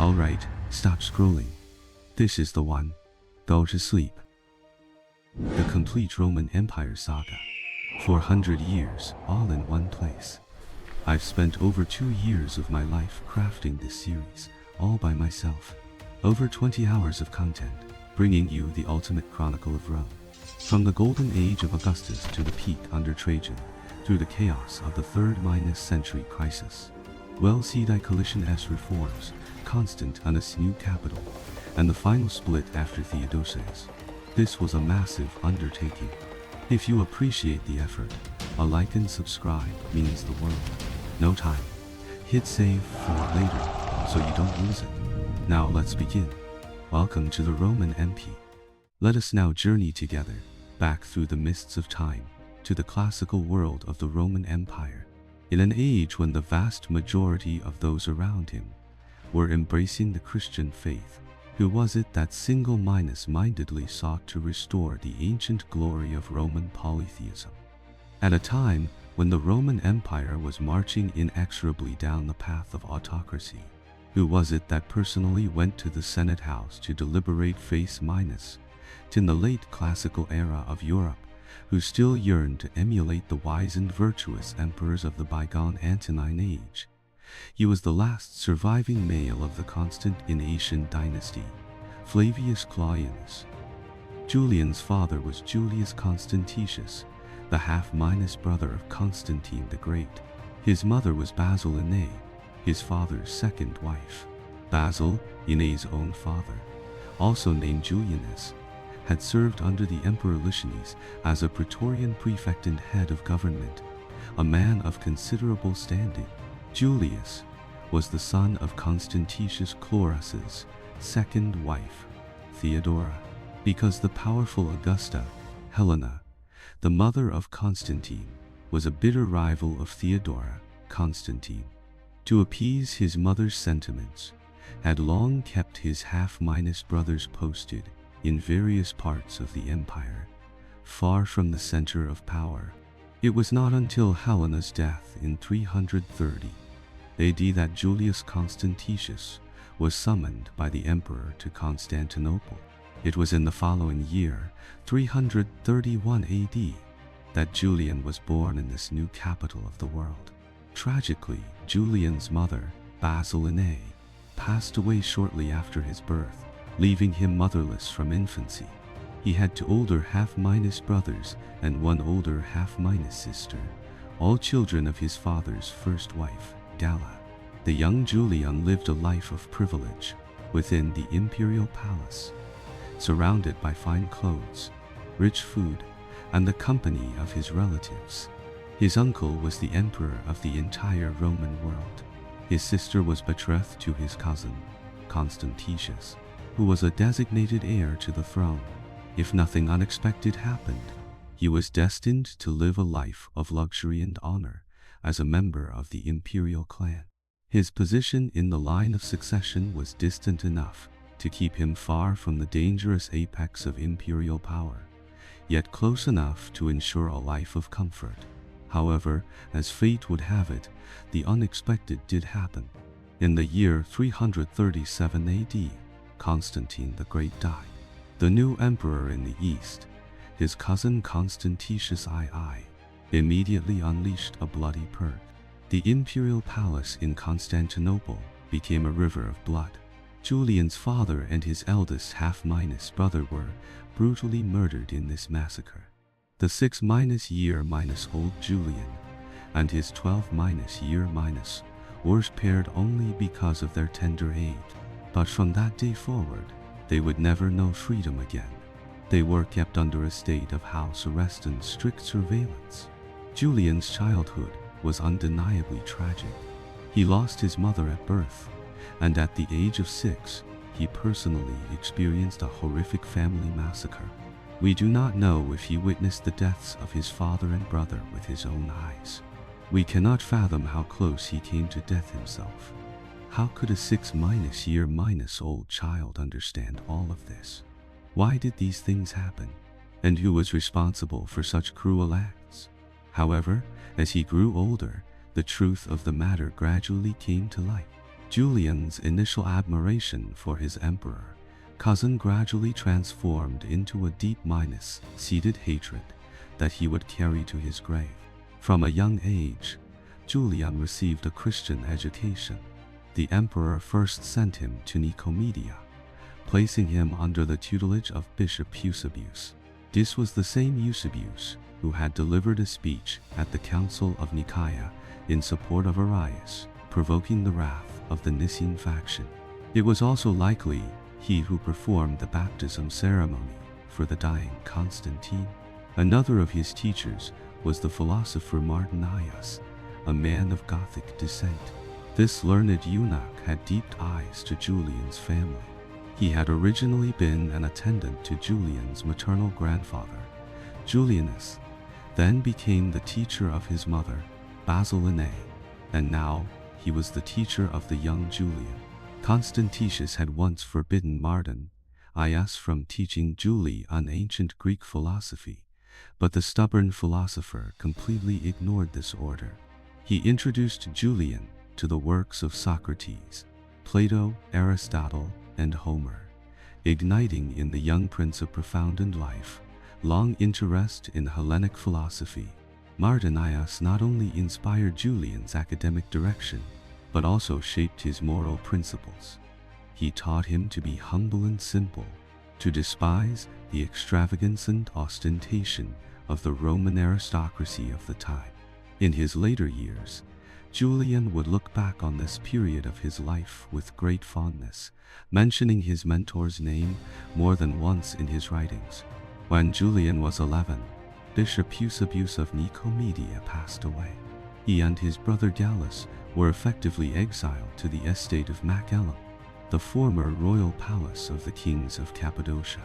Alright, stop scrolling. This is the one. Go to sleep. The complete Roman Empire saga. 400 years, all in one place. I've spent over 2 years of my life crafting this series, all by myself. Over 20 hours of content, bringing you the ultimate chronicle of Rome. From the golden age of Augustus to the peak under Trajan, through the chaos of the 3rd century crisis. See Diocletian's reforms, Constantine's new capital, and the final split after Theodosius. This was a massive undertaking. If you appreciate the effort, a like and subscribe means the world. No time. Hit save for later, so you don't lose it. Now let's begin. Welcome to the Roman MP. Let us now journey together, back through the mists of time, to the classical world of the Roman Empire. In an age when the vast majority of those around him were embracing the Christian faith, who was it that single-mindedly sought to restore the ancient glory of Roman polytheism? At a time when the Roman Empire was marching inexorably down the path of autocracy, who was it that personally went to the Senate House to deliberate faith minus in the late classical era of Europe, who still yearned to emulate the wise and virtuous emperors of the bygone Antonine age? He was the last surviving male of the Constantinian dynasty, Flavius Claudius. Julian's father was Julius Constantius, the half-brother of Constantine the Great. His mother was Basilinae, his father's second wife. Basil, Inae's own father, also named Julianus, had served under the Emperor Licinius as a praetorian prefect and head of government, a man of considerable standing. Julius was the son of Constantius Chlorus's second wife, Theodora, because the powerful Augusta, Helena, the mother of Constantine, was a bitter rival of Theodora. Constantine, to appease his mother's sentiments, had long kept his half-brothers posted in various parts of the empire, far from the center of power. It was not until Helena's death in 330 AD that Julius Constantius was summoned by the emperor to Constantinople. It was in the following year, 331 AD, that Julian was born in this new capital of the world. Tragically, Julian's mother, Basilinae, passed away shortly after his birth, leaving him motherless from infancy. He had 2 older half-brothers and 1 older half-sister, all children of his father's first wife, Galla. The young Julian lived a life of privilege within the imperial palace, surrounded by fine clothes, rich food, and the company of his relatives. His uncle was the emperor of the entire Roman world. His sister was betrothed to his cousin, Constantius, who was a designated heir to the throne. If nothing unexpected happened, he was destined to live a life of luxury and honor as a member of the imperial clan. His position in the line of succession was distant enough to keep him far from the dangerous apex of imperial power, yet close enough to ensure a life of comfort. However, as fate would have it, the unexpected did happen. In the year 337 AD, Constantine the Great died. The new emperor in the east, his cousin Constantius II, immediately unleashed a bloody purge. The imperial palace in Constantinople became a river of blood. Julian's father and his eldest half-brother were brutally murdered in this massacre. The 6-year-old Julian and his 12-year- were spared only because of their tender age. But from that day forward, they would never know freedom again. They were kept under a state of house arrest and strict surveillance. Julian's childhood was undeniably tragic. He lost his mother at birth, and at the age of 6, he personally experienced a horrific family massacre. We do not know if he witnessed the deaths of his father and brother with his own eyes. We cannot fathom how close he came to death himself. How could a 6-year-old child understand all of this? Why did these things happen? And who was responsible for such cruel acts? However, as he grew older, the truth of the matter gradually came to light. Julian's initial admiration for his emperor cousin gradually transformed into a deep-seated hatred that he would carry to his grave. From a young age, Julian received a Christian education. The emperor first sent him to Nicomedia, placing him under the tutelage of Bishop Eusebius. This was the same Eusebius who had delivered a speech at the Council of Nicaea in support of Arius, provoking the wrath of the Nicene faction. It was also likely he who performed the baptism ceremony for the dying Constantine. Another of his teachers was the philosopher Martinius, a man of Gothic descent. This learned eunuch had deep ties to Julian's family. He had originally been an attendant to Julian's maternal grandfather, Julianus, then became the teacher of his mother, Basiline, and now he was the teacher of the young Julian. Constantius had once forbidden Martinius from teaching Julian ancient Greek philosophy, but the stubborn philosopher completely ignored this order. He introduced Julian to the works of Socrates, Plato, Aristotle, and Homer, igniting in the young prince a profound and lifelong interest in Hellenic philosophy. Martinius not only inspired Julian's academic direction, but also shaped his moral principles. He taught him to be humble and simple, to despise the extravagance and ostentation of the Roman aristocracy of the time. In his later years, Julian would look back on this period of his life with great fondness, mentioning his mentor's name more than once in his writings. When Julian was 11, Bishop Eusebius of Nicomedia passed away. He and his brother Gallus were effectively exiled to the estate of Macellum, the former royal palace of the kings of Cappadocia.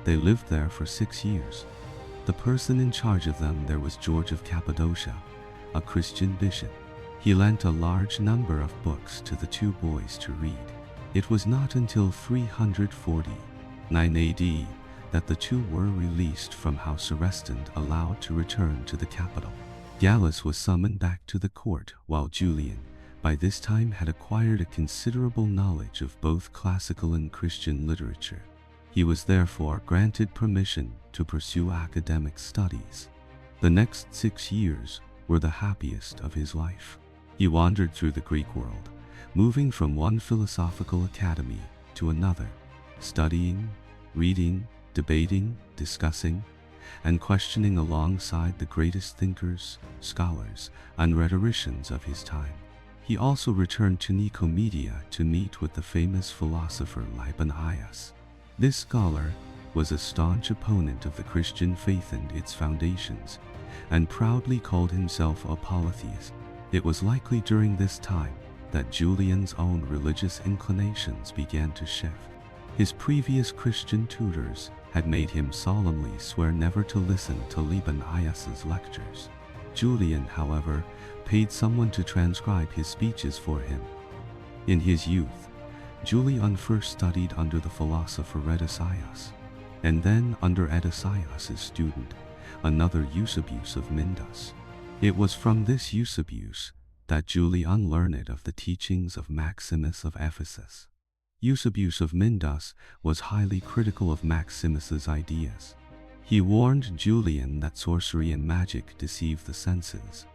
They lived there for 6 years. The person in charge of them there was George of Cappadocia, a Christian bishop. He lent a large number of books to the two boys to read. It was not until 349 AD that the two were released from house arrest and allowed to return to the capital. Gallus was summoned back to the court, while Julian, by this time, had acquired a considerable knowledge of both classical and Christian literature. He was therefore granted permission to pursue academic studies. The next 6 years were the happiest of his life. He wandered through the Greek world, moving from one philosophical academy to another, studying, reading, debating, discussing, and questioning alongside the greatest thinkers, scholars, and rhetoricians of his time. He also returned to Nicomedia to meet with the famous philosopher Leibniz. This scholar was a staunch opponent of the Christian faith and its foundations, and proudly called himself a polytheist. It was likely during this time that Julian's own religious inclinations began to shift. His previous Christian tutors had made him solemnly swear never to listen to Leibniz's lectures. Julian, however, paid someone to transcribe his speeches for him. In his youth, Julian first studied under the philosopher Edesias, and then under Edesias's student, another Eusebius of Myndus. It was from this Eusebius that Julian learned of the teachings of Maximus of Ephesus. Eusebius of Myndus was highly critical of Maximus's ideas. He warned Julian that sorcery and magic deceive the senses,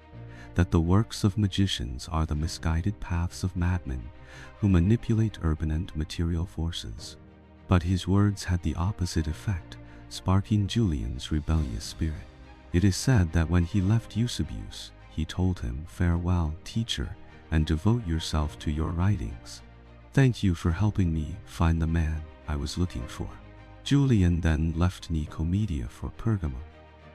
that the works of magicians are the misguided paths of madmen who manipulate urban and material forces. But his words had the opposite effect, sparking Julian's rebellious spirit. It is said that when he left Eusebius, he told him, "Farewell, teacher, and devote yourself to your writings. Thank you for helping me find the man I was looking for." Julian then left Nicomedia for Pergamum,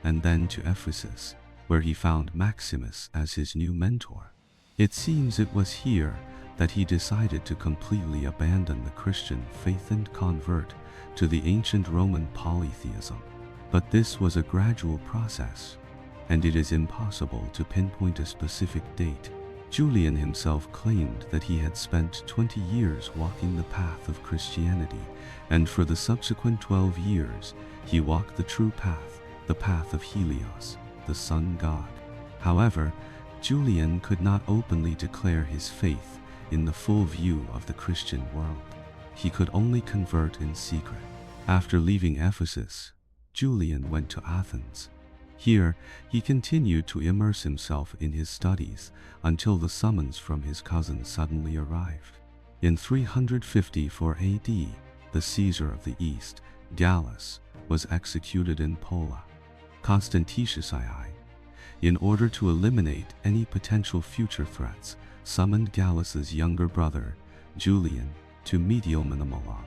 and then to Ephesus, where he found Maximus as his new mentor. It seems it was here that he decided to completely abandon the Christian faith and convert to the ancient Roman polytheism. But this was a gradual process, and it is impossible to pinpoint a specific date. Julian himself claimed that he had spent 20 years walking the path of Christianity, and for the subsequent 12 years, he walked the true path, the path of Helios, the sun god. However, Julian could not openly declare his faith in the full view of the Christian world. He could only convert in secret. After leaving Ephesus, Julian went to Athens. Here, he continued to immerse himself in his studies until the summons from his cousin suddenly arrived. In 354 AD, the Caesar of the East, Gallus, was executed in Pola. Constantine II, in order to eliminate any potential future threats, summoned Gallus's younger brother, Julian, to Mediolman Milan.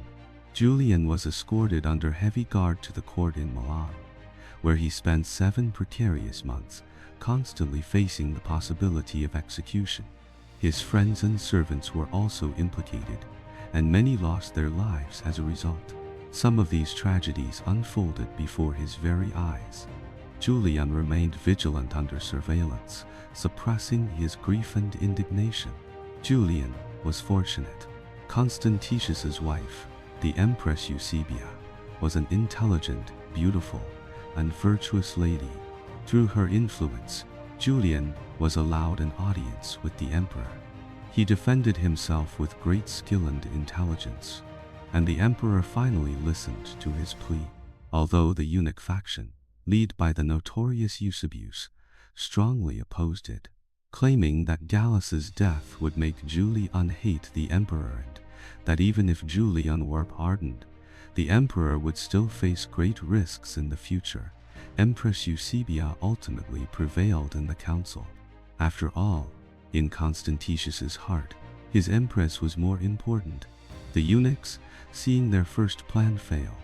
Julian was escorted under heavy guard to the court in Milan, where he spent 7 precarious months, constantly facing the possibility of execution. His friends and servants were also implicated, and many lost their lives as a result. Some of these tragedies unfolded before his very eyes. Julian remained vigilant under surveillance, suppressing his grief and indignation. Julian was fortunate. Constantius's wife, the Empress Eusebia, was an intelligent, beautiful, and virtuous lady. Through her influence, Julian was allowed an audience with the emperor. He defended himself with great skill and intelligence, and the emperor finally listened to his plea. Although the eunuch faction, led by the notorious Eusebius, strongly opposed it, claiming that Gallus's death would make Julian hate the emperor and that even if Julian were pardoned, the emperor would still face great risks in the future. Empress Eusebia ultimately prevailed in the council. After all, in Constantius's heart, his empress was more important. The eunuchs, seeing their first plan fail,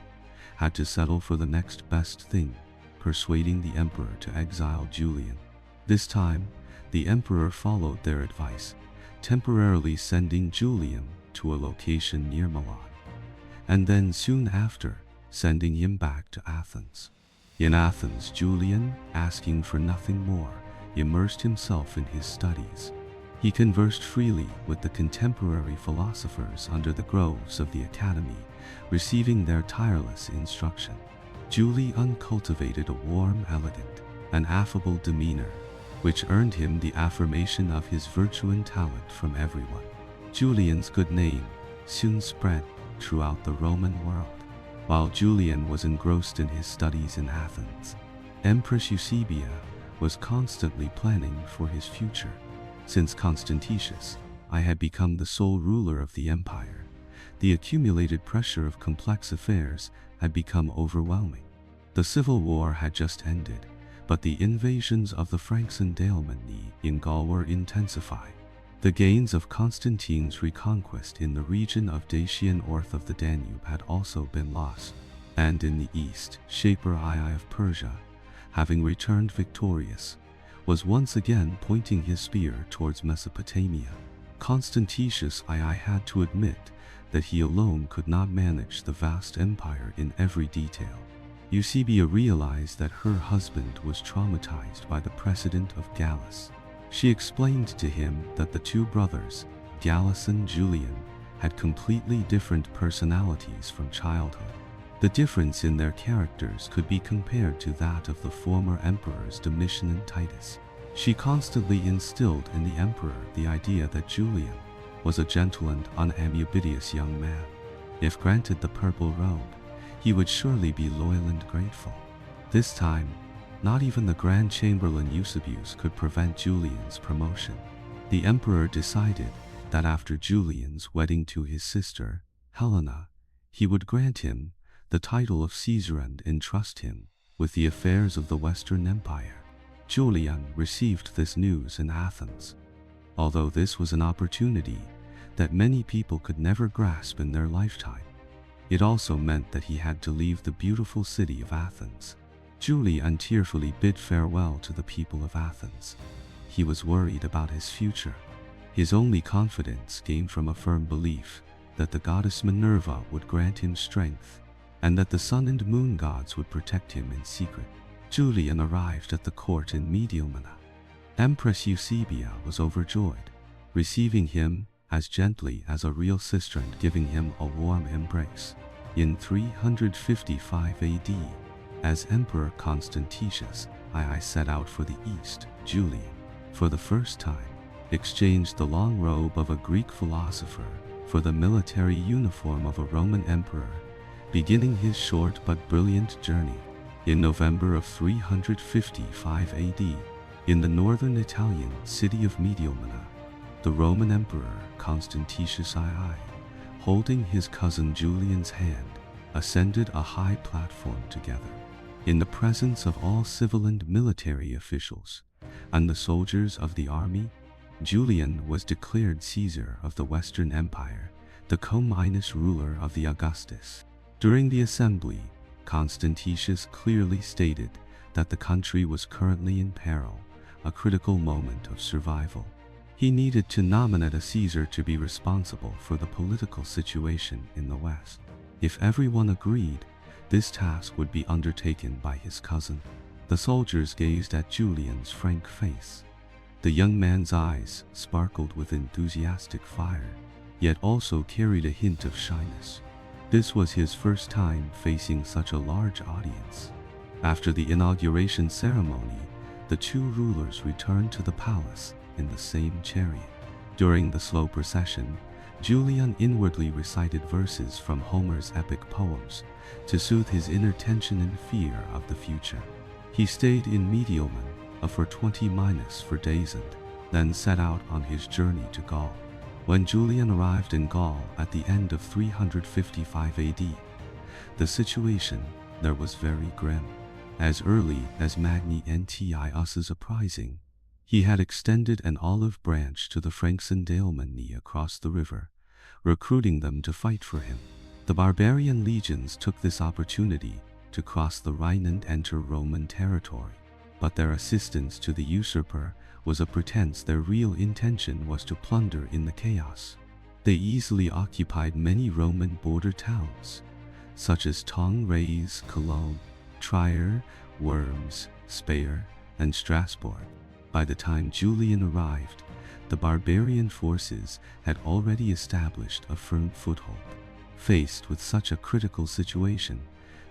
had to settle for the next best thing, persuading the emperor to exile Julian. This time, the emperor followed their advice, temporarily sending Julian to a location near Milan, and then soon after, sending him back to Athens. In Athens, Julian, asking for nothing more, immersed himself in his studies. He conversed freely with the contemporary philosophers under the groves of the academy, receiving their tireless instruction. Julian cultivated a warm, elegant, and affable demeanor, which earned him the affirmation of his virtue and talent from everyone. Julian's good name soon spread throughout the Roman world. While Julian was engrossed in his studies in Athens, Empress Eusebia was constantly planning for his future. Since Constantius I had become the sole ruler of the empire, the accumulated pressure of complex affairs had become overwhelming. The civil war had just ended, but the invasions of the Franks and Alemanni in Gaul were intensifying. The gains of Constantine's reconquest in the region of Dacia north of the Danube had also been lost, and in the east, Shapur II of Persia, having returned victorious, was once again pointing his spear towards Mesopotamia. Constantius II had to admit that he alone could not manage the vast empire in every detail. Eusebia realized that her husband was traumatized by the precedent of Gallus. She explained to him that the two brothers, Gallus and Julian, had completely different personalities from childhood. The difference in their characters could be compared to that of the former emperors Domitian and Titus. She constantly instilled in the emperor the idea that Julian was a gentle and unambiguous young man. If granted the purple robe, he would surely be loyal and grateful. This time, not even the Grand Chamberlain Eusebius could prevent Julian's promotion. The emperor decided that after Julian's wedding to his sister, Helena, he would grant him the title of Caesar and entrust him with the affairs of the Western Empire. Julian received this news in Athens. Although this was an opportunity that many people could never grasp in their lifetime, it also meant that he had to leave the beautiful city of Athens. Julian tearfully bid farewell to the people of Athens. He was worried about his future. His only confidence came from a firm belief that the goddess Minerva would grant him strength, and that the sun and moon gods would protect him in secret. Julian arrived at the court in Mediolmana. Empress Eusebia was overjoyed, receiving him as gently as a real sister and giving him a warm embrace. In 355 AD, as Emperor Constantius II set out for the east, Julian, for the first time, exchanged the long robe of a Greek philosopher for the military uniform of a Roman emperor, beginning his short but brilliant journey. In November of 355 AD, in the northern Italian city of Mediomena, the Roman Emperor Constantine II, holding his cousin Julian's hand, ascended a high platform together. In the presence of all civil and military officials and the soldiers of the army, Julian was declared Caesar of the Western Empire, the co-minus ruler of the Augustus. During the assembly, Constantius clearly stated that the country was currently in peril, a critical moment of survival. He needed to nominate a Caesar to be responsible for the political situation in the West. If everyone agreed, this task would be undertaken by his cousin. The soldiers gazed at Julian's frank face. The young man's eyes sparkled with enthusiastic fire, yet also carried a hint of shyness. This was his first time facing such a large audience. After the inauguration ceremony, the two rulers returned to the palace in the same chariot. During the slow procession, Julian inwardly recited verses from Homer's epic poems to soothe his inner tension and fear of the future. He stayed in Mediomena for 20 days and then set out on his journey to Gaul. When Julian arrived in Gaul at the end of 355 AD, the situation there was very grim. As early as Magni Ntius Uprising, he had extended an olive branch to the Franks and Daemoni across the river, recruiting them to fight for him. The barbarian legions took this opportunity to cross the Rhine and enter Roman territory, but their assistance to the usurper was a pretense. Their real intention was to plunder in the chaos. They easily occupied many Roman border towns, such as Tongres, Cologne, Trier, Worms, Speyer, and Strasbourg. By the time Julian arrived, the barbarian forces had already established a firm foothold. Faced with such a critical situation,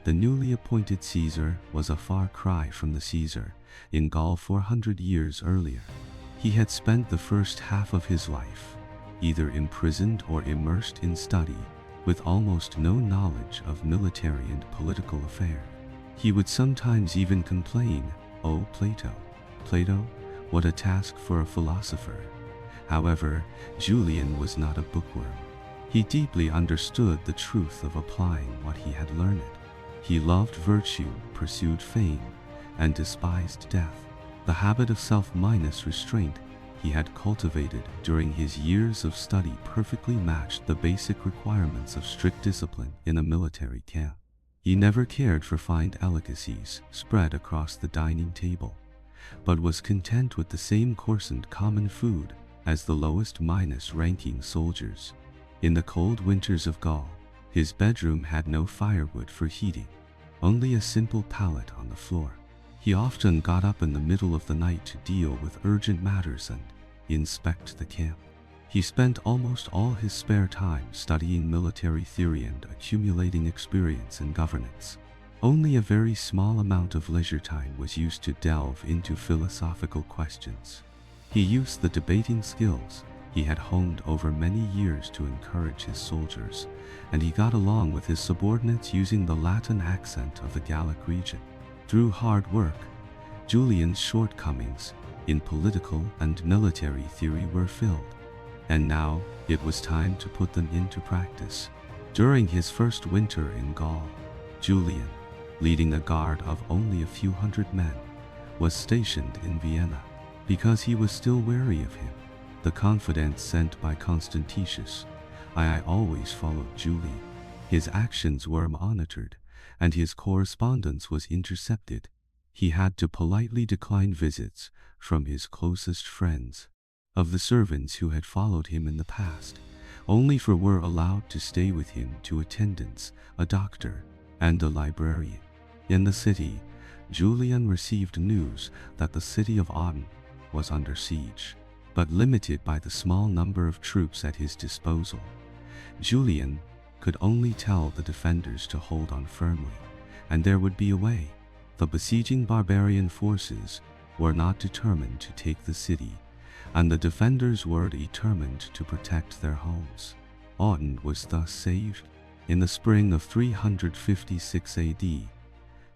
the newly appointed Caesar was a far cry from the Caesar in Gaul 400 years earlier. He had spent the first half of his life either imprisoned or immersed in study, with almost no knowledge of military and political affairs. He would sometimes even complain, "Oh, Plato, Plato, what a task for a philosopher." However, Julian was not a bookworm. He deeply understood the truth of applying what he had learned. He loved virtue, pursued fame, and despised death. The habit of self-minus restraint he had cultivated during his years of study perfectly matched the basic requirements of strict discipline in a military camp. He never cared for fine delicacies spread across the dining table, but was content with the same coarse and common food as the lowest minus-ranking soldiers. In the cold winters of Gaul, his bedroom had no firewood for heating, only a simple pallet on the floor. He often got up in the middle of the night to deal with urgent matters and inspect the camp. He spent almost all his spare time studying military theory and accumulating experience in governance. Only a very small amount of leisure time was used to delve into philosophical questions. He used the debating skills he had honed over many years to encourage his soldiers, and he got along with his subordinates using the Latin accent of the Gallic region. Through hard work, Julian's shortcomings in political and military theory were filled, and now it was time to put them into practice. During his first winter in Gaul, Julian, leading a guard of only a few hundred men, was stationed in Vienna. Because he was still wary of him, the confidant sent by Constantius, I always followed Julian. His actions were monitored, and his correspondence was intercepted. He had to politely decline visits from his closest friends. Of the servants who had followed him in the past, only 4 were allowed to stay with him: 2 attendants, a doctor, and a librarian. In the city, Julian received news that the city of Aden was under siege, but limited by the small number of troops at his disposal. Julian could only tell the defenders to hold on firmly, and there would be a way. The besieging barbarian forces were not determined to take the city, and the defenders were determined to protect their homes. Autun was thus saved. In the spring of 356 AD,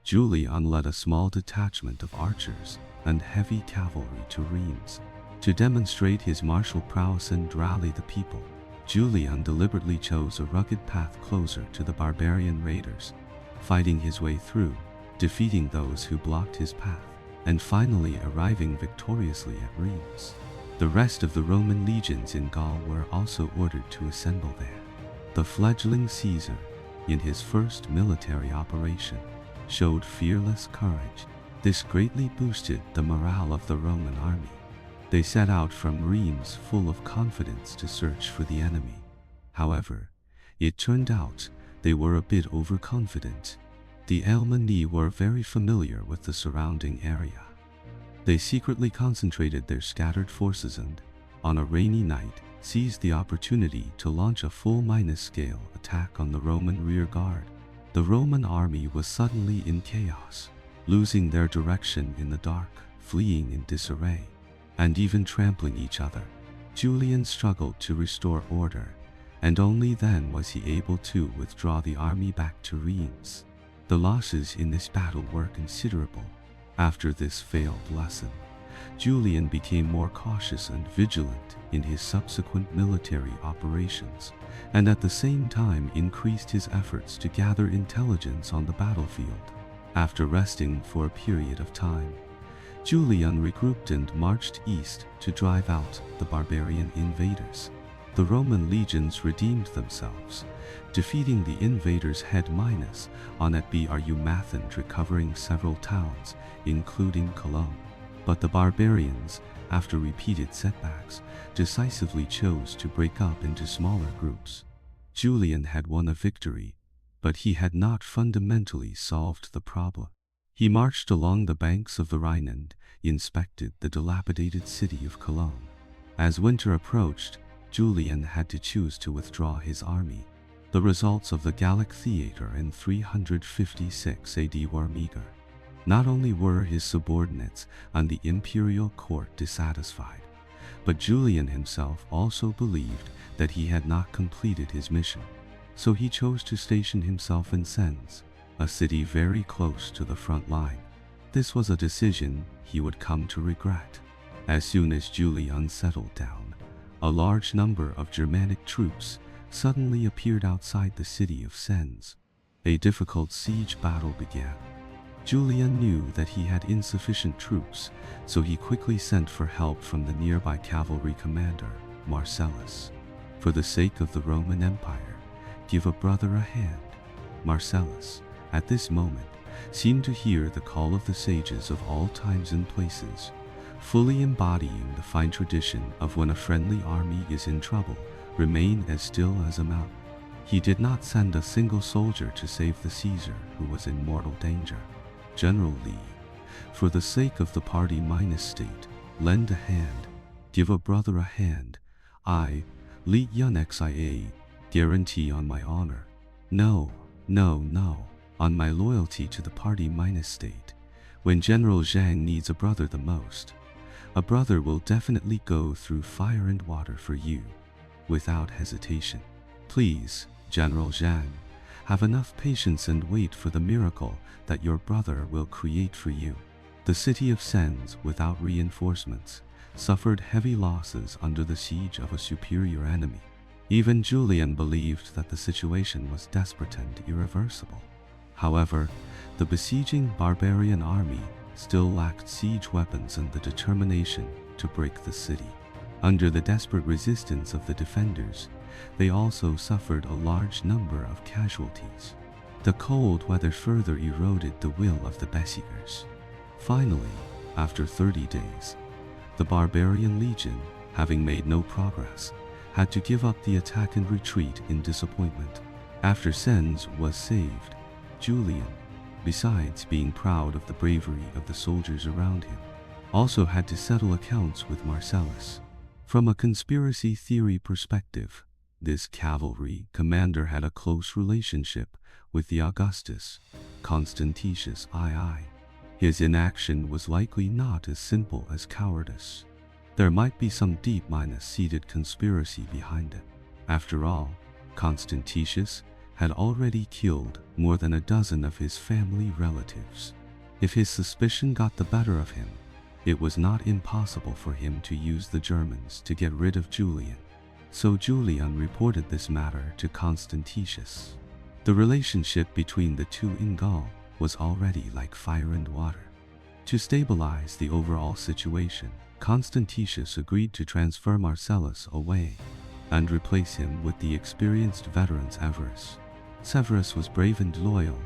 Julian led a small detachment of archers and heavy cavalry to Reims. To demonstrate his martial prowess and rally the people, Julian deliberately chose a rugged path closer to the barbarian raiders, fighting his way through, defeating those who blocked his path, and finally arriving victoriously at Reims. The rest of the Roman legions in Gaul were also ordered to assemble there. The fledgling Caesar, in his first military operation, showed fearless courage. This greatly boosted the morale of the Roman army. They set out from Reims full of confidence to search for the enemy. However, it turned out they were a bit overconfident. The Alemanni were very familiar with the surrounding area. They secretly concentrated their scattered forces and, on a rainy night, seized the opportunity to launch a full minus-scale attack on the Roman rear guard. The Roman army was suddenly in chaos, losing their direction in the dark, fleeing in disarray, and even trampling each other. Julian struggled to restore order, and only then was he able to withdraw the army back to Reims. The losses in this battle were considerable. After this failed lesson, Julian became more cautious and vigilant in his subsequent military operations, and at the same time increased his efforts to gather intelligence on the battlefield. After resting for a period of time, Julian regrouped and marched east to drive out the barbarian invaders. The Roman legions redeemed themselves, defeating the invaders head minus on at Bru and recovering several towns, including Cologne. But the barbarians, after repeated setbacks, decisively chose to break up into smaller groups. Julian had won a victory, but he had not fundamentally solved the problem. He marched along the banks of the Rhine and inspected the dilapidated city of Cologne. As winter approached, Julian had to choose to withdraw his army. The results of the Gallic theater in 356 AD were meager. Not only were his subordinates and the imperial court dissatisfied, but Julian himself also believed that he had not completed his mission. So he chose to station himself in Sens, a city very close to the front line. This was a decision he would come to regret. As soon as Julian settled down, a large number of Germanic troops suddenly appeared outside the city of Sens. A difficult siege battle began. Julian knew that he had insufficient troops, so he quickly sent for help from the nearby cavalry commander, Marcellus. For the sake of the Roman Empire, give a brother a hand. Marcellus, at this moment, seemed to hear the call of the sages of all times and places, fully embodying the fine tradition of when a friendly army is in trouble, remain as still as a mountain. He did not send a single soldier to save the Caesar who was in mortal danger. General Lee, for the sake of the party minus state, lend a hand, give a brother a hand. I, Li Yunxia, guarantee on my honor. No, on my loyalty to the party minus state. When General Zhang needs a brother the most, a brother will definitely go through fire and water for you, without hesitation. Please, General Zhang, have enough patience and wait for the miracle that your brother will create for you. The city of Sens, without reinforcements, suffered heavy losses under the siege of a superior enemy. Even Julian believed that the situation was desperate and irreversible. However, the besieging barbarian army still lacked siege weapons and the determination to break the city. Under the desperate resistance of the defenders, they also suffered a large number of casualties. The cold weather further eroded the will of the besiegers. Finally, after 30 days, the barbarian legion, having made no progress, had to give up the attack and retreat in disappointment. After Sens was saved, Julian, besides being proud of the bravery of the soldiers around him, also had to settle accounts with Marcellus. From a conspiracy theory perspective, this cavalry commander had a close relationship with the Augustus, Constantine II. His inaction was likely not as simple as cowardice. There might be some deep-seated conspiracy behind it. After all, Constantius had already killed more than a dozen of his family relatives. If his suspicion got the better of him, it was not impossible for him to use the Germans to get rid of Julian. So Julian reported this matter to Constantius. The relationship between the two in Gaul was already like fire and water. To stabilize the overall situation, Constantius agreed to transfer Marcellus away and replace him with the experienced veteran Severus. Severus was brave and loyal,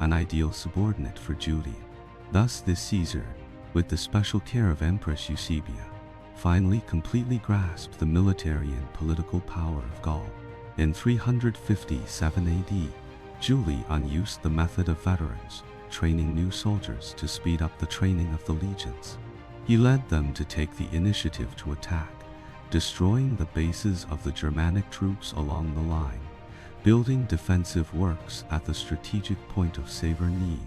an ideal subordinate for Julian. Thus this Caesar, with the special care of Empress Eusebia, finally completely grasped the military and political power of Gaul. In 357 AD, Julian used the method of veterans, training new soldiers to speed up the training of the legions. He led them to take the initiative to attack, destroying the bases of the Germanic troops along the line, building defensive works at the strategic point of Severny,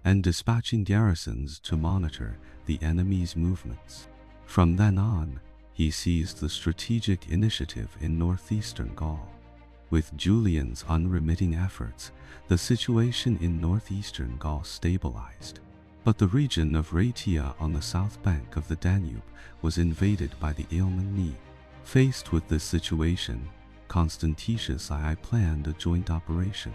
and dispatching garrisons to monitor the enemy's movements. From then on, he seized the strategic initiative in northeastern Gaul. With Julian's unremitting efforts, the situation in northeastern Gaul stabilized. But the region of Raetia on the south bank of the Danube was invaded by the Alemanni. Faced with this situation, Constantius I planned a joint operation.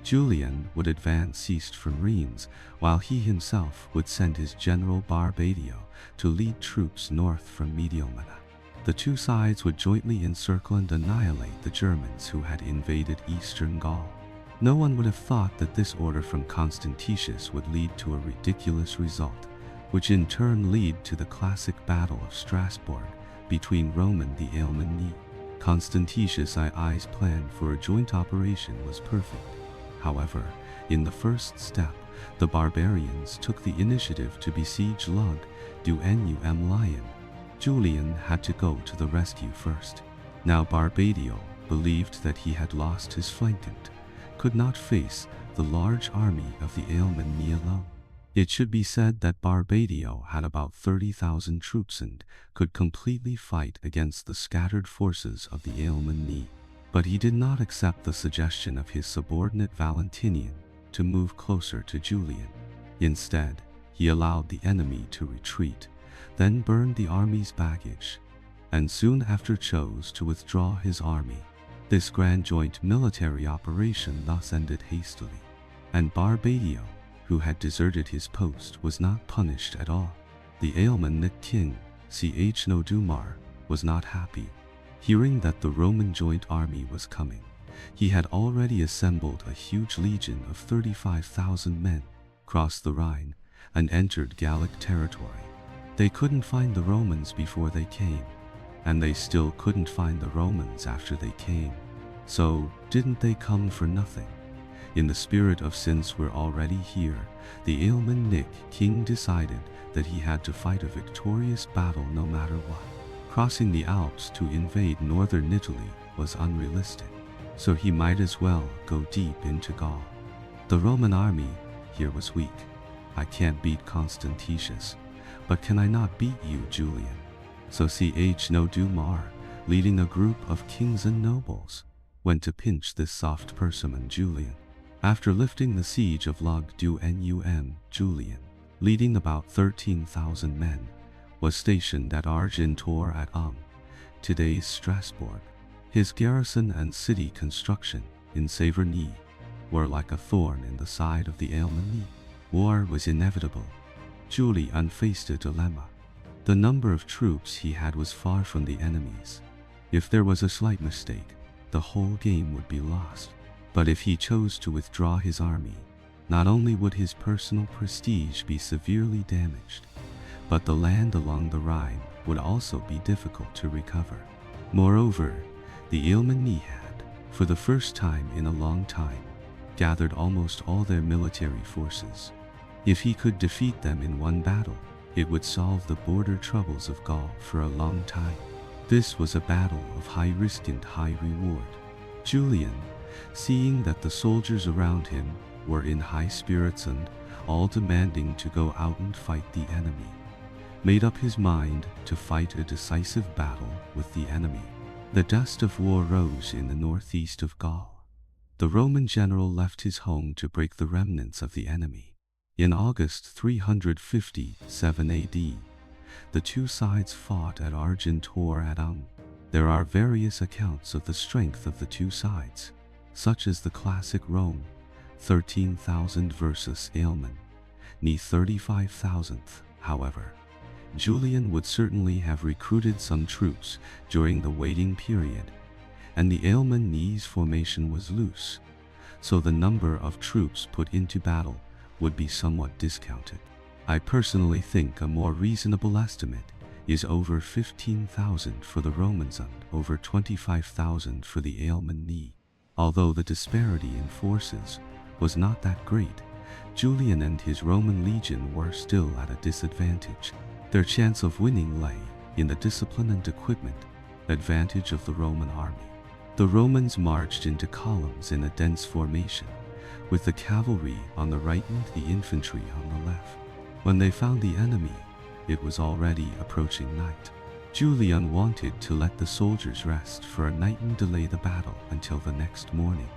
Julian would advance east from Rheims, while he himself would send his general Barbadio to lead troops north from Mediomena. The two sides would jointly encircle and annihilate the Germans who had invaded eastern Gaul. No one would have thought that this order from Constantius would lead to a ridiculous result, which in turn led to the classic Battle of Strasbourg between Rome and the Alemanni. Constantius I's plan for a joint operation was perfect. However, in the first step, the barbarians took the initiative to besiege Lug du Lion. Julian had to go to the rescue first. Now Barbadio believed that he had lost his flank and could not face the large army of the Alemanni alone. It should be said that Barbadio had about 30,000 troops and could completely fight against the scattered forces of the Alemanni. But he did not accept the suggestion of his subordinate Valentinian to move closer to Julian. Instead, he allowed the enemy to retreat, then burned the army's baggage, and soon after chose to withdraw his army. This grand joint military operation thus ended hastily, and Barbadio, who had deserted his post, was not punished at all. The Alemannic king, Ch. was not happy. Hearing that the Roman joint army was coming, he had already assembled a huge legion of 35,000 men, crossed the Rhine, and entered Gallic territory. They couldn't find the Romans before they came, and they still couldn't find the Romans after they came. So, didn't they come for nothing? In the spirit of since we're already here, the Alemannic king decided that he had to fight a victorious battle no matter what. Crossing the Alps to invade northern Italy was unrealistic, so he might as well go deep into Gaul. The Roman army here was weak. I can't beat Constantius, but can I not beat you, Julian? So Ch. leading a group of kings and nobles, went to pinch this soft persimmon Julian. After lifting the siege of Lug du Julian, leading about 13,000 men, was stationed at Argentor at today's Strasbourg. His garrison and city construction in Severny were like a thorn in the side of the Alemanni. War was inevitable. Julian faced a dilemma. The number of troops he had was far from the enemy's. If there was a slight mistake, the whole game would be lost. But if he chose to withdraw his army, not only would his personal prestige be severely damaged, but the land along the Rhine would also be difficult to recover. Moreover, the Alemanni had, for the first time in a long time, gathered almost all their military forces. If he could defeat them in one battle, it would solve the border troubles of Gaul for a long time. This was a battle of high risk and high reward. Julian, seeing that the soldiers around him were in high spirits and all demanding to go out and fight the enemy, made up his mind to fight a decisive battle with the enemy. The dust of war rose in the northeast of Gaul. The Roman general left his home to break the remnants of the enemy. In August 357 AD, the two sides fought at Argentor-ad-Ung. There are various accounts of the strength of the two sides, such as the classic Rome, 13,000 versus Ailman, ni 35,000th. However, Julian would certainly have recruited some troops during the waiting period, and the Ailman knees formation was loose, so the number of troops put into battle would be somewhat discounted. I personally think a more reasonable estimate is over 15,000 for the Romans and over 25,000 for the Ailman knee. Although the disparity in forces was not that great, Julian and his Roman legion were still at a disadvantage. Their chance of winning lay in the discipline and equipment advantage of the Roman army. The Romans marched into columns in a dense formation, with the cavalry on the right and the infantry on the left. When they found the enemy, it was already approaching night. Julian wanted to let the soldiers rest for a night and delay the battle until the next morning.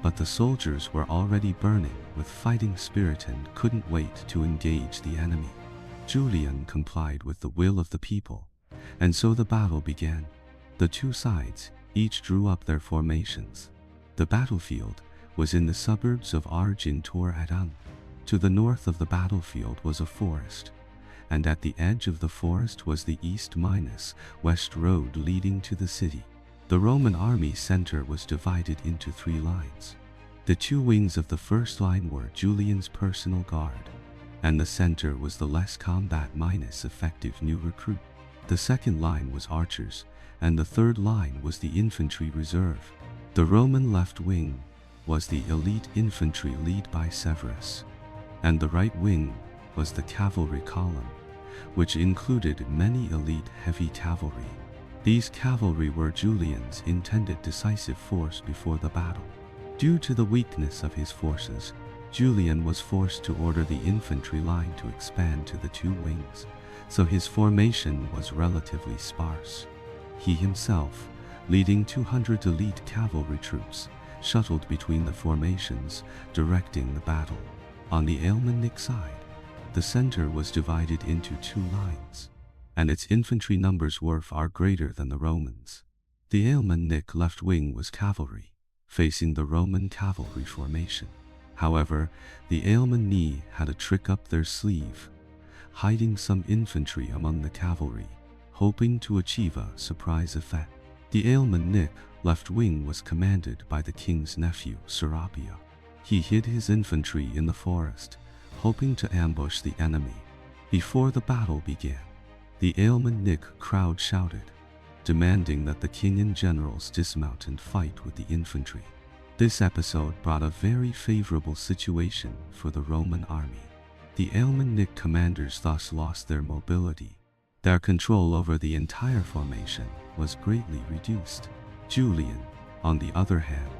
But the soldiers were already burning with fighting spirit and couldn't wait to engage the enemy. Julian complied with the will of the people, and so the battle began. The two sides each drew up their formations. The battlefield was in the suburbs of Argentor-ad-Ung. To the north of the battlefield was a forest, and at the edge of the forest was the east-west road leading to the city. The Roman army center was divided into 3 lines. The 2 wings of the first line were Julian's personal guard, and the center was the less combat-effective new recruit. The second line was archers, and the third line was the infantry reserve. The Roman left wing was the elite infantry led by Severus, and the right wing was the cavalry column, which included many elite heavy cavalry. These cavalry were Julian's intended decisive force before the battle. Due to the weakness of his forces, Julian was forced to order the infantry line to expand to the 2 wings, so his formation was relatively sparse. He himself, leading 200 elite cavalry troops, shuttled between the formations, directing the battle. On the Ailmanic side, the center was divided into 2 lines, and its infantry numbers were far greater than the Romans. The Ailmanic left wing was cavalry, facing the Roman cavalry formation. However, the Ailman knee had a trick up their sleeve, hiding some infantry among the cavalry, hoping to achieve a surprise effect. The Ailmanic left wing was commanded by the king's nephew, Serapia. He hid his infantry in the forest, hoping to ambush the enemy. Before the battle began, the Ailmanic crowd shouted, demanding that the king and generals dismount and fight with the infantry. This episode brought a very favorable situation for the Roman army. The Ailmanic commanders thus lost their mobility. Their control over the entire formation was greatly reduced. Julian, on the other hand,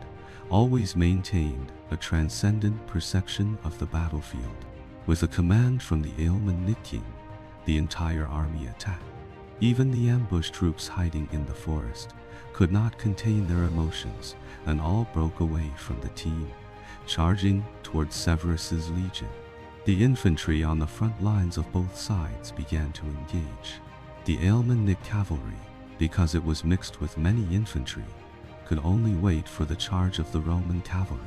always maintained a transcendent perception of the battlefield. With a command from the Ailmanic king, the entire army attacked. Even the ambushed troops hiding in the forest could not contain their emotions, and all broke away from the team, charging towards Severus's legion. The infantry on the front lines of both sides began to engage. The Ailmanic cavalry, because it was mixed with many infantry, could only wait for the charge of the Roman cavalry.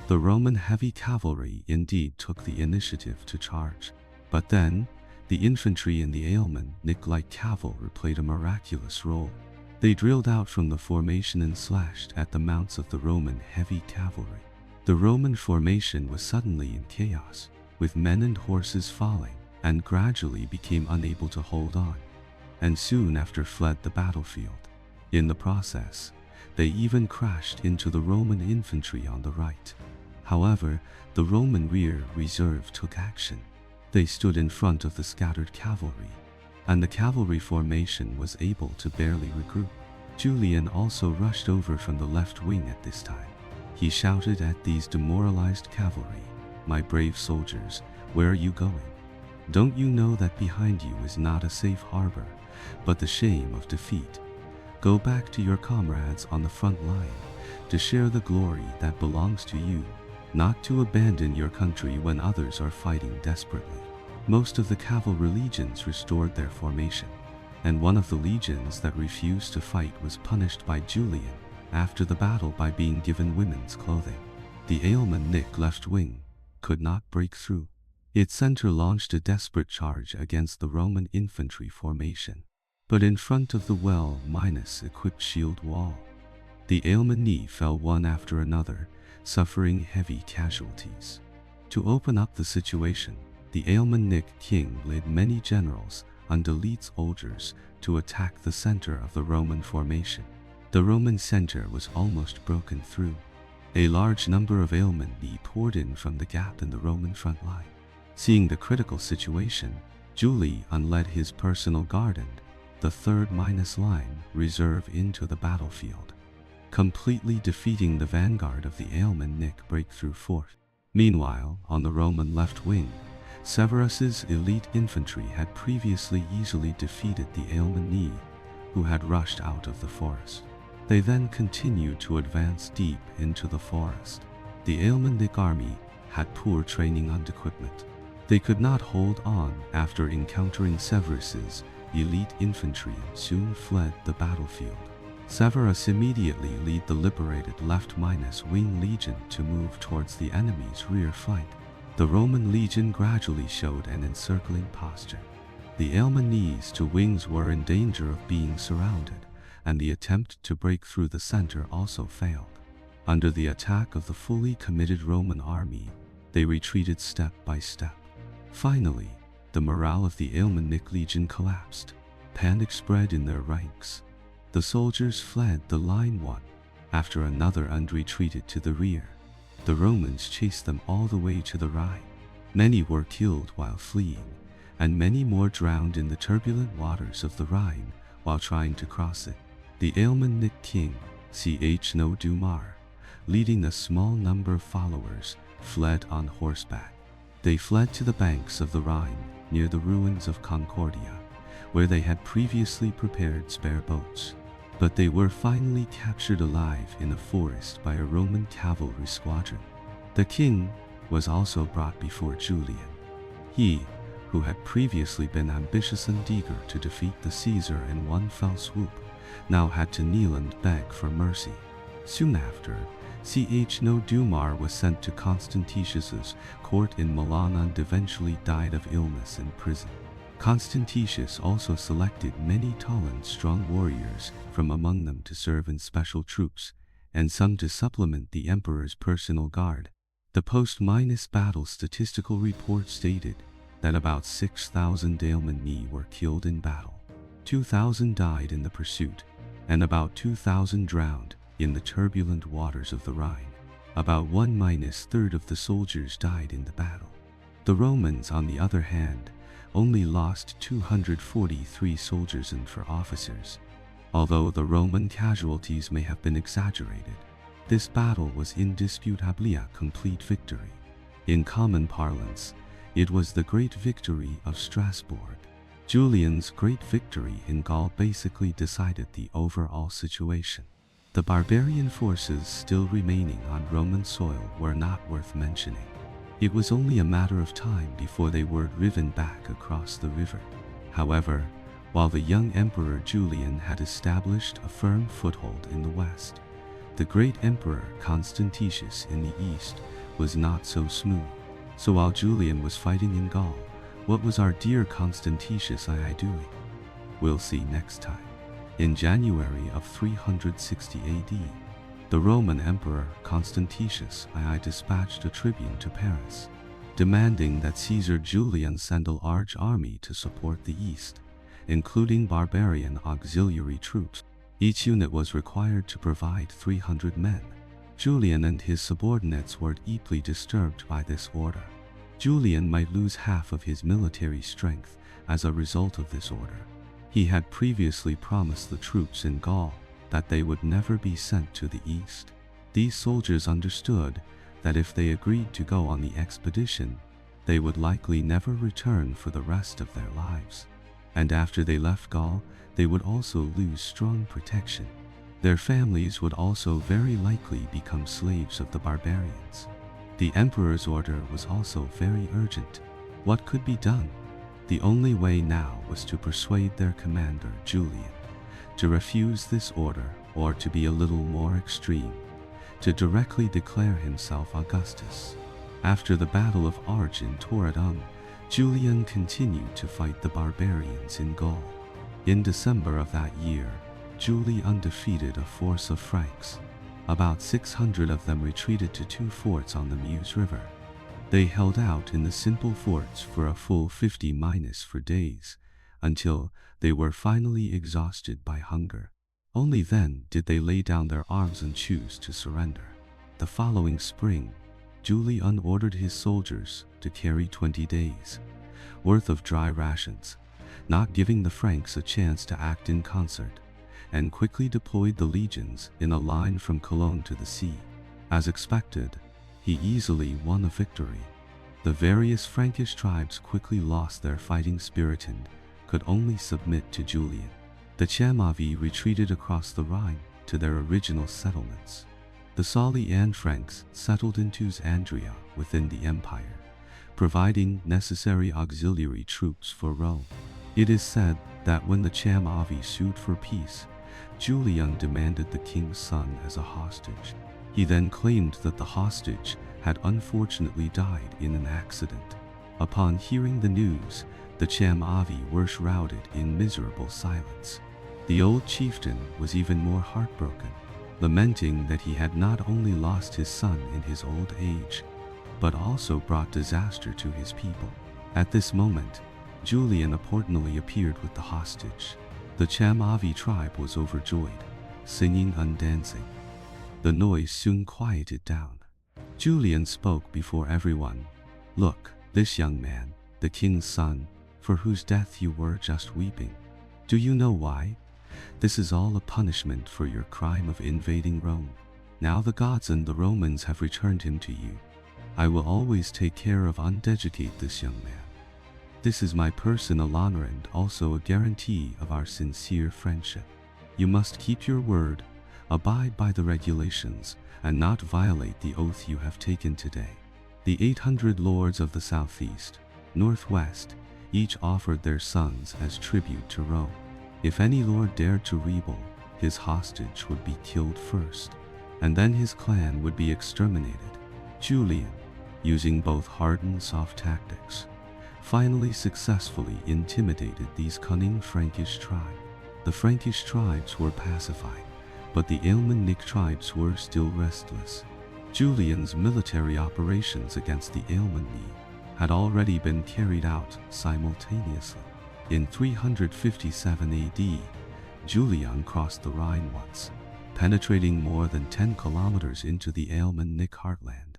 The Roman heavy cavalry indeed took the initiative to charge, but then the infantry in the Ailmanic light cavalry played a miraculous role. They drilled out from the formation and slashed at the mounts of the Roman heavy cavalry. The Roman formation was suddenly in chaos, with men and horses falling, and gradually became unable to hold on, and soon after fled the battlefield. In the process, they even crashed into the Roman infantry on the right. However, the Roman rear reserve took action. They stood in front of the scattered cavalry, and the cavalry formation was able to barely regroup. Julian also rushed over from the left wing at this time. He shouted at these demoralized cavalry, "My brave soldiers, where are you going? Don't you know that behind you is not a safe harbor, but the shame of defeat? Go back to your comrades on the front line to share the glory that belongs to you, not to abandon your country when others are fighting desperately. Most of the cavalry legions restored their formation, and one of the legions that refused to fight was punished by Julian after the battle by being given women's clothing. The Alemannic left wing could not break through. Its center launched a desperate charge against the Roman infantry formation, but in front of the well-equipped shield wall, the Alemanni fell one after another, suffering heavy casualties. To open up the situation, the Alemannic king led many generals under elite soldiers to attack the center of the Roman formation. The Roman center was almost broken through. A large number of Alemanni poured in from the gap in the Roman front line. Seeing the critical situation, Julian led his personal guard and the third line reserve into the battlefield, completely defeating the vanguard of the Alemannic breakthrough force. Meanwhile, on the Roman left wing, Severus's elite infantry had previously easily defeated the Alemanni, who had rushed out of the forest. They then continued to advance deep into the forest. The Alemannic army had poor training and equipment. They could not hold on after encountering Severus's elite infantry and soon fled the battlefield. Severus immediately led the liberated left-wing legion to move towards the enemy's rear flank. The Roman legion gradually showed an encircling posture. The Alemanni's two wings were in danger of being surrounded, and the attempt to break through the center also failed. Under the attack of the fully committed Roman army, they retreated step by step. Finally, the morale of the Alemannic legion collapsed. Panic spread in their ranks. The soldiers fled the line one after another and retreated to the rear. The Romans chased them all the way to the Rhine. Many were killed while fleeing, and many more drowned in the turbulent waters of the Rhine while trying to cross it. The Alemannic king, Dumar, leading a small number of followers, fled on horseback. They fled to the banks of the Rhine, near the ruins of Concordia, where they had previously prepared spare boats. But they were finally captured alive in a forest by a Roman cavalry squadron. The king was also brought before Julian. He, who had previously been ambitious and eager to defeat the Caesar in one fell swoop, now had to kneel and beg for mercy. Soon after, Dumar was sent to Constantius's court in Milan and eventually died of illness in prison. Constantius also selected many tall and strong warriors from among them to serve in special troops, and some to supplement the emperor's personal guard. The post-battle statistical report stated that about 6,000 Alemanni were killed in battle, 2,000 died in the pursuit, and about 2,000 drowned in the turbulent waters of the Rhine. About 1/3 of the soldiers died in the battle. The Romans, on the other hand, only lost 243 soldiers and 4 officers. Although the Roman casualties may have been exaggerated, this battle was indisputably a complete victory. In common parlance, it was the great victory of Strasbourg. Julian's great victory in Gaul basically decided the overall situation. The barbarian forces still remaining on Roman soil were not worth mentioning. It was only a matter of time before they were driven back across the river. However, while the young Emperor Julian had established a firm foothold in the west, the great Emperor Constantine in the east was not so smooth. So while Julian was fighting in Gaul, what was our dear Constantine doing? We'll see next time. In January of 360 AD, the Roman Emperor Constantine dispatched a tribune to Paris, demanding that Caesar Julian send a large army to support the east, including barbarian auxiliary troops. Each unit was required to provide 300 men. Julian and his subordinates were deeply disturbed by this order. Julian might lose half of his military strength as a result of this order. He had previously promised the troops in Gaul that they would never be sent to the east. These soldiers understood that if they agreed to go on the expedition, they would likely never return for the rest of their lives. And after they left Gaul, they would also lose strong protection. Their families would also very likely become slaves of the barbarians. The emperor's order was also very urgent. What could be done? The only way now was to persuade their commander, Julian, to refuse this order, or to be a little more extreme, to directly declare himself Augustus. After the Battle of Arge in Toradum, Julian continued to fight the barbarians in Gaul. In December of that year, Julian defeated a force of Franks. About 600 of them retreated to 2 forts on the Meuse River. They held out in the simple forts for a full 50 days, until they were finally exhausted by hunger. Only then did they lay down their arms and choose to surrender. The following spring, Julian ordered his soldiers to carry 20 days' worth of dry rations, not giving the Franks a chance to act in concert, and quickly deployed the legions in a line from Cologne to the sea. As expected, he easily won a victory. The various Frankish tribes quickly lost their fighting spirit and could only submit to Julian. The Chamavi retreated across the Rhine to their original settlements. The Salian Franks settled in Andria within the empire, providing necessary auxiliary troops for Rome. It is said that when the Chamavi sued for peace, Julian demanded the king's son as a hostage. He then claimed that the hostage had unfortunately died in an accident. Upon hearing the news, the Chamavi were shrouded in miserable silence. The old chieftain was even more heartbroken, lamenting that he had not only lost his son in his old age, but also brought disaster to his people. At this moment, Julian opportunely appeared with the hostage. The Chamavi tribe was overjoyed, singing and dancing. The noise soon quieted down. Julian spoke before everyone. "Look, this young man, the king's son, for whose death you were just weeping. Do you know why? This is all a punishment for your crime of invading Rome. Now the gods and the Romans have returned him to you. I will always take care of and educate this young man. This is my personal honor and also a guarantee of our sincere friendship. You must keep your word, abide by the regulations, and not violate the oath you have taken today." The 800 lords of the southeast, northwest, each offered their sons as tribute to Rome. If any lord dared to rebel, his hostage would be killed first, and then his clan would be exterminated. Julian, using both hard and soft tactics, finally successfully intimidated these cunning Frankish tribes. The Frankish tribes were pacified, but the Alemannic tribes were still restless. Julian's military operations against the Alemanni had already been carried out simultaneously. In 357 AD, Julian crossed the Rhine once, penetrating more than 10 kilometers into the Alemannic heartland,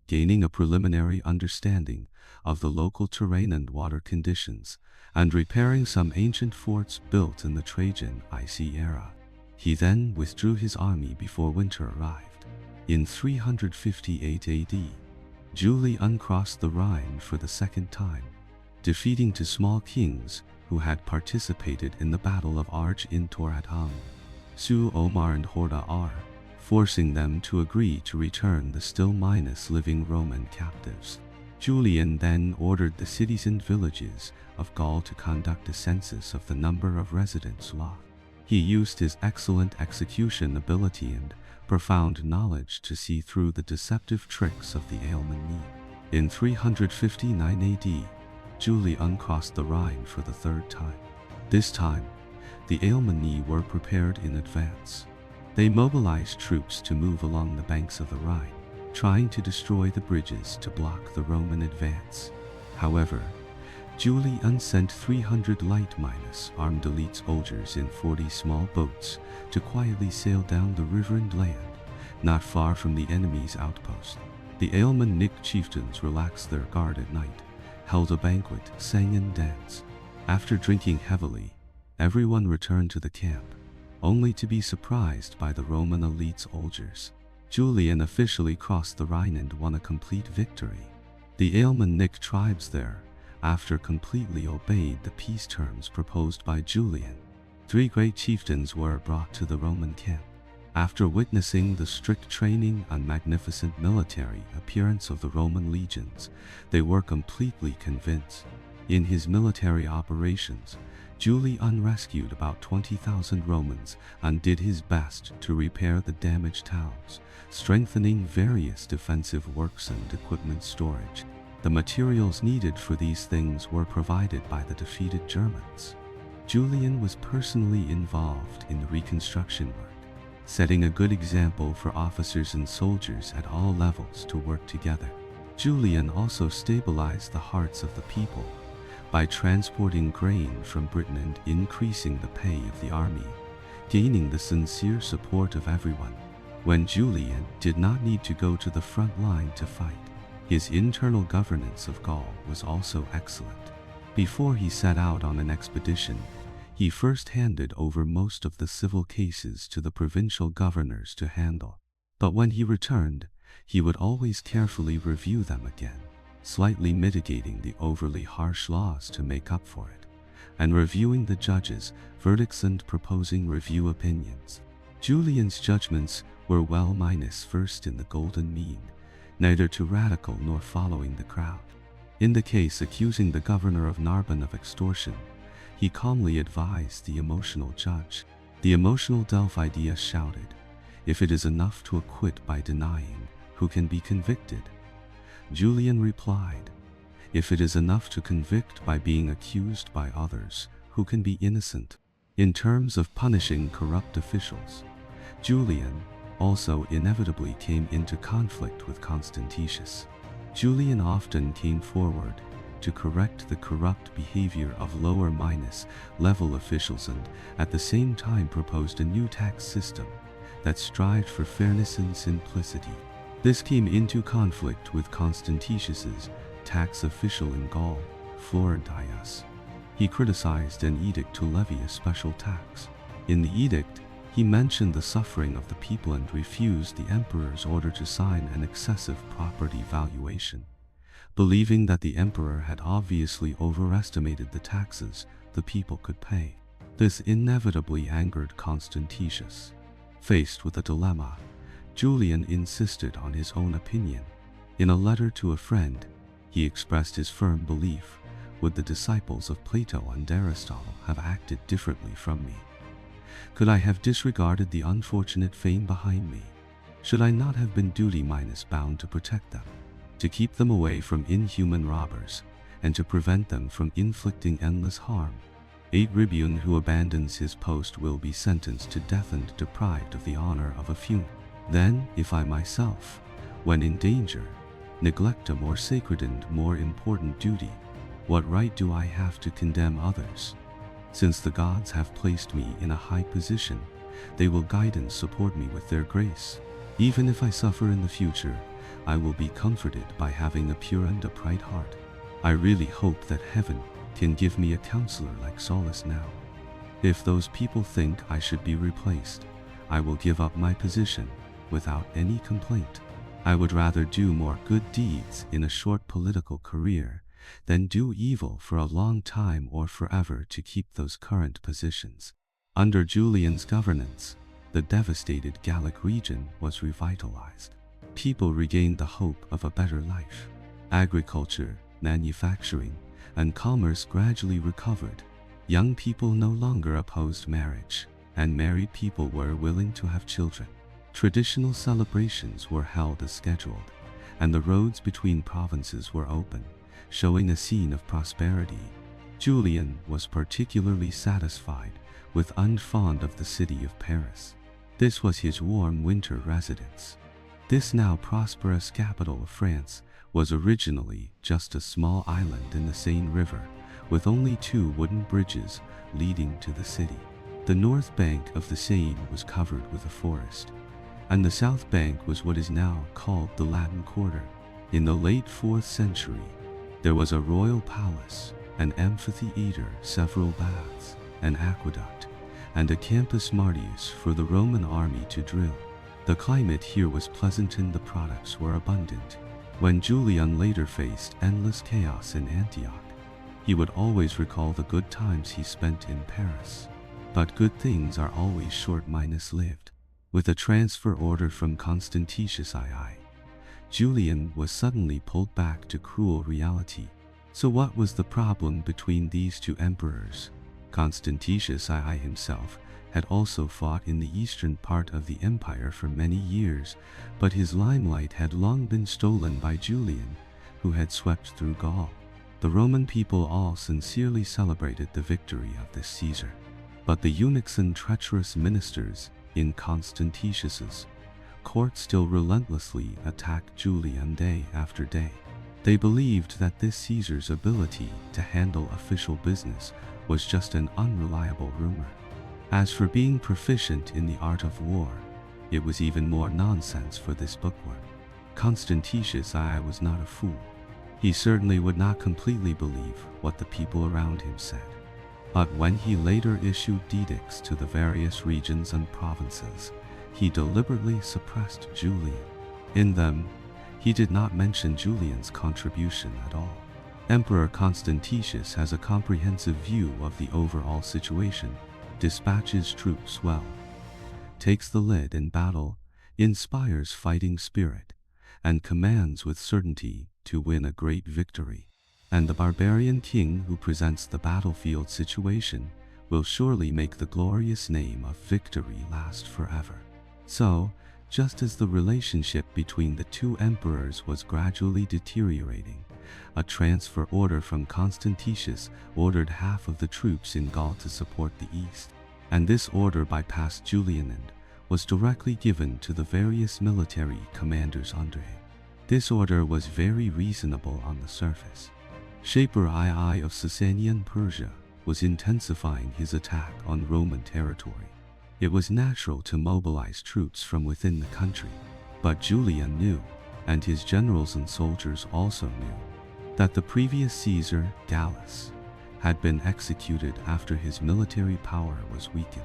gaining a preliminary understanding of the local terrain and water conditions, and repairing some ancient forts built in the Trajan IC era. He then withdrew his army before winter arrived. In 358 AD, Julian crossed the Rhine for the second time, defeating 2 small kings who had participated in the Battle of Arge in Toradum, Su Omar and Horda R, forcing them to agree to return the still living Roman captives. Julian then ordered the cities and villages of Gaul to conduct a census of the number of residents lot. He used his excellent execution ability and profound knowledge to see through the deceptive tricks of the Alemanni. In 359 AD, Julian crossed the Rhine for the 3rd time. This time, the Alemanni were prepared in advance. They mobilized troops to move along the banks of the Rhine, trying to destroy the bridges to block the Roman advance. However, Julian sent 300 light-armed elite soldiers in 40 small boats to quietly sail down the river and land, not far from the enemy's outpost. The Alemannic chieftains relaxed their guard at night, held a banquet, sang and danced. After drinking heavily, everyone returned to the camp, only to be surprised by the Roman elite soldiers. Julian officially crossed the Rhine and won a complete victory. The Alemannic tribes there, after completely obeyed the peace terms proposed by Julian, 3 great chieftains were brought to the Roman camp. After witnessing the strict training and magnificent military appearance of the Roman legions, they were completely convinced. In his military operations, Julian rescued about 20,000 Romans and did his best to repair the damaged towns, strengthening various defensive works and equipment storage. The materials needed for these things were provided by the defeated Germans. Julian was personally involved in the reconstruction work, setting a good example for officers and soldiers at all levels to work together. Julian also stabilized the hearts of the people by transporting grain from Britain and increasing the pay of the army, gaining the sincere support of everyone. When Julian did not need to go to the front line to fight, his internal governance of Gaul was also excellent. Before he set out on an expedition, he first handed over most of the civil cases to the provincial governors to handle. But when he returned, he would always carefully review them again, slightly mitigating the overly harsh laws to make up for it, and reviewing the judges' verdicts and proposing review opinions. Julian's judgments were well versed in the golden mean, neither too radical nor following the crowd. In the case accusing the governor of Narbonne of extortion, he calmly advised the emotional judge. The emotional Delphidius shouted, "If it is enough to acquit by denying, who can be convicted?" Julian replied, "If it is enough to convict by being accused by others, who can be innocent?" In terms of punishing corrupt officials, Julian also inevitably came into conflict with Constantius. Julian often came forward to correct the corrupt behavior of lower level officials and at the same time proposed a new tax system that strived for fairness and simplicity. This came into conflict with Constantius's tax official in Gaul, Florentius. He criticized an edict to levy a special tax. In the edict, he mentioned the suffering of the people and refused the emperor's order to sign an excessive property valuation, believing that the emperor had obviously overestimated the taxes the people could pay. This inevitably angered Constantius. Faced with a dilemma, Julian insisted on his own opinion. In a letter to a friend, he expressed his firm belief: "Would the disciples of Plato and Aristotle have acted differently from me? Could I have disregarded the unfortunate fame behind me? Should I not have been duty-bound to protect them, to keep them away from inhuman robbers, and to prevent them from inflicting endless harm? A tribune who abandons his post will be sentenced to death and deprived of the honor of a funeral. Then, if I myself, when in danger, neglect a more sacred and more important duty, what right do I have to condemn others? Since the gods have placed me in a high position, they will guide and support me with their grace. Even if I suffer in the future, I will be comforted by having a pure and upright heart. I really hope that heaven can give me a counselor like Solace now. If those people think I should be replaced, I will give up my position without any complaint. I would rather do more good deeds in a short political career than do evil for a long time or forever to keep those current positions." Under Julian's governance, the devastated Gallic region was revitalized. People regained the hope of a better life. Agriculture, manufacturing, and commerce gradually recovered. Young people no longer opposed marriage, and married people were willing to have children. Traditional celebrations were held as scheduled, and the roads between provinces were open, showing a scene of prosperity. Julian was particularly satisfied with and fond of the city of Paris. This was his warm winter residence. This now prosperous capital of France was originally just a small island in the Seine River, with only 2 wooden bridges leading to the city. The north bank of the Seine was covered with a forest, and the south bank was what is now called the Latin Quarter. In the late 4th century, there was a royal palace, an amphitheater, several baths, an aqueduct, and a campus martius for the Roman army to drill. The climate here was pleasant and the products were abundant. When Julian later faced endless chaos in Antioch, he would always recall the good times he spent in Paris. But good things are always short-lived. With a transfer order from Constantine II, Julian was suddenly pulled back to cruel reality. So what was the problem between these two emperors? Constantine II himself had also fought in the eastern part of the empire for many years, but his limelight had long been stolen by Julian, who had swept through Gaul. The Roman people all sincerely celebrated the victory of this Caesar. But the eunuchs and treacherous ministers in Constantius's court still relentlessly attacked Julian day after day. They believed that this Caesar's ability to handle official business was just an unreliable rumor. As for being proficient in the art of war, it was even more nonsense for this bookworm. Constantine II was not a fool. He certainly would not completely believe what the people around him said. But when he later issued edicts to the various regions and provinces, he deliberately suppressed Julian. In them, he did not mention Julian's contribution at all. Emperor Constantius has a comprehensive view of the overall situation, dispatches troops well, takes the lead in battle, inspires fighting spirit, and commands with certainty to win a great victory. And the barbarian king who presents the battlefield situation will surely make the glorious name of victory last forever. So, just as the relationship between the two emperors was gradually deteriorating, a transfer order from Constantius ordered half of the troops in Gaul to support the east, and this order bypassed Julian and was directly given to the various military commanders under him. This order was very reasonable on the surface. Shaper II of Sasanian Persia was intensifying his attack on Roman territory. It was natural to mobilize troops from within the country, but Julian knew, and his generals and soldiers also knew, that the previous Caesar, Gallus, had been executed after his military power was weakened.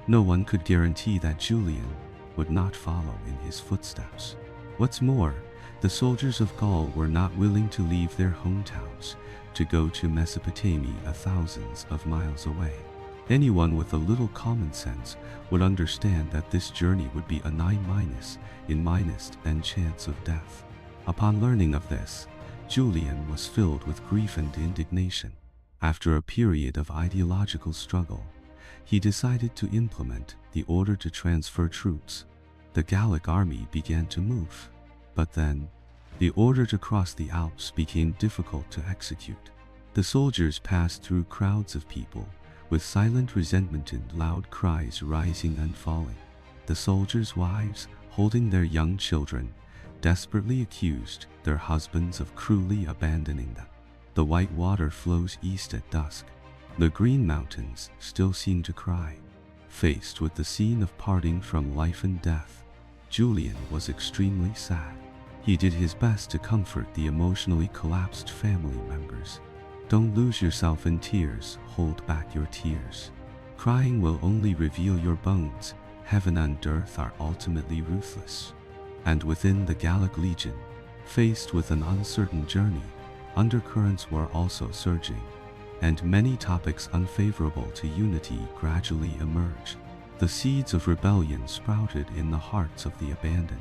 No one could guarantee that Julian would not follow in his footsteps. What's more, the soldiers of Gaul were not willing to leave their hometowns to go to Mesopotamia thousands of miles away. Anyone with a little common sense would understand that this journey would be a 9- in minus and chance of death. Upon learning of this, Julian was filled with grief and indignation. After a period of ideological struggle, he decided to implement the order to transfer troops. The Gallic army began to move, but then, the order to cross the Alps became difficult to execute. The soldiers passed through crowds of people, with silent resentment and loud cries rising and falling. The soldiers' wives, holding their young children, desperately accused their husbands of cruelly abandoning them. The white water flows east at dusk. The green mountains still seem to cry. Faced with the scene of parting from life and death, Julian was extremely sad. He did his best to comfort the emotionally collapsed family members. Don't lose yourself in tears, hold back your tears. Crying will only reveal your bones. Heaven and earth are ultimately ruthless. And within the Gallic legion, faced with an uncertain journey, undercurrents were also surging, and many topics unfavorable to unity gradually emerged. The seeds of rebellion sprouted in the hearts of the abandoned.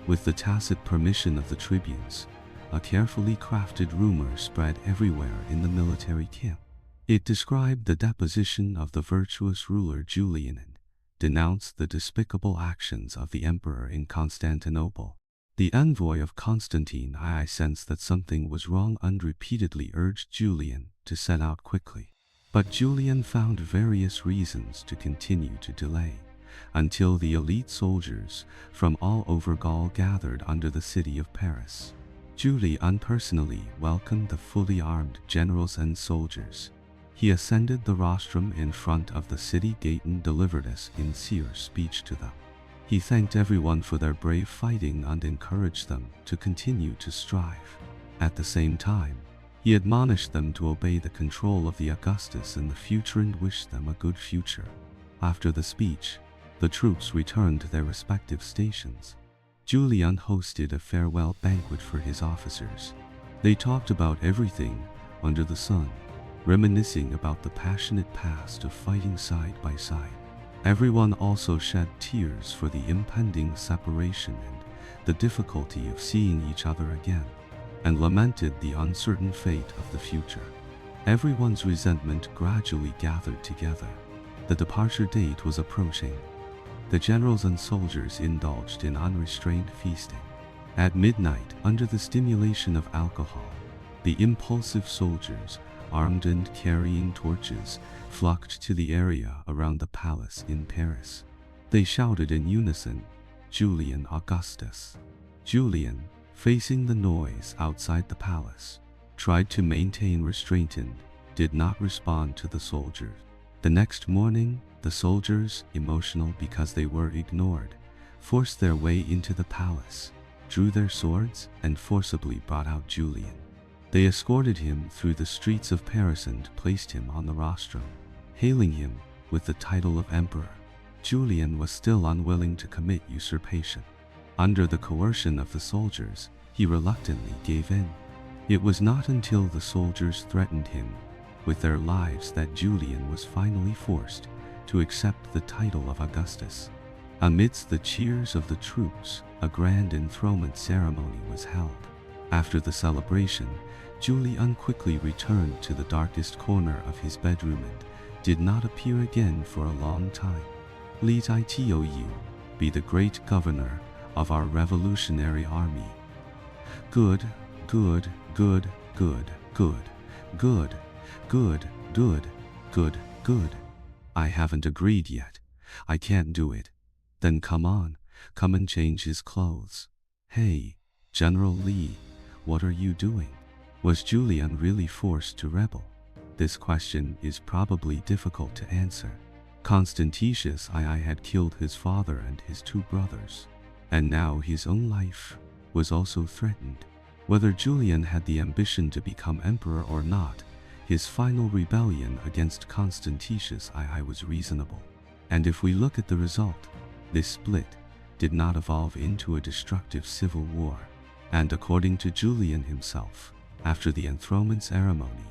With the tacit permission of the tribunes, a carefully crafted rumor spread everywhere in the military camp. It described the deposition of the virtuous ruler Julian and denounced the despicable actions of the emperor in Constantinople. The envoy of Constantine I sensed that something was wrong and repeatedly urged Julian to set out quickly. But Julian found various reasons to continue to delay, until the elite soldiers from all over Gaul gathered under the city of Paris. Julian personally welcomed the fully armed generals and soldiers. He ascended the rostrum in front of the city gate and delivered a sincere speech to them. He thanked everyone for their brave fighting and encouraged them to continue to strive. At the same time, he admonished them to obey the control of the Augustus in the future and wished them a good future. After the speech, the troops returned to their respective stations. Julian hosted a farewell banquet for his officers. They talked about everything under the sun, reminiscing about the passionate past of fighting side by side. Everyone also shed tears for the impending separation and the difficulty of seeing each other again, and lamented the uncertain fate of the future. Everyone's resentment gradually gathered together. The departure date was approaching. The generals and soldiers indulged in unrestrained feasting. At midnight, under the stimulation of alcohol, the impulsive soldiers, armed and carrying torches, flocked to the area around the palace in Paris. They shouted in unison, "Julian Augustus." Julian, facing the noise outside the palace, tried to maintain restraint and did not respond to the soldiers. The next morning, the soldiers, emotional because they were ignored, forced their way into the palace, drew their swords, and forcibly brought out Julian. They escorted him through the streets of Paris and placed him on the rostrum, hailing him with the title of emperor. Julian was still unwilling to commit usurpation. Under the coercion of the soldiers, he reluctantly gave in. It was not until the soldiers threatened him with their lives that Julian was finally forced to accept the title of Augustus. Amidst the cheers of the troops, a grand enthronement ceremony was held. After the celebration, Julian quickly returned to the darkest corner of his bedroom and did not appear again for a long time. Let Itou be the great governor of our revolutionary army. Good, good, good, good, good, good, good, good, good, good. I haven't agreed yet. I can't do it. Then come on, come and change his clothes. Hey, General Li, what are you doing? Was Julian really forced to rebel? This question is probably difficult to answer. Constantius II had killed his father and his two brothers, and now his own life was also threatened. Whether Julian had the ambition to become emperor or not, his final rebellion against Constantius II was reasonable. And if we look at the result, this split did not evolve into a destructive civil war. And according to Julian himself, after the enthronement ceremony,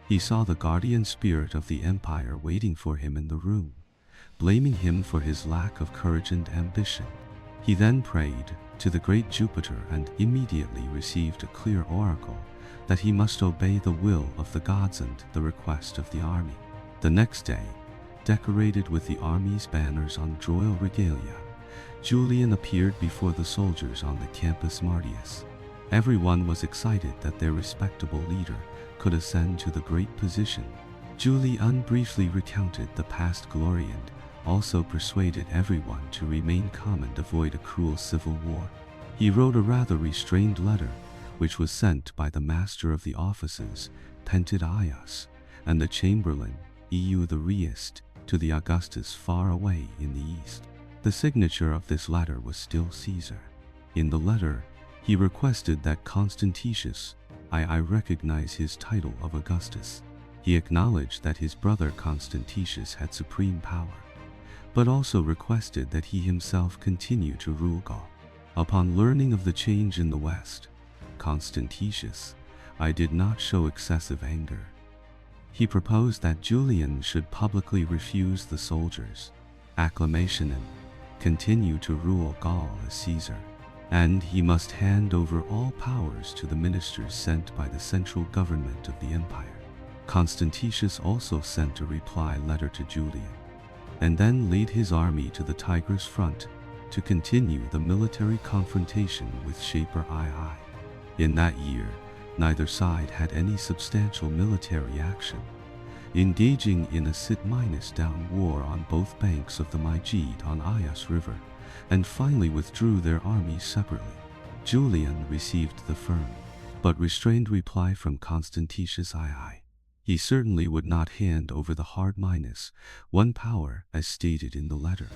he saw the guardian spirit of the empire waiting for him in the room, blaming him for his lack of courage and ambition. He then prayed to the great Jupiter and immediately received a clear oracle that he must obey the will of the gods and the request of the army. The next day, decorated with the army's banners on royal regalia, Julian appeared before the soldiers on the Campus Martius. Everyone was excited that their respectable leader could ascend to the great position. Julian briefly recounted the past glory and also persuaded everyone to remain calm and avoid a cruel civil war. He wrote a rather restrained letter, which was sent by the master of the offices, Constantine, and the chamberlain, Eu the Reist, to the Augustus far away in the east. The signature of this letter was still Caesar. In the letter, he requested that Constantius II recognize his title of Augustus. He acknowledged that his brother Constantius had supreme power, but also requested that he himself continue to rule Gaul. Upon learning of the change in the West, Constantius I did not show excessive anger. He proposed that Julian should publicly refuse the soldiers' acclamation and continue to rule Gaul as Caesar, and he must hand over all powers to the ministers sent by the central government of the empire. Constantius also sent a reply letter to Julian, and then led his army to the Tigris front to continue the military confrontation with Shaper II. In that year, neither side had any substantial military action, engaging in a sit-down war on both banks of the Majid on Ias River, and finally withdrew their armies separately. Julian received the firm, but restrained reply from Constantius II. He certainly would not hand over the hard -1 power as stated in the letter,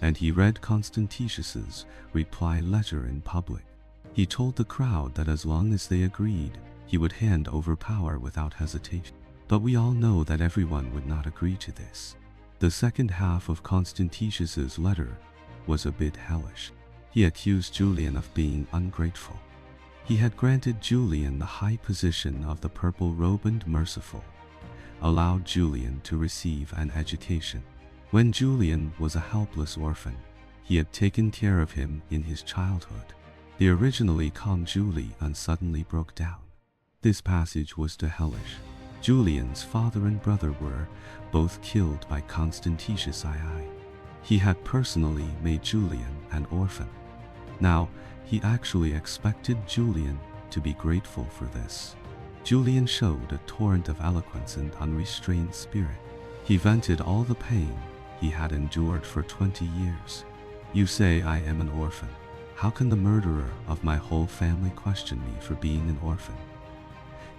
and he read Constantius's reply letter in public. He told the crowd that as long as they agreed, he would hand over power without hesitation. But we all know that everyone would not agree to this. The second half of Constantius's letter was a bit hellish. He accused Julian of being ungrateful. He had granted Julian the high position of the purple robe and merciful, allowed Julian to receive an education. When Julian was a helpless orphan, he had taken care of him in his childhood. The originally calm Julian suddenly broke down. This passage was too hellish. Julian's father and brother were both killed by Constantine II. He had personally made Julian an orphan. Now, he actually expected Julian to be grateful for this. Julian showed a torrent of eloquence and unrestrained spirit. He vented all the pain he had endured for 20 years. You say I am an orphan. How can the murderer of my whole family question me for being an orphan?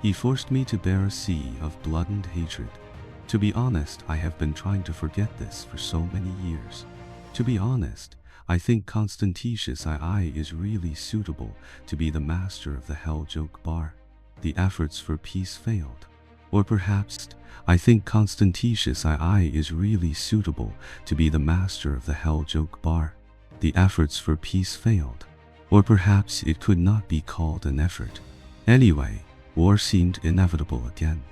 He forced me to bear a sea of blood and hatred. To be honest, I have been trying to forget this for so many years. To be honest, I think Constantine II is really suitable to be the master of the hell joke bar. The efforts for peace failed. Or perhaps, I think Constantine II is really suitable to be the master of the hell joke bar. The efforts for peace failed. Or perhaps it could not be called an effort. Anyway, war seemed inevitable again.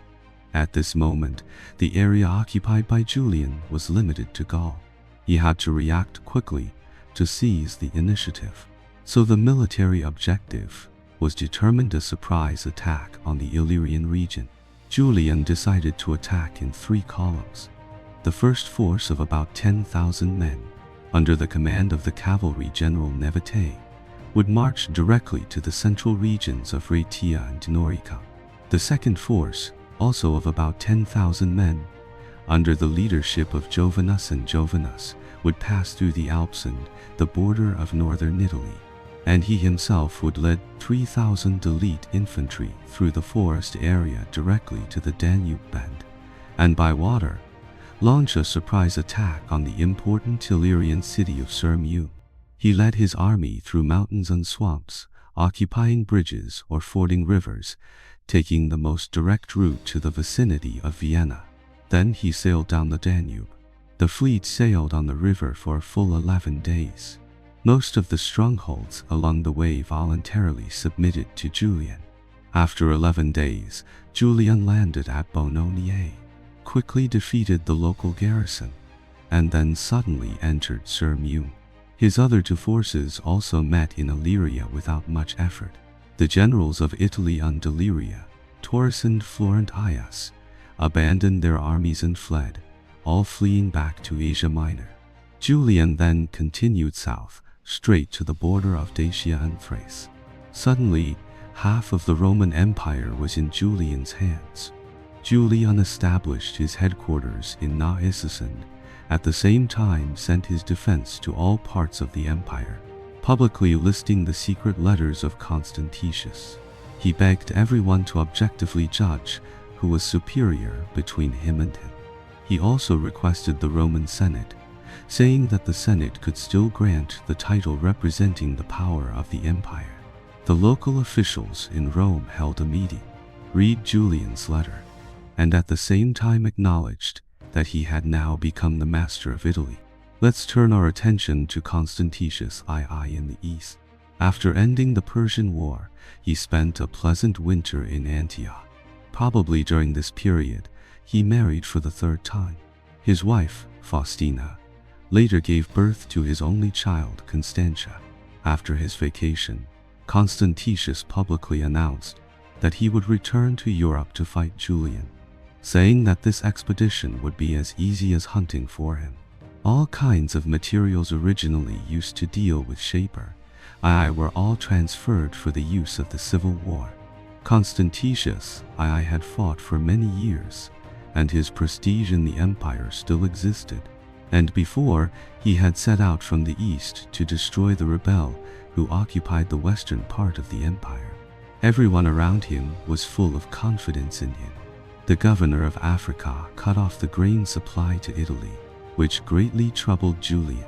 At this moment, the area occupied by Julian was limited to Gaul. He had to react quickly to seize the initiative. So the military objective was determined a surprise attack on the Illyrian region. Julian decided to attack in 3 columns. The first force of about 10,000 men, under the command of the cavalry general Nevitate, would march directly to the central regions of Rhaetia and Norica. The second force, also of about 10,000 men, under the leadership of Jovinus and Jovinus, would pass through the Alps and the border of northern Italy, and he himself would lead 3,000 elite infantry through the forest area directly to the Danube bend, and by water, launch a surprise attack on the important Illyrian city of Sirmium. He led his army through mountains and swamps, occupying bridges or fording rivers, taking the most direct route to the vicinity of Vienna. Then he sailed down the Danube. The fleet sailed on the river for a full 11 days. Most of the strongholds along the way voluntarily submitted to Julian. After 11 days, Julian landed at Bononia, quickly defeated the local garrison, and then suddenly entered Sirmium. His other 2 forces also met in Illyria without much effort. The generals of Italy and Illyria, Taurus and Florentius, abandoned their armies and fled, all fleeing back to Asia Minor. Julian then continued south, straight to the border of Dacia and Thrace. Suddenly, half of the Roman Empire was in Julian's hands. Julian established his headquarters in Naissus and, at the same time, sent his defense to all parts of the empire, publicly listing the secret letters of Constantius. He begged everyone to objectively judge who was superior between him and him. He also requested the Roman Senate, saying that the Senate could still grant the title representing the power of the empire. The local officials in Rome held a meeting, read Julian's letter, and at the same time acknowledged that he had now become the master of Italy. Let's turn our attention to Constantine II in the east. After ending the Persian War, he spent a pleasant winter in Antioch. Probably during this period, he married for the 3rd time. His wife, Faustina, later gave birth to his only child, Constantia. After his vacation, Constantius publicly announced that he would return to Europe to fight Julian, saying that this expedition would be as easy as hunting for him. All kinds of materials originally used to deal with Shaper II were all transferred for the use of the Civil War. Constantius II had fought for many years, and his prestige in the empire still existed. And before, he had set out from the east to destroy the rebel who occupied the western part of the empire. Everyone around him was full of confidence in him. The governor of Africa cut off the grain supply to Italy, which greatly troubled Julian.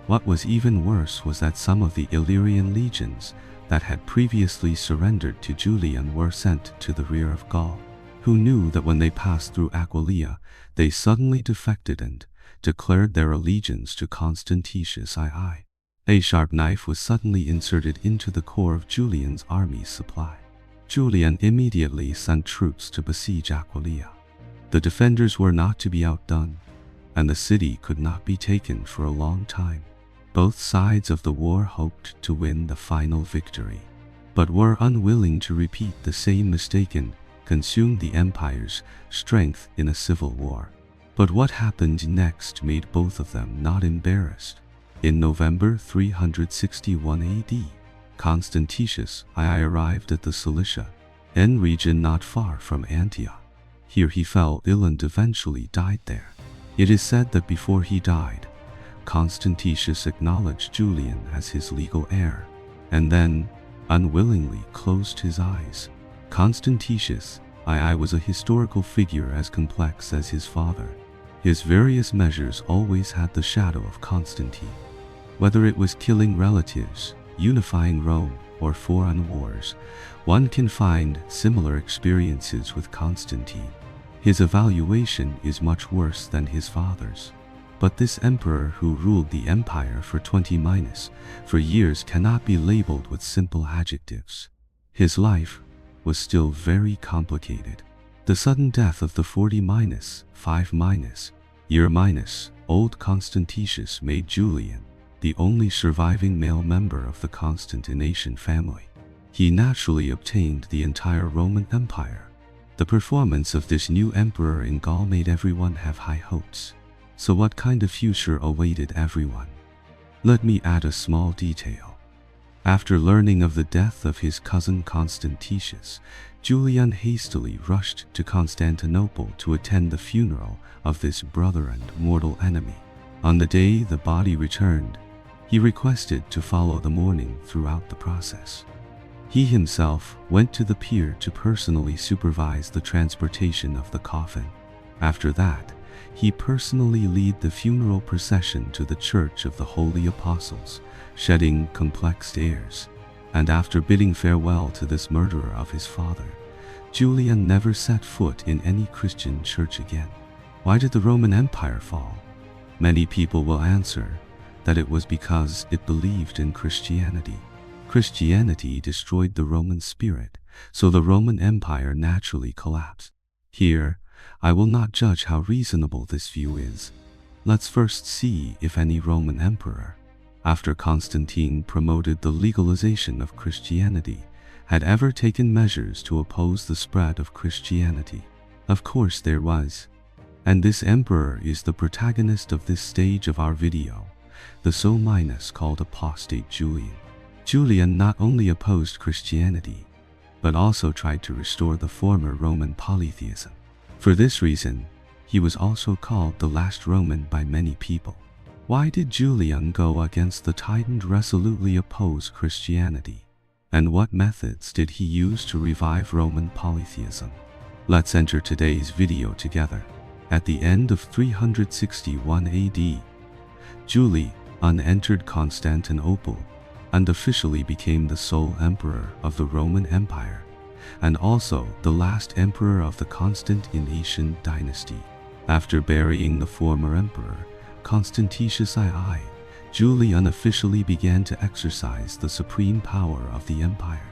What was even worse was that some of the Illyrian legions that had previously surrendered to Julian were sent to the rear of Gaul, who knew that when they passed through Aquileia, they suddenly defected and declared their allegiance to Constantius II. A sharp knife was suddenly inserted into the core of Julian's army's supply. Julian immediately sent troops to besiege Aquileia. The defenders were not to be outdone, and the city could not be taken for a long time. Both sides of the war hoped to win the final victory, but were unwilling to repeat the same mistake and consume the empire's strength in a civil war. But what happened next made both of them not embarrassed. In November 361 AD, Constantine II arrived at the Cilicia region not far from Antioch. Here he fell ill and eventually died there. It is said that before he died, Constantine acknowledged Julian as his legal heir, and then unwillingly closed his eyes. Constantine II was a historical figure as complex as his father. His various measures always had the shadow of Constantine. Whether it was killing relatives, unifying Rome, or foreign wars, one can find similar experiences with Constantine. His evaluation is much worse than his father's. But this emperor who ruled the empire for 20- for years cannot be labeled with simple adjectives. His life was still very complicated. The sudden death of the 40-5-year-old Constantius made Julian the only surviving male member of the Constantination family. He naturally obtained the entire Roman Empire. The performance of this new emperor in Gaul made everyone have high hopes. So what kind of future awaited everyone? Let me add a small detail. After learning of the death of his cousin Constantius, Julian hastily rushed to Constantinople to attend the funeral of this brother and mortal enemy. On the day the body returned, he requested to follow the mourning throughout the process. He himself went to the pier to personally supervise the transportation of the coffin. After that, he personally led the funeral procession to the Church of the Holy Apostles, shedding complex tears. And after bidding farewell to this murderer of his father, Julian never set foot in any Christian church again. Why did the Roman Empire fall? Many people will answer that it was because it believed in Christianity. Christianity destroyed the Roman spirit, so the Roman Empire naturally collapsed. Here, I will not judge how reasonable this view is. Let's first see if any Roman emperor, after Constantine promoted the legalization of Christianity, had ever taken measures to oppose the spread of Christianity. Of course there was. And this emperor is the protagonist of this stage of our video, the called apostate Julian. Julian not only opposed Christianity, but also tried to restore the former Roman polytheism. For this reason, he was also called the last Roman by many people. Why did Julian go against the tide and resolutely oppose Christianity? And what methods did he use to revive Roman polytheism? Let's enter today's video together. At the end of 361 AD, Julian entered Constantinople and officially became the sole emperor of the Roman Empire, and also the last emperor of the Constantinian dynasty. After burying the former emperor, Constantine II, Julian officially began to exercise the supreme power of the empire.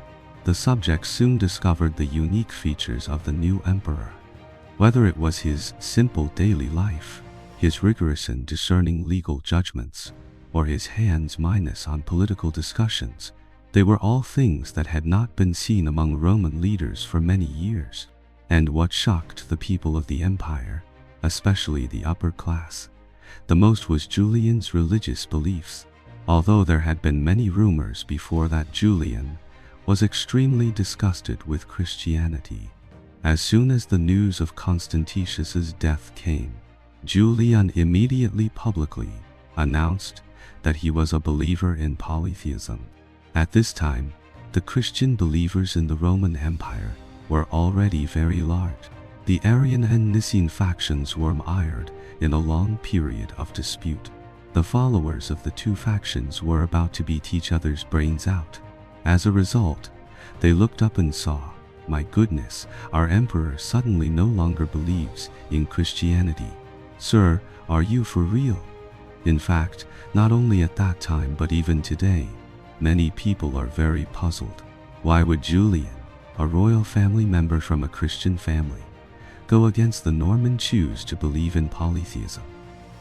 The subjects soon discovered the unique features of the new emperor. Whether it was his simple daily life, his rigorous and discerning legal judgments, or his hands-minus on political discussions, they were all things that had not been seen among Roman leaders for many years. And what shocked the people of the empire, especially the upper class, the most was Julian's religious beliefs. Although there had been many rumors before that, Julian was extremely disgusted with Christianity. As soon as the news of Constantius's death came, Julian immediately publicly announced that he was a believer in polytheism. At this time, the Christian believers in the Roman Empire were already very large. The Arian and Nicene factions were mired in a long period of dispute. The followers of the two factions were about to beat each other's brains out. As a result, they looked up and saw, my goodness, our emperor suddenly no longer believes in Christianity. Sir, are you for real? In fact, not only at that time but even today, many people are very puzzled. Why would Julian, a royal family member from a Christian family, go against the norm and choose to believe in polytheism?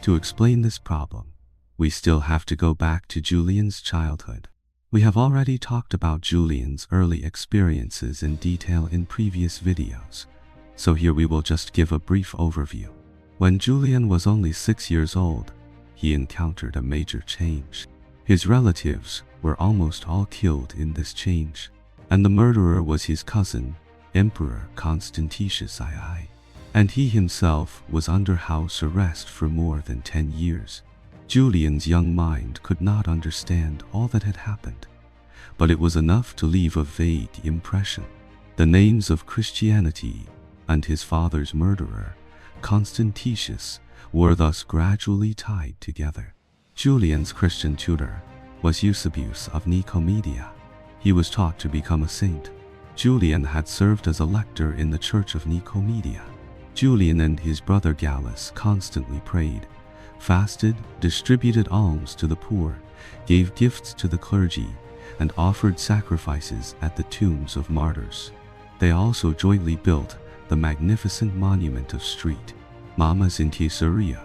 To explain this problem, we still have to go back to Julian's childhood. We have already talked about Julian's early experiences in detail in previous videos, so here we will just give a brief overview. When Julian was only 6 years old, he encountered a major change. His relatives were almost all killed in this change, and the murderer was his cousin, Emperor Constantine II, and he himself was under house arrest for more than 10 years. Julian's young mind could not understand all that had happened, but it was enough to leave a vague impression. The names of Christianity and his father's murderer, Constantine, were thus gradually tied together. Julian's Christian tutor was Eusebius of Nicomedia. He was taught to become a saint. Julian had served as a lector in the church of Nicomedia. Julian and his brother Gallus constantly prayed, fasted, distributed alms to the poor, gave gifts to the clergy, and offered sacrifices at the tombs of martyrs. They also jointly built the magnificent monument of St. Mamas in Caesarea.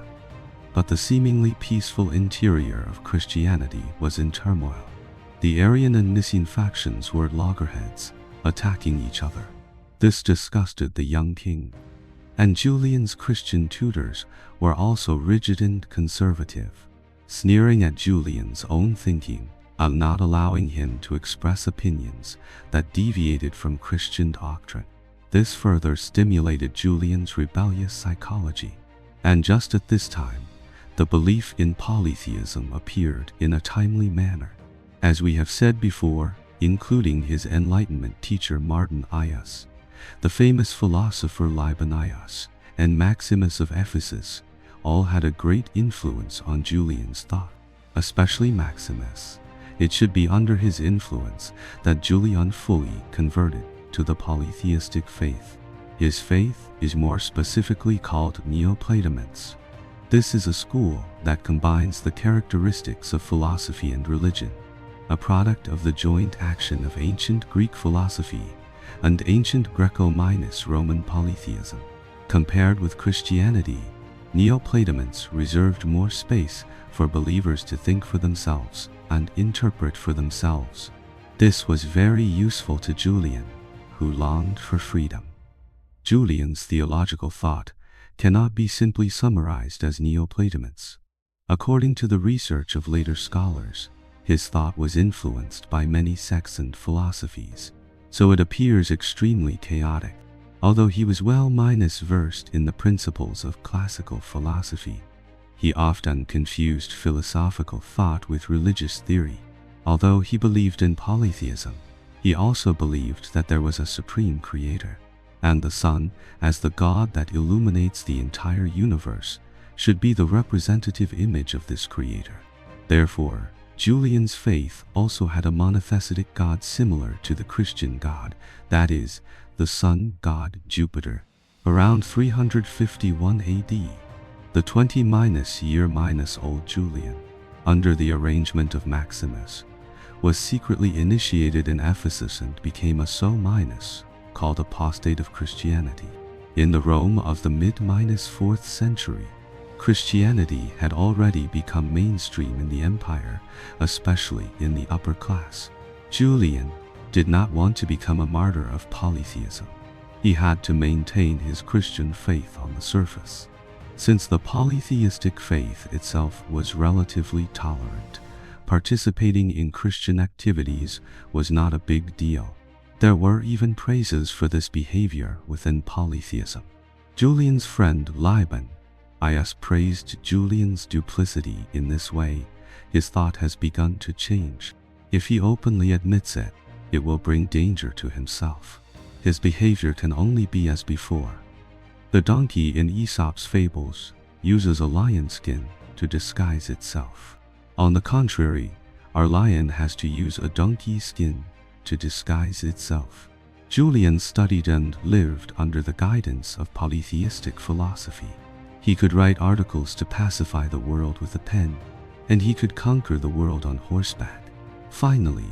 But the seemingly peaceful interior of Christianity was in turmoil. The Arian and Nicene factions were loggerheads, attacking each other. This disgusted the young king. And Julian's Christian tutors were also rigid and conservative, sneering at Julian's own thinking and not allowing him to express opinions that deviated from Christian doctrine. This further stimulated Julian's rebellious psychology. And just at this time, the belief in polytheism appeared in a timely manner. As we have said before, including his Enlightenment teacher Martin Ius, the famous philosopher Libanius, and Maximus of Ephesus, all had a great influence on Julian's thought, especially Maximus. It should be under his influence that Julian fully converted to the polytheistic faith. His faith is more specifically called Neoplatonists. This is a school that combines the characteristics of philosophy and religion, a product of the joint action of ancient Greek philosophy and ancient Greco-Roman polytheism. Compared with Christianity, Neoplatonists reserved more space for believers to think for themselves and interpret for themselves. This was very useful to Julian, who longed for freedom. Julian's theological thought cannot be simply summarized as Neoplatonists. According to the research of later scholars, his thought was influenced by many sects and philosophies, so it appears extremely chaotic. Although he was well-versed in the principles of classical philosophy, he often confused philosophical thought with religious theory. Although he believed in polytheism, he also believed that there was a supreme creator, and the sun, as the God that illuminates the entire universe, should be the representative image of this creator. Therefore, Julian's faith also had a monotheistic God similar to the Christian God, that is, the sun god Jupiter. Around 351 AD, the 20-year-old Julian, under the arrangement of Maximus, was secretly initiated in Ephesus and became a called apostate of Christianity. In the Rome of the mid-4th century, Christianity had already become mainstream in the empire, especially in the upper class. Julian did not want to become a martyr of polytheism. He had to maintain his Christian faith on the surface. Since the polytheistic faith itself was relatively tolerant, participating in Christian activities was not a big deal. There were even praises for this behavior within polytheism. Julian's friend Libanius praised Julian's duplicity in this way. His thought has begun to change. If he openly admits it, it will bring danger to himself. His behavior can only be as before. The donkey in Aesop's fables uses a lion skin to disguise itself. On the contrary, our lion has to use a donkey skin to disguise itself. Julian studied and lived under the guidance of polytheistic philosophy. He could write articles to pacify the world with a pen, and he could conquer the world on horseback. Finally,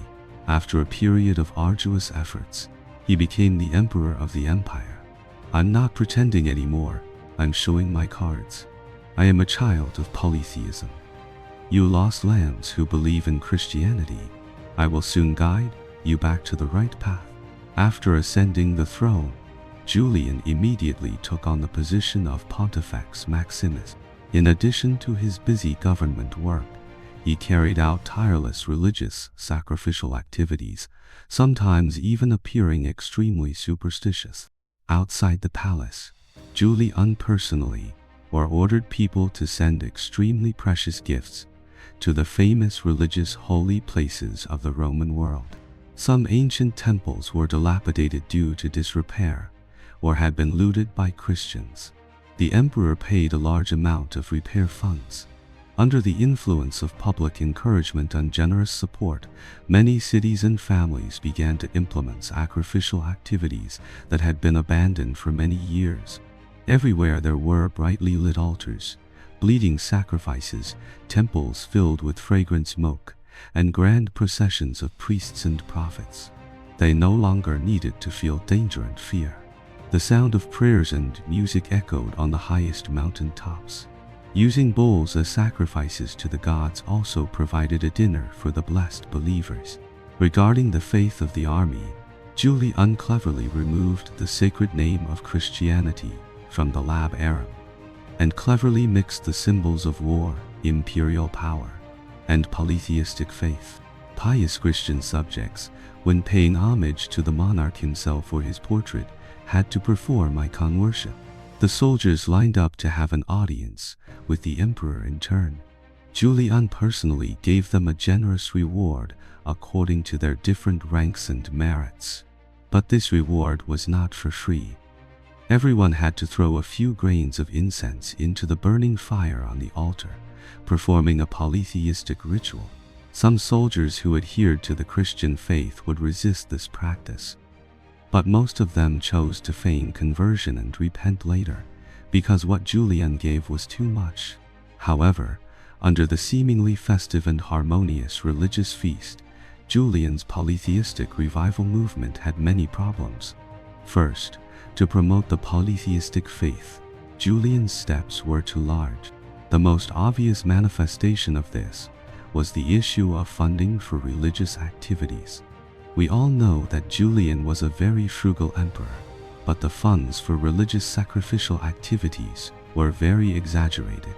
after a period of arduous efforts, he became the emperor of the empire. I'm not pretending anymore, I'm showing my cards. I am a child of polytheism. You lost lambs who believe in Christianity, I will soon guide you back to the right path. After ascending the throne, Julian immediately took on the position of Pontifex Maximus. In addition to his busy government work, he carried out tireless religious sacrificial activities, sometimes even appearing extremely superstitious. Outside the palace, Julian personally ordered people to send extremely precious gifts to the famous religious holy places of the Roman world. Some ancient temples were dilapidated due to disrepair, or had been looted by Christians. The emperor paid a large amount of repair funds. Under the influence of public encouragement and generous support, many cities and families began to implement sacrificial activities that had been abandoned for many years. Everywhere there were brightly lit altars, bleeding sacrifices, temples filled with fragrant smoke, and grand processions of priests and prophets. They no longer needed to feel danger and fear. The sound of prayers and music echoed on the highest mountain tops. Using bulls as sacrifices to the gods also provided a dinner for the blessed believers. Regarding the faith of the army, Julian cleverly removed the sacred name of Christianity from the lab Aram, and cleverly mixed the symbols of war, imperial power, and polytheistic faith. Pious Christian subjects, when paying homage to the monarch himself or his portrait, had to perform icon worship. The soldiers lined up to have an audience with the emperor in turn. Julian personally gave them a generous reward according to their different ranks and merits. But this reward was not for free. Everyone had to throw a few grains of incense into the burning fire on the altar, performing a polytheistic ritual. Some soldiers who adhered to the Christian faith would resist this practice, but most of them chose to feign conversion and repent later, because what Julian gave was too much. However, under the seemingly festive and harmonious religious feast, Julian's polytheistic revival movement had many problems. First, to promote the polytheistic faith, Julian's steps were too large. The most obvious manifestation of this was the issue of funding for religious activities. We all know that Julian was a very frugal emperor, but the funds for religious sacrificial activities were very exaggerated.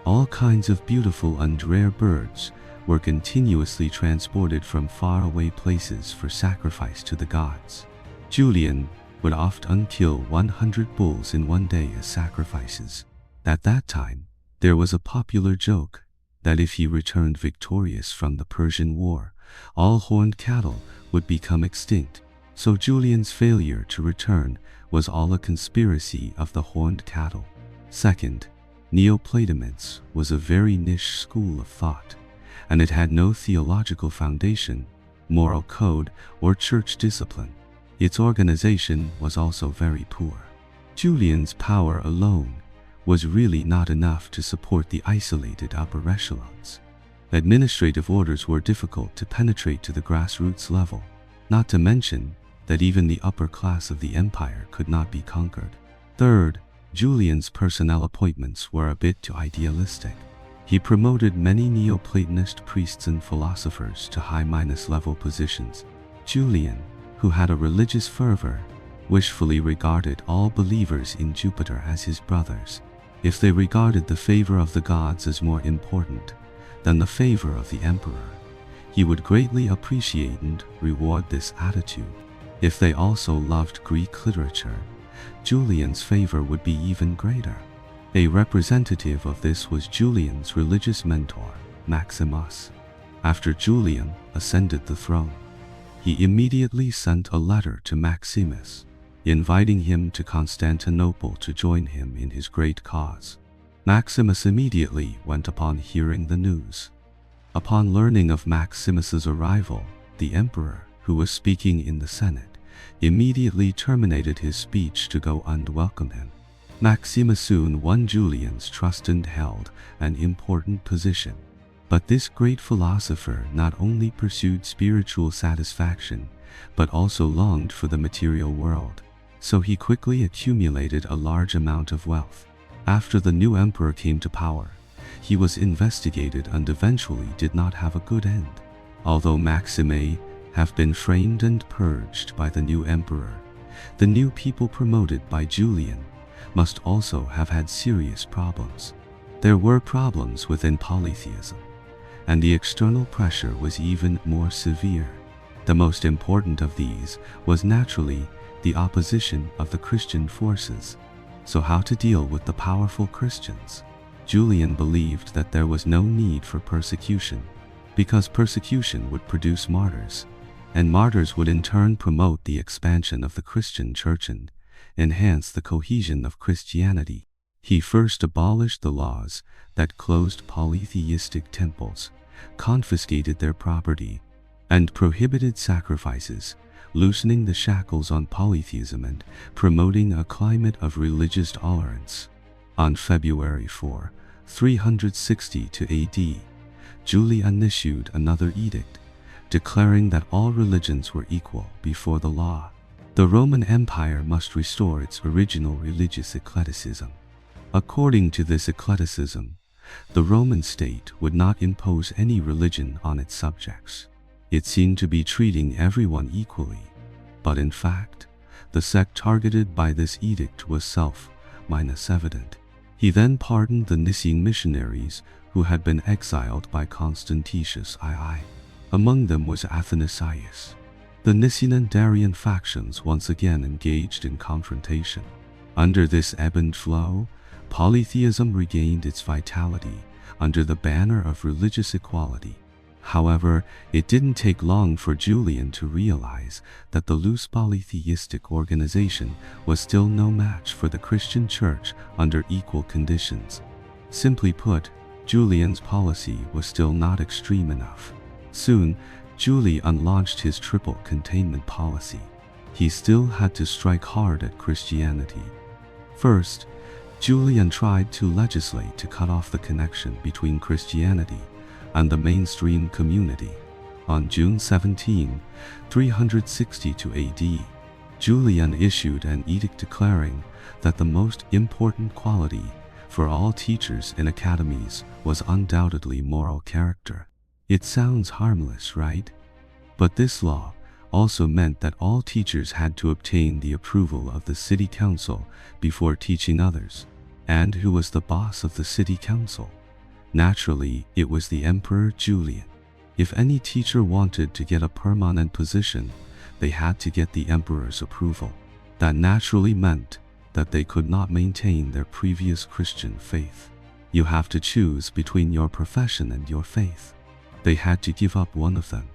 All kinds of beautiful and rare birds were continuously transported from faraway places for sacrifice to the gods. Julian would often kill 100 bulls in one day as sacrifices. At that time, there was a popular joke that if he returned victorious from the Persian War, all horned cattle would become extinct. So Julian's failure to return was all a conspiracy of the horned cattle. Second, Neoplatonists was a very niche school of thought, and it had no theological foundation, moral code, or church discipline. Its organization was also very poor. Julian's power alone was really not enough to support the isolated upper echelons. Administrative orders were difficult to penetrate to the grassroots level, not to mention that even the upper class of the empire could not be conquered. Third, Julian's personnel appointments were a bit too idealistic. He promoted many Neoplatonist priests and philosophers to high-level positions. Julian, who had a religious fervor, wishfully regarded all believers in Jupiter as his brothers. If they regarded the favor of the gods as more important than the favor of the emperor, he would greatly appreciate and reward this attitude. If they also loved Greek literature, Julian's favor would be even greater. A representative of this was Julian's religious mentor, Maximus. After Julian ascended the throne, he immediately sent a letter to Maximus, inviting him to Constantinople to join him in his great cause. Maximus immediately went upon hearing the news. Upon learning of Maximus's arrival, the emperor, who was speaking in the Senate, immediately terminated his speech to go and welcome him. Maximus soon won Julian's trust and held an important position. But this great philosopher not only pursued spiritual satisfaction, but also longed for the material world. So he quickly accumulated a large amount of wealth. After the new emperor came to power, he was investigated and eventually did not have a good end. Although Maximae have been framed and purged by the new emperor, the new people promoted by Julian must also have had serious problems. There were problems within polytheism, and the external pressure was even more severe. The most important of these was naturally the opposition of the Christian forces. So how to deal with the powerful Christians? Julian believed that there was no need for persecution, because persecution would produce martyrs, and martyrs would in turn promote the expansion of the Christian church and enhance the cohesion of Christianity. He first abolished the laws that closed polytheistic temples, confiscated their property, and prohibited sacrifices, loosening the shackles on polytheism and promoting a climate of religious tolerance. On February 4, 360 AD, Julian issued another edict, declaring that all religions were equal before the law. The Roman Empire must restore its original religious eclecticism. According to this eclecticism, the Roman state would not impose any religion on its subjects. It seemed to be treating everyone equally, but in fact, the sect targeted by this edict was self-evident. He then pardoned the Nicene missionaries who had been exiled by Constantine II. Among them was Athanasius. The Nicene and Darian factions once again engaged in confrontation. Under this ebb and flow, polytheism regained its vitality under the banner of religious equality. However, it didn't take long for Julian to realize that the loose polytheistic organization was still no match for the Christian church under equal conditions. Simply put, Julian's policy was still not extreme enough. Soon, Julian launched his triple containment policy. He still had to strike hard at Christianity. First, Julian tried to legislate to cut off the connection between Christianity and the mainstream community. On June 17, 362 AD, Julian issued an edict declaring that the most important quality for all teachers in academies was undoubtedly moral character. It sounds harmless, right? But this law also meant that all teachers had to obtain the approval of the city council before teaching others. And who was the boss of the city council? Naturally, it was the Emperor Julian. If any teacher wanted to get a permanent position, they had to get the emperor's approval. That naturally meant that they could not maintain their previous Christian faith. You have to choose between your profession and your faith. They had to give up one of them.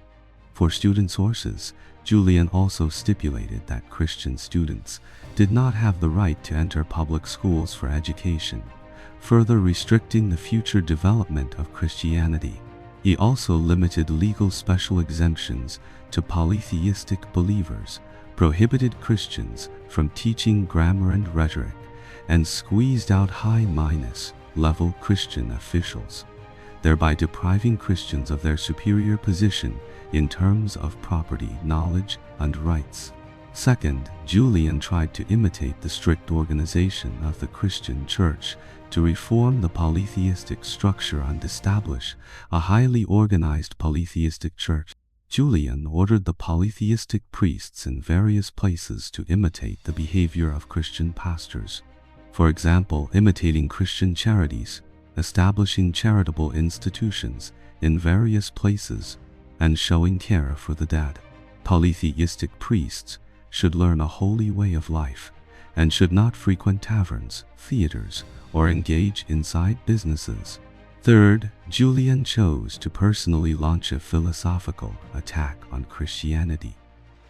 For student sources, Julian also stipulated that Christian students did not have the right to enter public schools for education, further restricting the future development of Christianity. He also limited legal special exemptions to polytheistic believers, prohibited Christians from teaching grammar and rhetoric, and squeezed out high-level Christian officials, thereby depriving Christians of their superior position in terms of property, knowledge, and rights. Second, Julian tried to imitate the strict organization of the Christian church to reform the polytheistic structure and establish a highly organized polytheistic church. Julian ordered the polytheistic priests in various places to imitate the behavior of Christian pastors. For example, imitating Christian charities, establishing charitable institutions in various places, and showing care for the dead. Polytheistic priests should learn a holy way of life and should not frequent taverns, theaters, or engage in side businesses. Third, Julian chose to personally launch a philosophical attack on Christianity,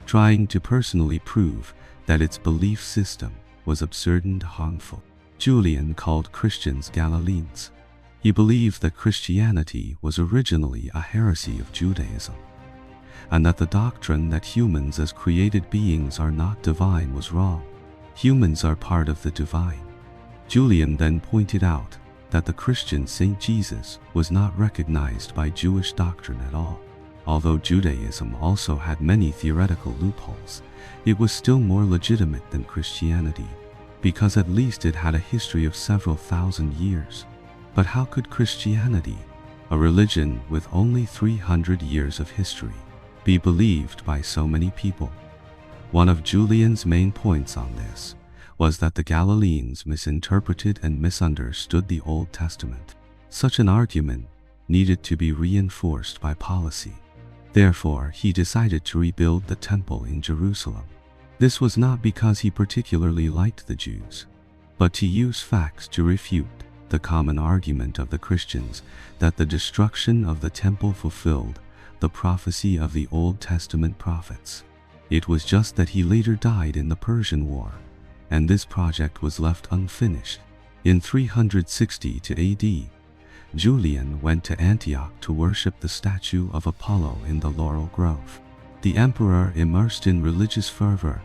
trying to personally prove that its belief system was absurd and harmful. Julian called Christians Galileans. He believed that Christianity was originally a heresy of Judaism, and that the doctrine that humans as created beings are not divine was wrong. Humans are part of the divine. Julian then pointed out that the Christian Saint Jesus was not recognized by Jewish doctrine at all. Although Judaism also had many theoretical loopholes, it was still more legitimate than Christianity, because at least it had a history of several thousand years. But how could Christianity, a religion with only 300 years of history, be believed by so many people? One of Julian's main points on this was that the Galileans misinterpreted and misunderstood the Old Testament. Such an argument needed to be reinforced by policy. Therefore, he decided to rebuild the temple in Jerusalem. This was not because he particularly liked the Jews, but to use facts to refute the common argument of the Christians that the destruction of the temple fulfilled the prophecy of the Old Testament prophets. It was just that he later died in the Persian War, and this project was left unfinished. In 360 AD, Julian went to Antioch to worship the statue of Apollo in the Laurel Grove. The emperor, immersed in religious fervor,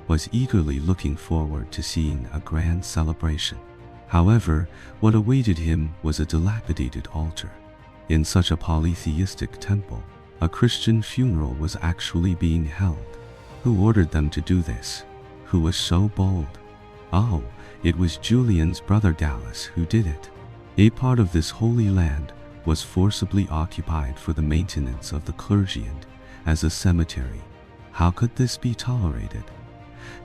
was eagerly looking forward to seeing a grand celebration. However, what awaited him was a dilapidated altar. In such a polytheistic temple, a Christian funeral was actually being held. Who ordered them to do this? Who was so bold? Oh, it was Julian's brother Gallus who did it. A part of this holy land was forcibly occupied for the maintenance of the clergy and as a cemetery. How could this be tolerated?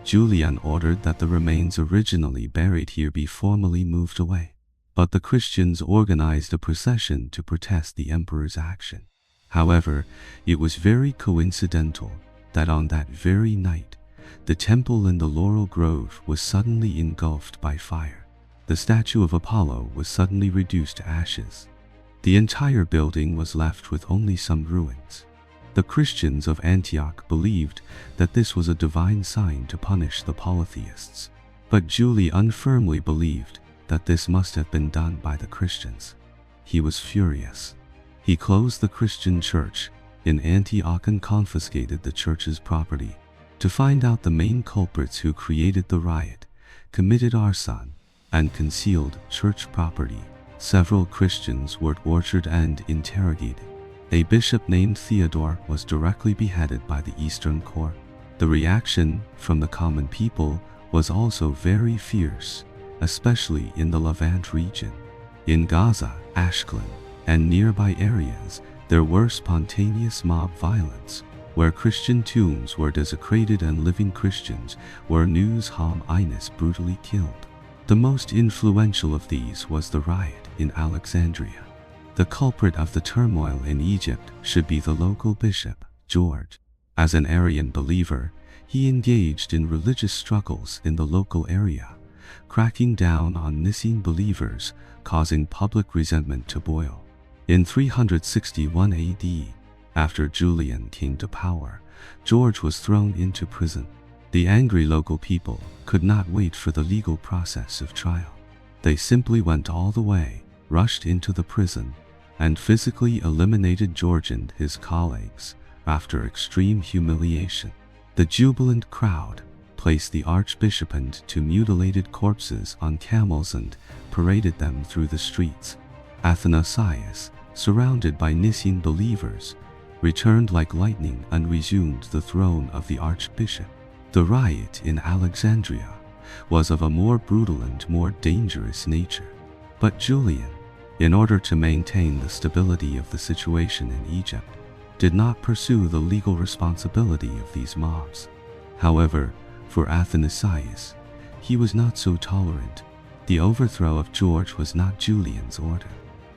Julian ordered that the remains originally buried here be formally moved away, but the Christians organized a procession to protest the emperor's action. However, it was very coincidental that on that very night, the temple in the Laurel Grove was suddenly engulfed by fire. The statue of Apollo was suddenly reduced to ashes. The entire building was left with only some ruins. The Christians of Antioch believed that this was a divine sign to punish the polytheists, but Julian firmly believed that this must have been done by the Christians. He was furious. He closed the Christian church in Antioch and confiscated the church's property. To find out the main culprits who created the riot, committed arson, and concealed church property, several Christians were tortured and interrogated. A bishop named Theodore was directly beheaded by the Eastern Court. The reaction from the common people was also very fierce, especially in the Levant region. In Gaza, Ashkelon, and nearby areas, there were spontaneous mob violence, where Christian tombs were desecrated and living Christians were nus hominis brutally killed. The most influential of these was the riot in Alexandria. The culprit of the turmoil in Egypt should be the local bishop, George. As an Arian believer, he engaged in religious struggles in the local area, cracking down on Nicene believers, causing public resentment to boil. In 361 AD, after Julian came to power, George was thrown into prison. The angry local people could not wait for the legal process of trial. They simply went all the way, rushed into the prison, and physically eliminated George and his colleagues after extreme humiliation. The jubilant crowd placed the archbishop and two mutilated corpses on camels and paraded them through the streets. Athanasius, surrounded by Nicene believers, returned like lightning and resumed the throne of the archbishop. The riot in Alexandria was of a more brutal and more dangerous nature. But Julian, in order to maintain the stability of the situation in Egypt, did not pursue the legal responsibility of these mobs. However, for Athanasius, he was not so tolerant. The overthrow of George was not Julian's order.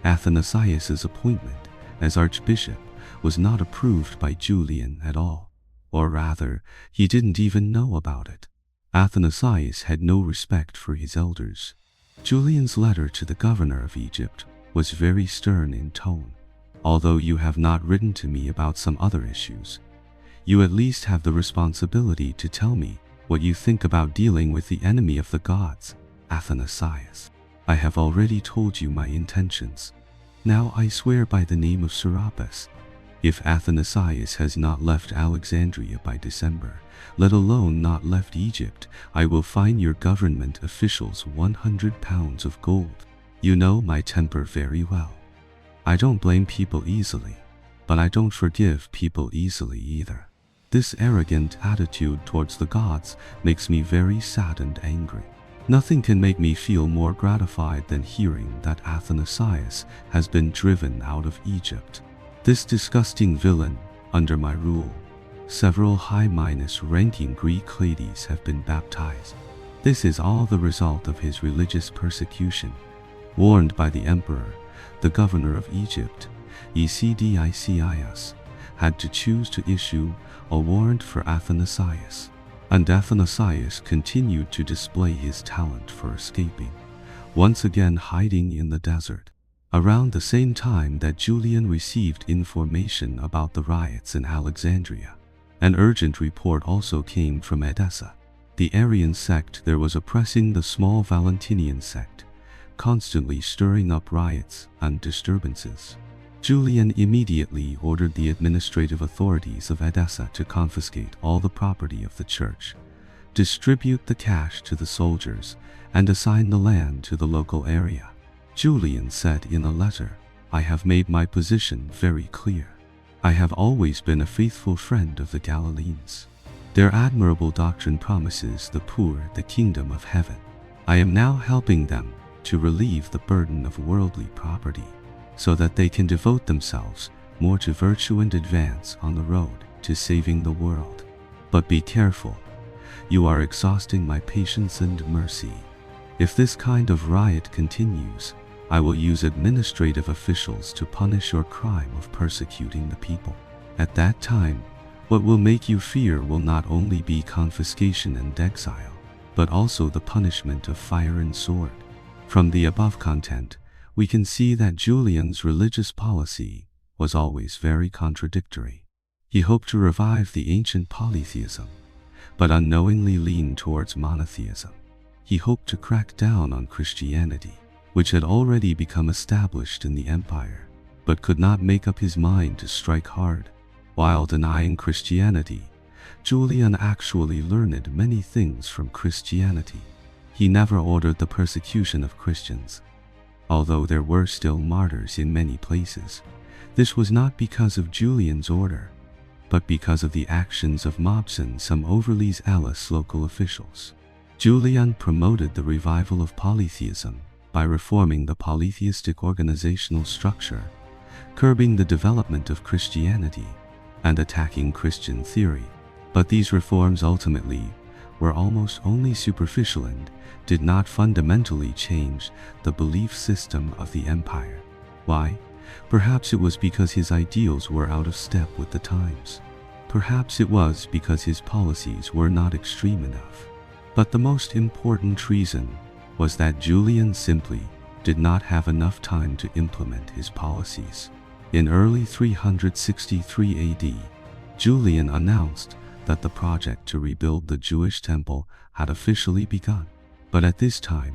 Athanasius's appointment as archbishop was not approved by Julian at all, or rather, he didn't even know about it. Athanasius had no respect for his elders. Julian's letter to the governor of Egypt was very stern in tone. Although you have not written to me about some other issues, you at least have the responsibility to tell me what you think about dealing with the enemy of the gods, Athanasius. I have already told you my intentions. Now I swear by the name of Serapis, If Athanasius has not left Alexandria by December, let alone not left Egypt, I will fine your government officials 100 pounds of gold. You know my temper very well. I don't blame people easily, but I don't forgive people easily either. This arrogant attitude towards the gods makes me very sad and angry. Nothing can make me feel more gratified than hearing that Athanasius has been driven out of Egypt. This disgusting villain, under my rule, several high-ranking Greek ladies have been baptized. This is all the result of his religious persecution. Warned by the emperor, the governor of Egypt, Ecdicius, had to choose to issue a warrant for Athanasius, and Athanasius continued to display his talent for escaping, once again hiding in the desert. Around the same time that Julian received information about the riots in Alexandria, an urgent report also came from Edessa. The Arian sect there was oppressing the small Valentinian sect, constantly stirring up riots and disturbances. Julian immediately ordered the administrative authorities of Edessa to confiscate all the property of the church, distribute the cash to the soldiers, and assign the land to the local area. Julian said in a letter, "I have made my position very clear. I have always been a faithful friend of the Galileans. Their admirable doctrine promises the poor the kingdom of heaven. I am now helping them to relieve the burden of worldly property, so that they can devote themselves more to virtue and advance on the road to saving the world. But be careful. You are exhausting my patience and mercy. If this kind of riot continues, I will use administrative officials to punish your crime of persecuting the people. At that time, what will make you fear will not only be confiscation and exile, but also the punishment of fire and sword." From the above content, we can see that Julian's religious policy was always very contradictory. He hoped to revive the ancient polytheism, but unknowingly leaned towards monotheism. He hoped to crack down on Christianity, which had already become established in the empire, but could not make up his mind to strike hard. While denying Christianity, Julian actually learned many things from Christianity. He never ordered the persecution of Christians. Although there were still martyrs in many places, this was not because of Julian's order, but because of the actions of mobs and some overly zealous local officials. Julian promoted the revival of polytheism by reforming the polytheistic organizational structure, curbing the development of Christianity, and attacking Christian theory. But these reforms ultimately were almost only superficial and did not fundamentally change the belief system of the empire. Why? Perhaps it was because his ideals were out of step with the times. Perhaps it was because his policies were not extreme enough. But the most important reason was that Julian simply did not have enough time to implement his policies. In early 363 AD, Julian announced that the project to rebuild the Jewish temple had officially begun. But at this time,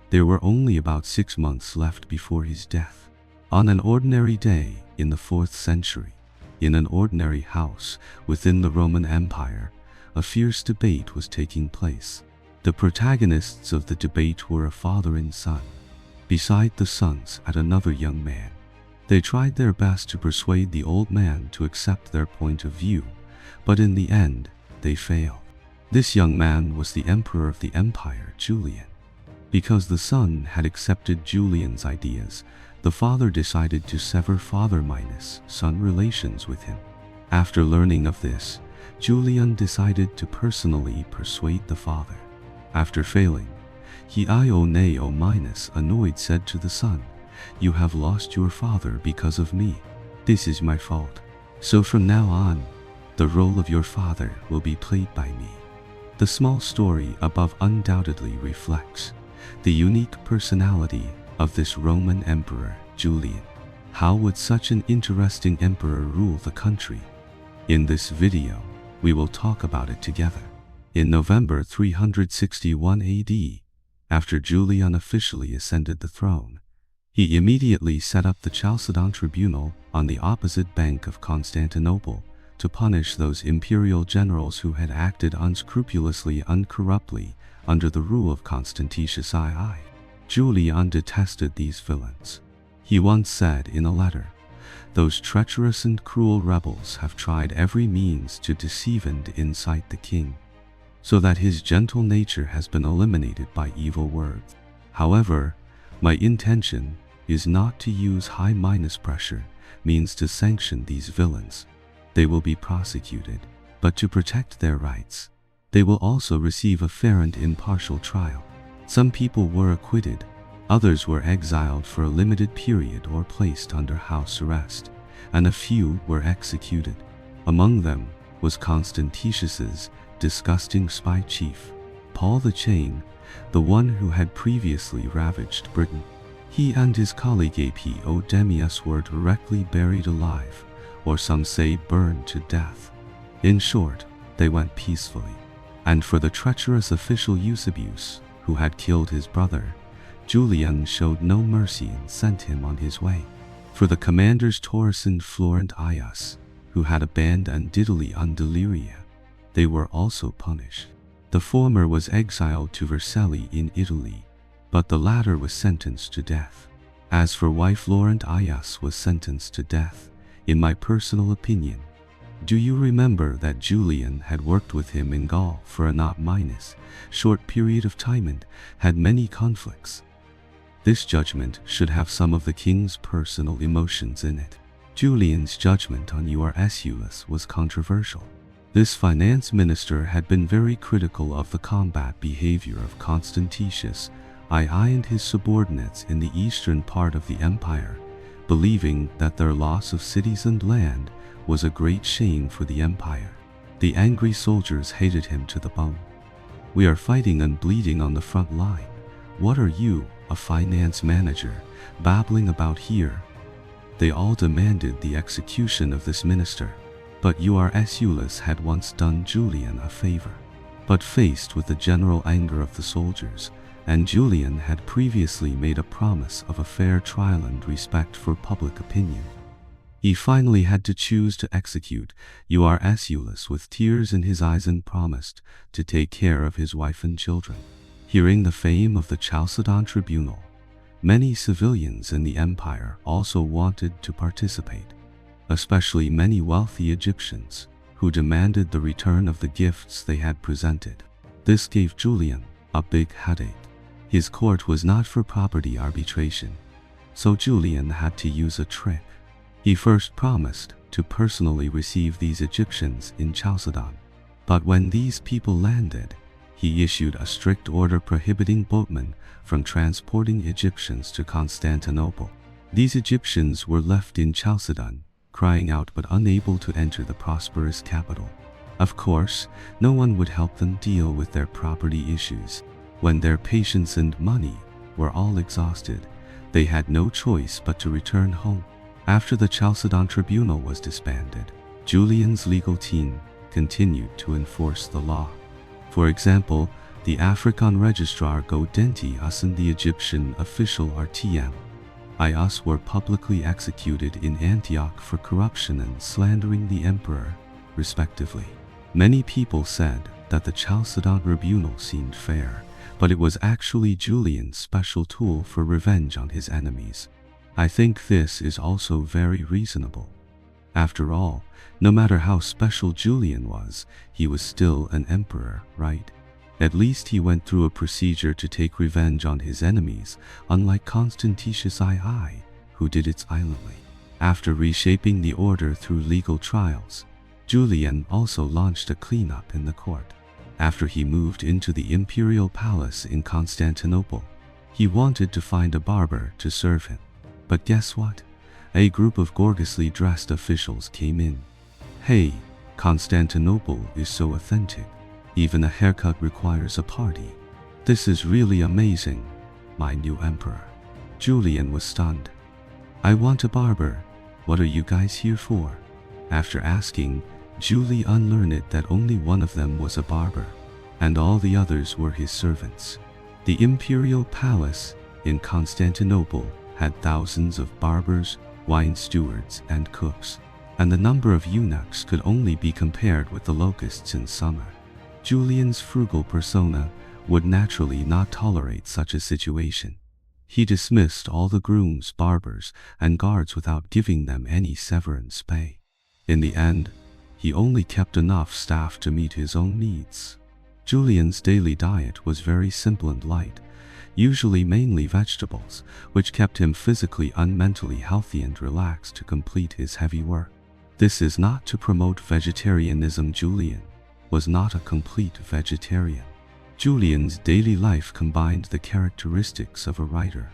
there were only about 6 months left before his death. On an ordinary day in the 4th century, in an ordinary house within the Roman Empire, a fierce debate was taking place. The protagonists of the debate were a father and son. Beside the sons sat another young man. They tried their best to persuade the old man to accept their point of view, but in the end, they failed. This young man was the emperor of the empire, Julian. Because the son had accepted Julian's ideas, the father decided to sever father-son relations with him. After learning of this, Julian decided to personally persuade the father. After failing, he annoyed said to the son, "You have lost your father because of me. This is my fault. So from now on, the role of your father will be played by me." The small story above undoubtedly reflects the unique personality of this Roman emperor, Julian. How would such an interesting emperor rule the country? In this video, we will talk about it together. In November 361 AD, after Julian officially ascended the throne, He immediately set up the Chalcedon tribunal on the opposite bank of Constantinople to punish those imperial generals who had acted unscrupulously and corruptly under the rule of Constantius II. Julian detested these villains. He once said in a letter, "Those treacherous and cruel rebels have tried every means to deceive and incite the king, so that his gentle nature has been eliminated by evil words. However, my intention is not to use high-minus pressure means to sanction these villains. They will be prosecuted, but to protect their rights, they will also receive a fair and impartial trial. Some people were acquitted, others were exiled for a limited period or placed under house arrest, and a few were executed. Among them was Constantius's disgusting spy chief, Paul the Chain, the one who had previously ravaged Britain. He and his colleague Apodemius were directly buried alive, or some say burned to death. In short, they went peacefully. And for the treacherous official Eusebius, who had killed his brother, Julian showed no mercy and sent him on his way. For the commanders Taurus and Florentius, who had abandoned Italy and Deliria, they were also punished. The former was exiled to Vercelli in Italy, but the latter was sentenced to death. As for wife Florentius was sentenced to death, in my personal opinion. Do you remember that Julian had worked with him in Gaul for a not-minus short period of time and had many conflicts? This judgment should have some of the king's personal emotions in it. Julian's judgment on Eusebius was controversial. This finance minister had been very critical of the combat behavior of Constantius II and his subordinates in the eastern part of the empire, believing that their loss of cities and land was a great shame for the empire. The angry soldiers hated him to the bone. "We are fighting and bleeding on the front line. What are you, a finance manager, babbling about here?" They all demanded the execution of this minister. But Eusebius had once done Julian a favor. But faced with the general anger of the soldiers, and Julian had previously made a promise of a fair trial and respect for public opinion, he finally had to choose to execute Eusebius with tears in his eyes and promised to take care of his wife and children. Hearing the fame of the Chalcedon tribunal, many civilians in the empire also wanted to participate, especially many wealthy Egyptians, who demanded the return of the gifts they had presented. This gave Julian a big headache. His court was not for property arbitration, so Julian had to use a trick. He first promised to personally receive these Egyptians in Chalcedon, but when these people landed, he issued a strict order prohibiting boatmen from transporting Egyptians to Constantinople. These Egyptians were left in Chalcedon, crying out but unable to enter the prosperous capital. Of course, no one would help them deal with their property issues. When their patience and money were all exhausted, they had no choice but to return home. After the Chalcedon tribunal was disbanded, Julian's legal team continued to enforce the law. For example, the African registrar Gaudentius and the Egyptian official Artemius were publicly executed in Antioch for corruption and slandering the emperor, respectively. Many people said that the Chalcedon tribunal seemed fair, but it was actually Julian's special tool for revenge on his enemies. I think this is also very reasonable. After all, no matter how special Julian was, he was still an emperor, right? At least he went through a procedure to take revenge on his enemies, unlike Constantius II, who did it silently. After reshaping the order through legal trials, Julian also launched a cleanup in the court. After he moved into the imperial palace in Constantinople, he wanted to find a barber to serve him. But guess what? A group of gorgeously dressed officials came in. "Hey, Constantinople is so authentic. Even a haircut requires a party. This is really amazing, my new emperor." Julian was stunned. "I want a barber. What are you guys here for?" After asking, Julian learned that only one of them was a barber, and all the others were his servants. The imperial palace in Constantinople had thousands of barbers, wine stewards, and cooks, and the number of eunuchs could only be compared with the locusts in summer. Julian's frugal persona would naturally not tolerate such a situation. He dismissed all the grooms, barbers, and guards without giving them any severance pay. In the end, he only kept enough staff to meet his own needs. Julian's daily diet was very simple and light, usually mainly vegetables, which kept him physically and mentally healthy and relaxed to complete his heavy work. This is not to promote vegetarianism. Julian was not a complete vegetarian. Julian's daily life combined the characteristics of a writer,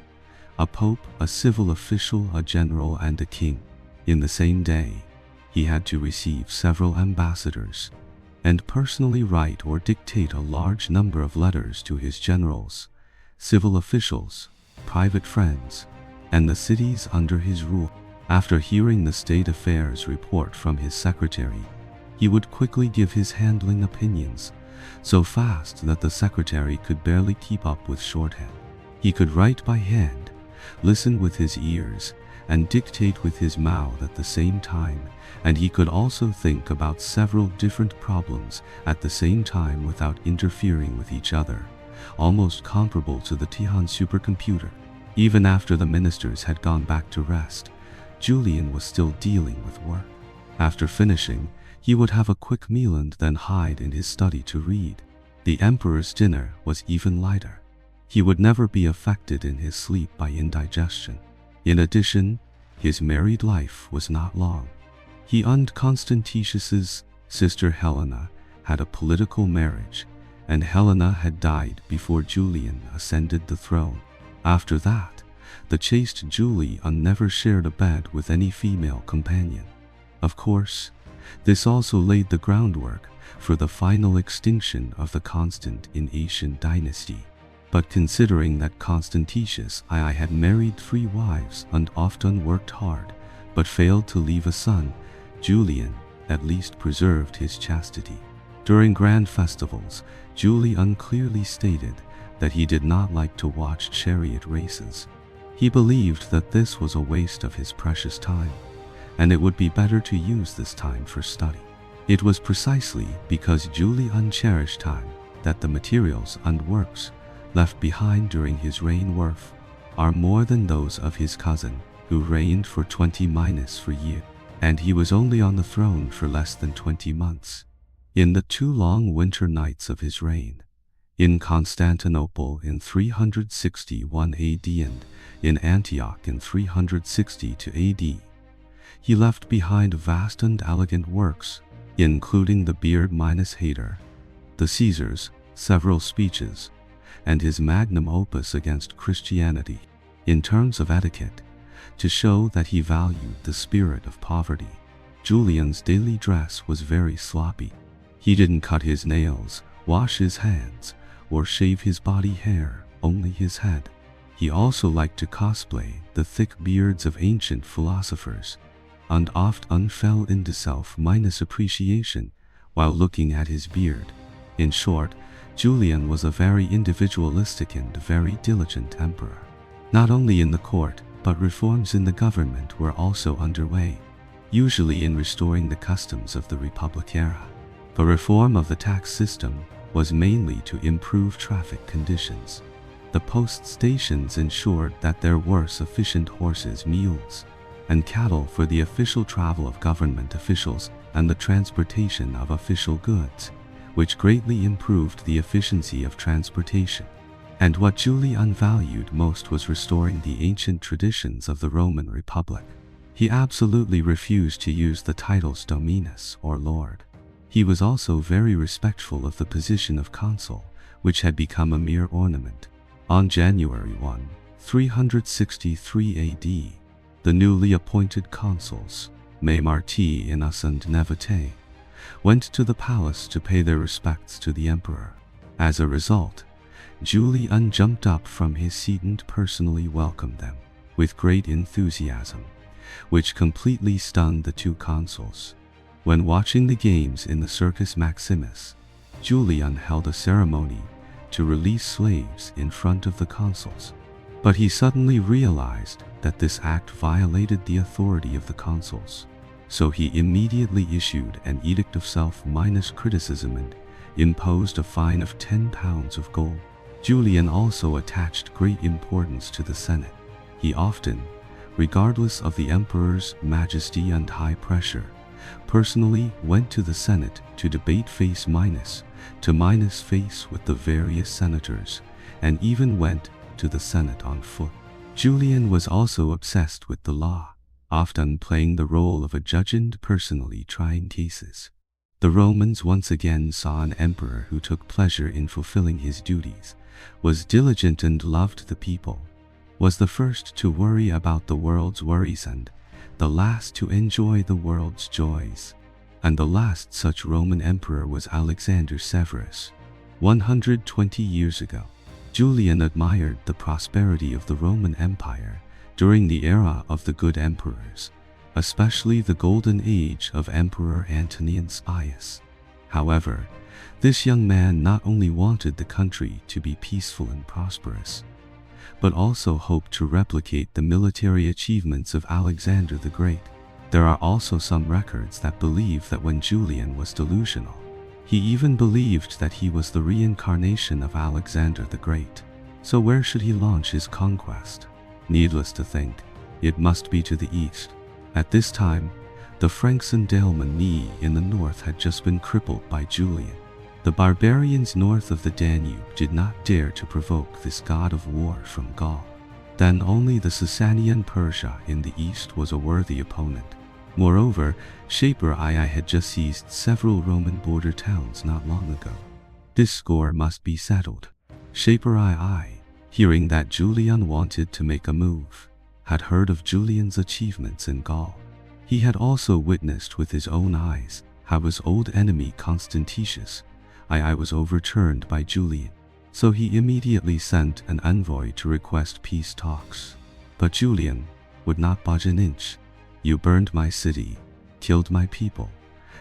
a pope, a civil official, a general, and a king. In the same day, he had to receive several ambassadors and personally write or dictate a large number of letters to his generals, civil officials, private friends, and the cities under his rule. After hearing the state affairs report from his secretary, he would quickly give his handling opinions, so fast that the secretary could barely keep up with shorthand. He could write by hand, listen with his ears, and dictate with his mouth at the same time, and he could also think about several different problems at the same time without interfering with each other, almost comparable to the Tihan supercomputer. Even after the ministers had gone back to rest, Julian was still dealing with work. After finishing, he would have a quick meal and then hide in his study to read. The emperor's dinner was even lighter. He would never be affected in his sleep by indigestion. In addition, his married life was not long. He and Constantius's sister Helena had a political marriage, and Helena had died before Julian ascended the throne. After that, the chaste Julian never shared a bed with any female companion. Of course, this also laid the groundwork for the final extinction of the Constantine dynasty. But considering that Constantius I had married 3 wives and often worked hard, but failed to leave a son, Julian at least preserved his chastity. During grand festivals, Julian clearly stated that he did not like to watch chariot races. He believed that this was a waste of his precious time, and it would be better to use this time for study. It was precisely because Julian cherished time that the materials and works left behind during his reign are more than those of his cousin, who reigned for 20-4 years, and he was only on the throne for less than 20 months. In the 2 long winter nights of his reign, in Constantinople in 361 AD and in Antioch in 362 AD, he left behind vast and elegant works, including the Beard-Hater, the Caesars, several speeches, and his magnum opus against Christianity. In terms of etiquette, to show that he valued the spirit of poverty, Julian's daily dress was very sloppy. He didn't cut his nails, wash his hands, or shave his body hair, only his head. He also liked to cosplay the thick beards of ancient philosophers, and often fell into self-appreciation while looking at his beard. In short, Julian was a very individualistic and very diligent emperor. Not only in the court, but reforms in the government were also underway, usually in restoring the customs of the Republic era. The reform of the tax system was mainly to improve traffic conditions. The post stations ensured that there were sufficient horses, mules, and cattle for the official travel of government officials and the transportation of official goods, which greatly improved the efficiency of transportation. And what Julian valued most was restoring the ancient traditions of the Roman Republic. He absolutely refused to use the titles Dominus or Lord. He was also very respectful of the position of consul, which had become a mere ornament. On January 1, 363 AD, the newly appointed consuls, Martinus and Nevites, went to the palace to pay their respects to the emperor. As a result, Julian jumped up from his seat and personally welcomed them with great enthusiasm, which completely stunned the 2 consuls. When watching the games in the Circus Maximus, Julian held a ceremony to release slaves in front of the consuls. But he suddenly realized that this act violated the authority of the consuls. So he immediately issued an edict of self-criticism and imposed a fine of 10 pounds of gold. Julian also attached great importance to the Senate. He often, regardless of the emperor's majesty and high pressure, personally went to the Senate to debate face with the various senators, and even went to the Senate on foot. Julian was also obsessed with the law, often playing the role of a judge and personally trying cases. The Romans once again saw an emperor who took pleasure in fulfilling his duties, was diligent and loved the people, was the first to worry about the world's worries and the last to enjoy the world's joys. And the last such Roman emperor was Alexander Severus. 120 years ago, Julian admired the prosperity of the Roman Empire during the era of the good emperors, especially the golden age of Emperor Antoninus Pius. However, this young man not only wanted the country to be peaceful and prosperous, but also hoped to replicate the military achievements of Alexander the Great. There are also some records that believe that when Julian was delusional, he even believed that he was the reincarnation of Alexander the Great. So where should he launch his conquest? Needless to think, it must be to the east. At this time, the Franks and Alemanni in the north had just been crippled by Julian. The barbarians north of the Danube did not dare to provoke this god of war from Gaul. Then only the Sasanian Persia in the east was a worthy opponent. Moreover, Shaper-I had just seized several Roman border towns not long ago. This score must be settled. Shaper-I, hearing that Julian wanted to make a move, had heard of Julian's achievements in Gaul. He had also witnessed with his own eyes how his old enemy Constantine was overturned by Julian. So he immediately sent an envoy to request peace talks. But Julian would not budge an inch. You burned my city, killed my people,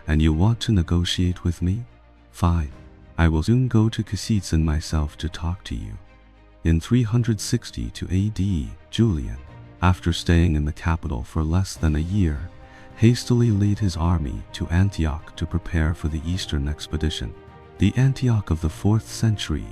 and you want to negotiate with me? Fine. I will soon go to Constantine myself to talk to you. In 362 AD, Julian, after staying in the capital for less than a year, hastily led his army to Antioch to prepare for the Eastern expedition. The Antioch of the 4th century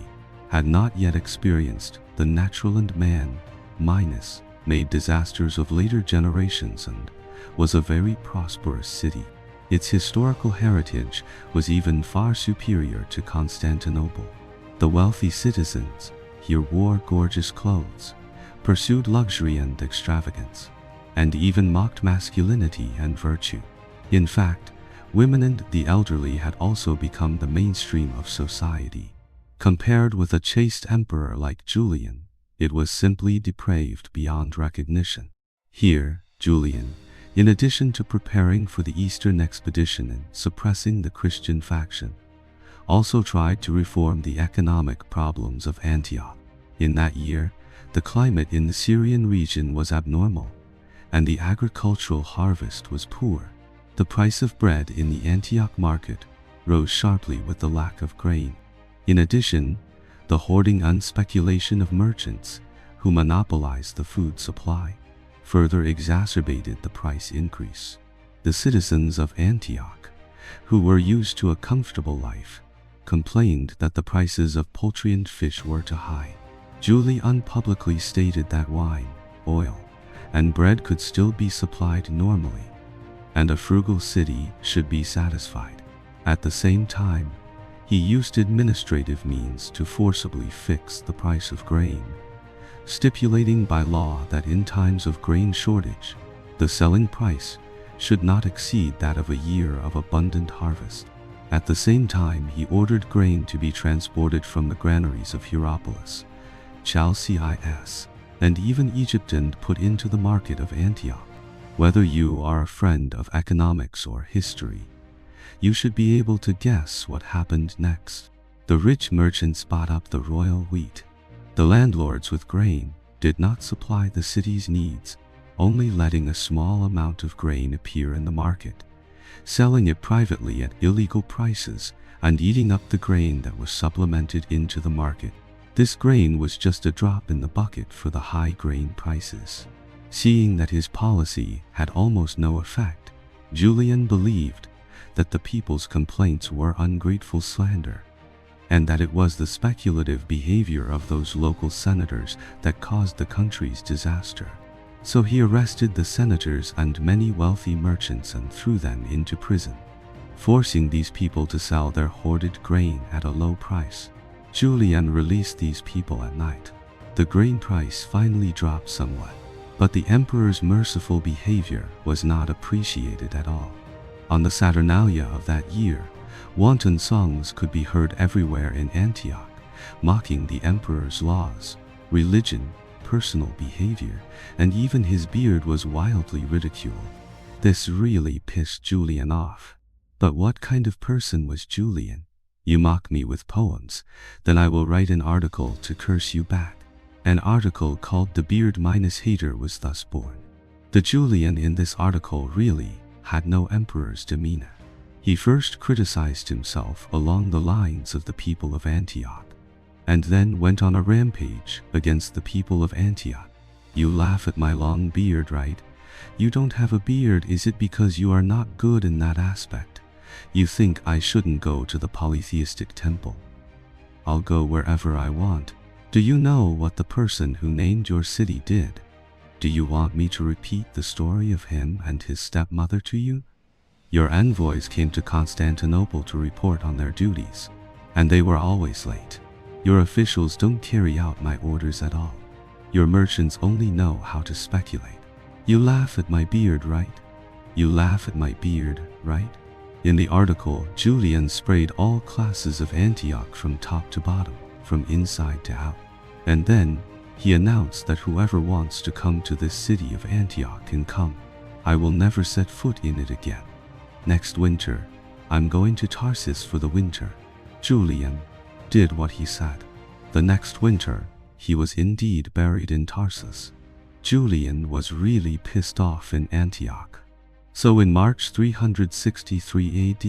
had not yet experienced the natural and man-made disasters of later generations and was a very prosperous city. Its historical heritage was even far superior to Constantinople. The wealthy citizens here wore gorgeous clothes, pursued luxury and extravagance, and even mocked masculinity and virtue. In fact, women and the elderly had also become the mainstream of society. Compared with a chaste emperor like Julian, it was simply depraved beyond recognition. Here, Julian, in addition to preparing for the Eastern expedition and suppressing the Christian faction, also tried to reform the economic problems of Antioch. In that year, the climate in the Syrian region was abnormal, and the agricultural harvest was poor. The price of bread in the Antioch market rose sharply with the lack of grain. In addition, the hoarding and speculation of merchants who monopolized the food supply further exacerbated the price increase. The citizens of Antioch, who were used to a comfortable life, complained that the prices of poultry and fish were too high. Julian publicly stated that wine, oil, and bread could still be supplied normally, and a frugal city should be satisfied. At the same time, he used administrative means to forcibly fix the price of grain, stipulating by law that in times of grain shortage, the selling price should not exceed that of a year of abundant harvest. At the same time, he ordered grain to be transported from the granaries of Hierapolis, Chalcis, and even Egypt and put into the market of Antioch. Whether you are a friend of economics or history, you should be able to guess what happened next. The rich merchants bought up the royal wheat. The landlords with grain did not supply the city's needs, only letting a small amount of grain appear in the market, selling it privately at illegal prices, and eating up the grain that was supplemented into the market. This grain was just a drop in the bucket for the high grain prices. Seeing that his policy had almost no effect, Julian believed that the people's complaints were ungrateful slander, and that it was the speculative behavior of those local senators that caused the country's disaster. So he arrested the senators and many wealthy merchants and threw them into prison, forcing these people to sell their hoarded grain at a low price. Julian released these people at night. The grain price finally dropped somewhat, but the emperor's merciful behavior was not appreciated at all. On the Saturnalia of that year, wanton songs could be heard everywhere in Antioch, mocking the emperor's laws, religion, personal behavior, and even his beard was wildly ridiculed. This really pissed Julian off. But what kind of person was Julian? You mock me with poems, then I will write an article to curse you back. An article called The Beard Minus Hater was thus born. The Julian in this article really had no emperor's demeanor. He first criticized himself along the lines of the people of Antioch, and then went on a rampage against the people of Antioch. You laugh at my long beard, right? You don't have a beard, is it because you are not good in that aspect? You think I shouldn't go to the polytheistic temple? I'll go wherever I want. Do you know what the person who named your city did? Do you want me to repeat the story of him and his stepmother to you? Your envoys came to Constantinople to report on their duties, and they were always late. Your officials don't carry out my orders at all. Your merchants only know how to speculate. You laugh at my beard, right? You laugh at my beard, right? In the article, Julian sprayed all classes of Antioch from top to bottom, from inside to out. And then, he announced that whoever wants to come to this city of Antioch can come. I will never set foot in it again. Next winter, I'm going to Tarsus for the winter. Julian did what he said. The next winter, he was indeed buried in Tarsus. Julian was really pissed off in Antioch. So in March 363 AD,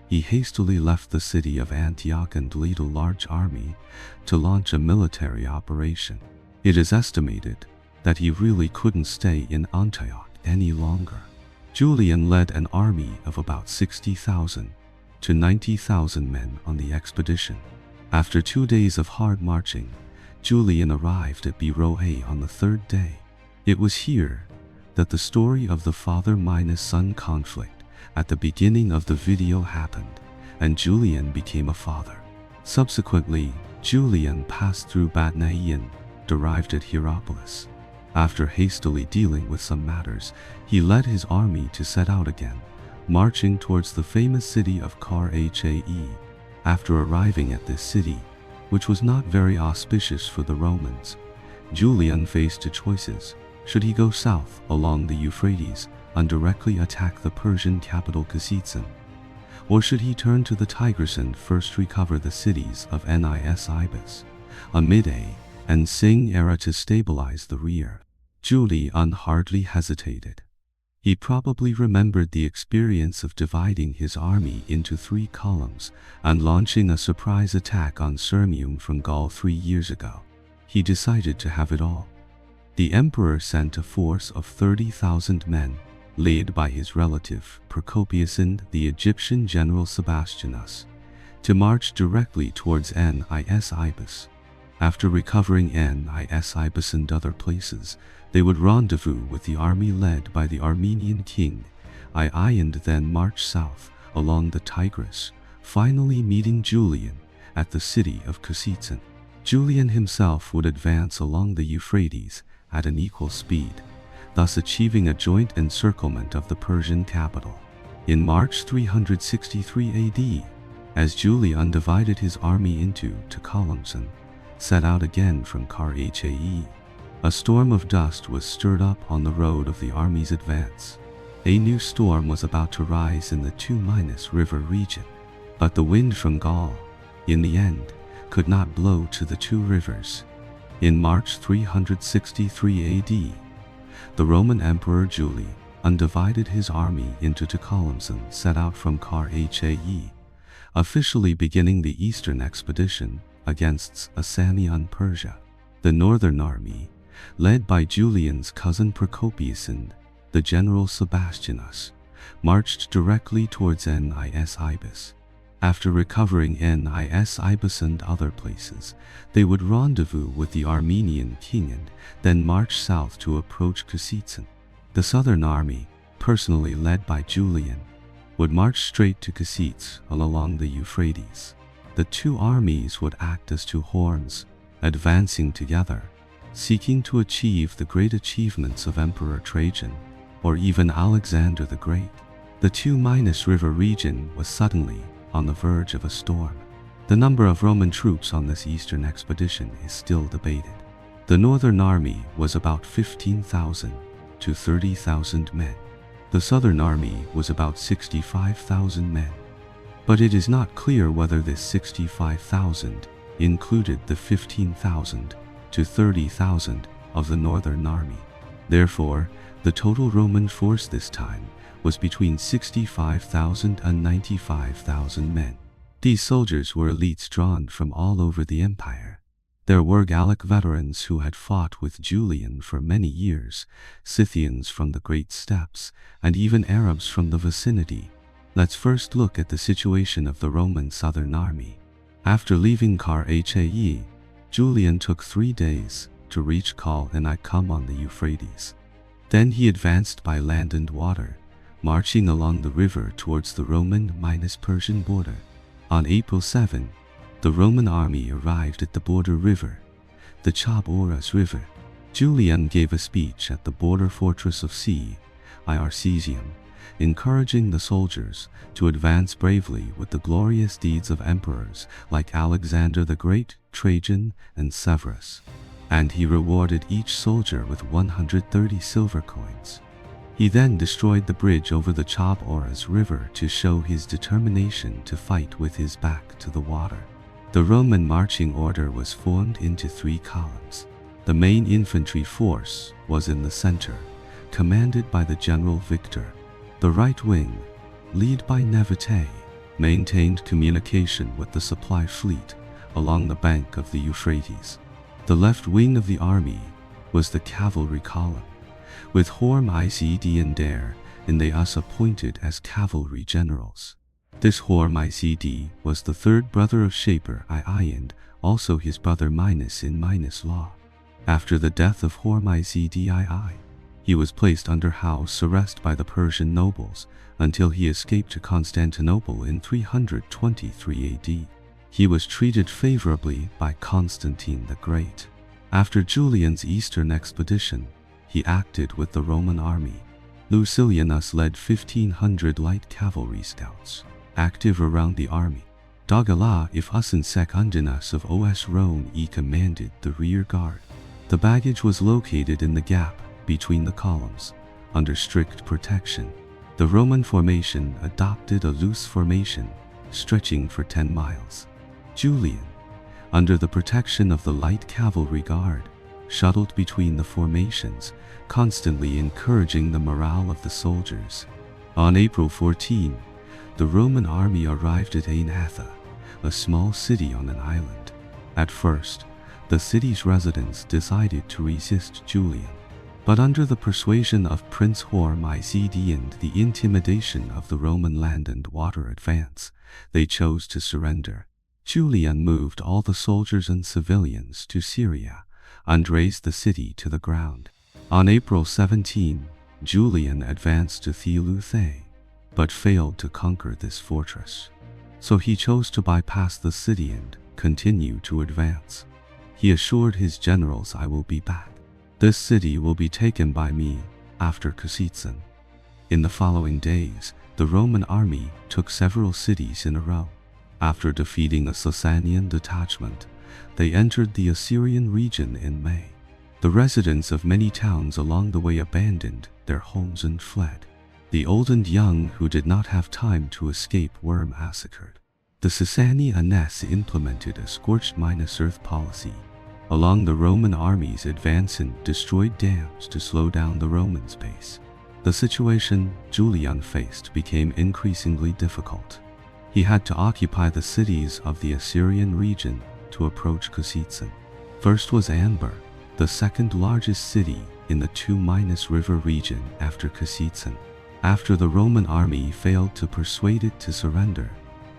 he hastily left the city of Antioch and led a large army to launch a military operation. It is estimated that he really couldn't stay in Antioch any longer. Julian led an army of about 60,000 to 90,000 men on the expedition. After 2 days of hard marching, Julian arrived at Beroe on the third day. It was here that the story of the father-son conflict at the beginning of the video happened, and Julian became a father. Subsequently, Julian passed through Batnaean, arrived at Hierapolis. After hastily dealing with some matters, he led his army to set out again, marching towards the famous city of Carhae. After arriving at this city, which was not very auspicious for the Romans, Julian faced two choices. Should he go south along the Euphrates and directly attack the Persian capital Constantine, or should he turn to the Tigris and first recover the cities of Nisibis, Amida, and Singera to stabilize the rear? Julian hardly hesitated. He probably remembered the experience of dividing his army into 3 columns and launching a surprise attack on Sirmium from Gaul 3 years ago. He decided to have it all. The emperor sent a force of 30,000 men, led by his relative Procopius and the Egyptian general Sebastianus, to march directly towards Nisibis. After recovering Nisibis and other places, they would rendezvous with the army led by the Armenian king Ai and then march south along the Tigris, finally meeting Julian at the city of Constantine. Julian himself would advance along the Euphrates at an equal speed, thus achieving a joint encirclement of the Persian capital. In March 363 AD, as Julian divided his army into 2 columns and set out again from Carhae, a storm of dust was stirred up on the road of the army's advance. A new storm was about to rise in the 2 River region, but the wind from Gaul, in the end, could not blow to the 2 rivers. In March 363 AD, the Roman Emperor Julian divided his army into 2 columns and set out from Carhae, officially beginning the Eastern expedition against Sasanian Persia. The northern army, led by Julian's cousin Procopius and the general Sebastianus, marched directly towards Nis Ibis. After recovering Nis Ibis and other places, they would rendezvous with the Armenian king and then march south to approach Kasitsan. The southern army, personally led by Julian, would march straight to Kasits along the Euphrates. The two armies would act as two horns, advancing together, seeking to achieve the great achievements of Emperor Trajan, or even Alexander the Great. The Tuminus River region was suddenly on the verge of a storm. The number of Roman troops on this eastern expedition is still debated. The northern army was about 15,000 to 30,000 men. The southern army was about 65,000 men. But it is not clear whether this 65,000 included the 15,000 to 30,000 of the northern army. Therefore, the total Roman force this time was between 65,000 and 95,000 men. These soldiers were elites drawn from all over the empire. There were Gallic veterans who had fought with Julian for many years, Scythians from the Great Steppes, and even Arabs from the vicinity. Let's first look at the situation of the Roman southern army. After leaving Karhae, Julian took 3 days to reach Kal and Icum on the Euphrates. Then he advanced by land and water, marching along the river towards the Roman-Persian border. On April 7, the Roman army arrived at the border river, the Chaboras River. Julian gave a speech at the border fortress of Arcesium, encouraging the soldiers to advance bravely with the glorious deeds of emperors like Alexander the Great, Trajan, and Severus. And he rewarded each soldier with 130 silver coins. He then destroyed the bridge over the Chaboras River to show his determination to fight with his back to the water. The Roman marching order was formed into 3 columns. The main infantry force was in the center, commanded by the general Victor. The right wing, led by Nevitai, maintained communication with the supply fleet along the bank of the Euphrates. The left wing of the army was the cavalry column, with Hormizd and Dare and they us appointed as cavalry generals. This Hormizd was the third brother of Shaper II and also his brother Minus in Minus Law. After the death of Hormizd II, he was placed under house arrest by the Persian nobles until he escaped to Constantinople in 323 AD. He was treated favorably by Constantine the Great. After Julian's eastern expedition, he acted with the Roman army. Lucilianus led 1,500 light cavalry scouts, active around the army. Dogala if Usan Secundinus of Os Rome commanded the rear guard. The baggage was located in the gap between the columns, under strict protection. The Roman formation adopted a loose formation, stretching for 10 miles. Julian, under the protection of the light cavalry guard, shuttled between the formations, constantly encouraging the morale of the soldiers. On April 14, the Roman army arrived at Anatha, a small city on an island. At first, the city's residents decided to resist Julian. But under the persuasion of Prince Hormizd and the intimidation of the Roman land and water advance, they chose to surrender. Julian moved all the soldiers and civilians to Syria and razed the city to the ground. On April 17, Julian advanced to Theluthai, but failed to conquer this fortress. So he chose to bypass the city and continue to advance. He assured his generals, "I will be back. This city will be taken by me after Kasitsan." In the following days, the Roman army took several cities in a row. After defeating a Sasanian detachment, they entered the Assyrian region in May. The residents of many towns along the way abandoned their homes and fled. The old and young who did not have time to escape were massacred. The Sasanians implemented a scorched-earth policy along the Roman army's advance and destroyed dams to slow down the Romans' pace. The situation Julian faced became increasingly difficult. He had to occupy the cities of the Assyrian region to approach Kazitsyn. First was Anbar, the second largest city in the 2-River region after Kazitsyn. After the Roman army failed to persuade it to surrender,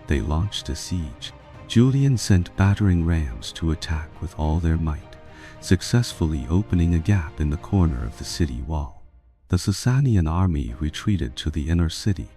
they launched a siege. Julian sent battering rams to attack with all their might, successfully opening a gap in the corner of the city wall. The Sasanian army retreated to the inner city.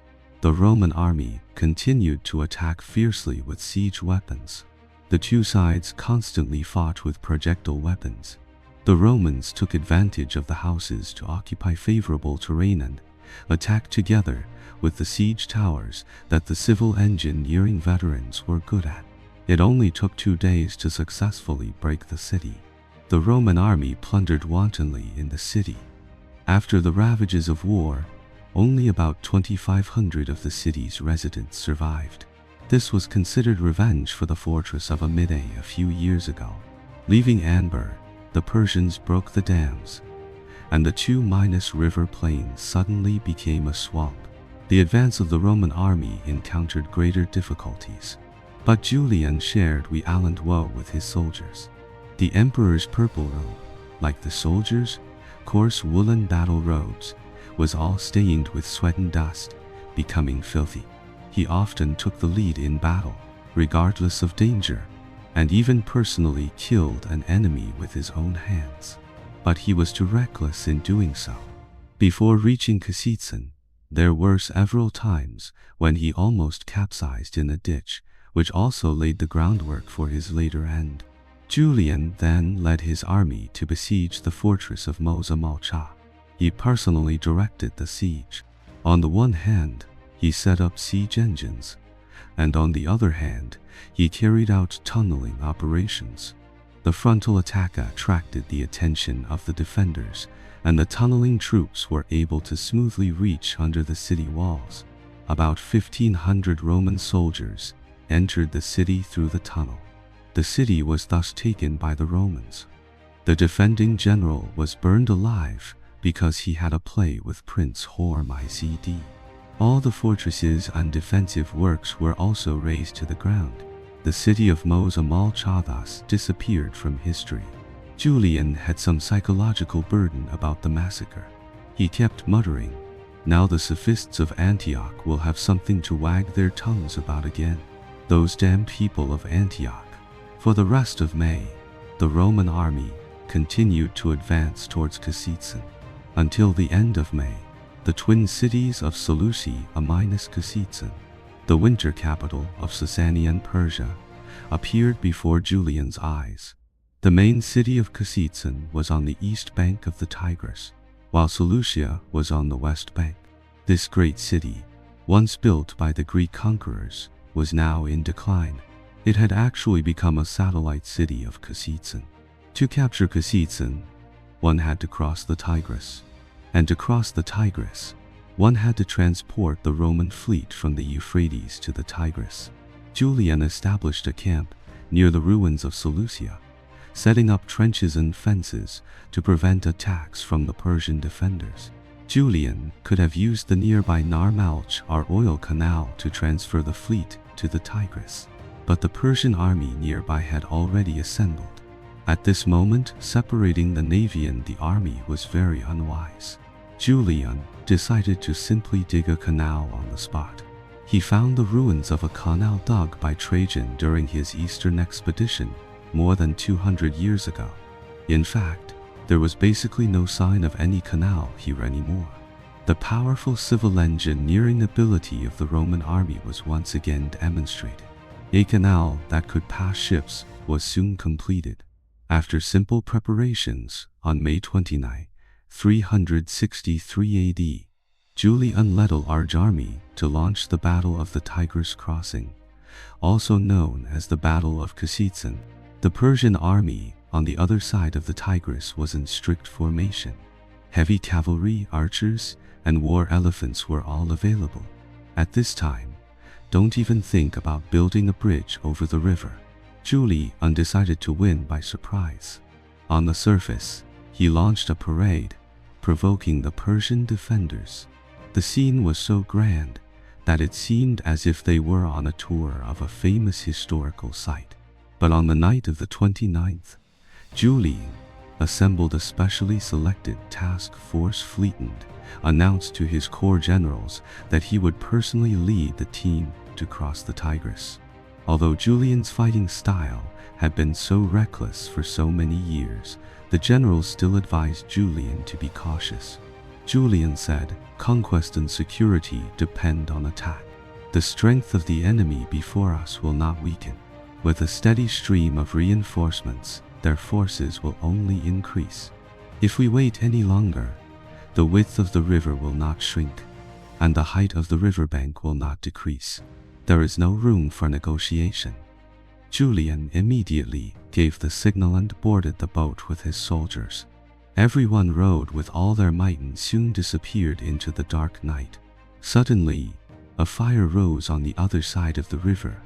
The Roman army continued to attack fiercely with siege weapons. The two sides constantly fought with projectile weapons. The Romans took advantage of the houses to occupy favorable terrain and attacked together with the siege towers that the civil engineering veterans were good at. It only took 2 days to successfully break the city. The Roman army plundered wantonly in the city. After the ravages of war, only about 2,500 of the city's residents survived. This was considered revenge for the fortress of Amide a few years ago. Leaving Anbar, the Persians broke the dams, and the 2-River plain suddenly became a swamp. The advance of the Roman army encountered greater difficulties, but Julian shared valiant woe with his soldiers. The emperor's purple robe, like the soldiers' coarse woolen battle robes, was all stained with sweat and dust, becoming filthy. He often took the lead in battle, regardless of danger, and even personally killed an enemy with his own hands. But he was too reckless in doing so. Before reaching Kazitsyn, there were several times when he almost capsized in a ditch, which also laid the groundwork for his later end. Julian then led his army to besiege the fortress of Moza-Malcha. He personally directed the siege. On the one hand, he set up siege engines, and on the other hand, he carried out tunneling operations. The frontal attack attracted the attention of the defenders, and the tunneling troops were able to smoothly reach under the city walls. About 1,500 Roman soldiers entered the city through the tunnel. The city was thus taken by the Romans. The defending general was burned alive because he had a play with Prince Hormizd. All the fortresses and defensive works were also razed to the ground. The city of Moza-Malcha thus disappeared from history. Julian had some psychological burden about the massacre. He kept muttering, "Now the sophists of Antioch will have something to wag their tongues about again. Those damn people of Antioch." For the rest of May, the Roman army continued to advance towards Kazitsyn. Until the end of May, the twin cities of Seleucia minus Kazitsyn, the winter capital of Sasanian Persia, appeared before Julian's eyes. The main city of Kazitsyn was on the east bank of the Tigris, while Seleucia was on the west bank. This great city, once built by the Greek conquerors, was now in decline. It had actually become a satellite city of Kazitsyn. To capture Kazitsyn, one had to cross the Tigris, and to cross the Tigris, one had to transport the Roman fleet from the Euphrates to the Tigris. Julian established a camp near the ruins of Seleucia, setting up trenches and fences to prevent attacks from the Persian defenders. Julian could have used the nearby Narmalch or oil canal to transfer the fleet to the Tigris, but the Persian army nearby had already assembled. At this moment, separating the navy and the army was very unwise. Julian decided to simply dig a canal on the spot. He found the ruins of a canal dug by Trajan during his Eastern expedition more than 200 years ago. In fact, there was basically no sign of any canal here anymore. The powerful civil engineering ability of the Roman army was once again demonstrated. A canal that could pass ships was soon completed. After simple preparations, on May 29, 363 AD, Julian led a large army to launch the Battle of the Tigris Crossing, also known as the Battle of Kazitsyn. The Persian army on the other side of the Tigris was in strict formation. Heavy cavalry, archers, and war elephants were all available. At this time, don't even think about building a bridge over the river. Julian decided to win by surprise. On the surface, he launched a parade, provoking the Persian defenders. The scene was so grand that it seemed as if they were on a tour of a famous historical site. But on the night of the 29th, Julian assembled a specially selected task force fleet and announced to his corps generals that he would personally lead the team to cross the Tigris. Although Julian's fighting style had been so reckless for so many years, the generals still advised Julian to be cautious. Julian said, "Conquest and security depend on attack. The strength of the enemy before us will not weaken. With a steady stream of reinforcements, their forces will only increase. If we wait any longer, the width of the river will not shrink, and the height of the riverbank will not decrease. There is no room for negotiation." Julian immediately gave the signal and boarded the boat with his soldiers. Everyone rowed with all their might and soon disappeared into the dark night. Suddenly, a fire rose on the other side of the river.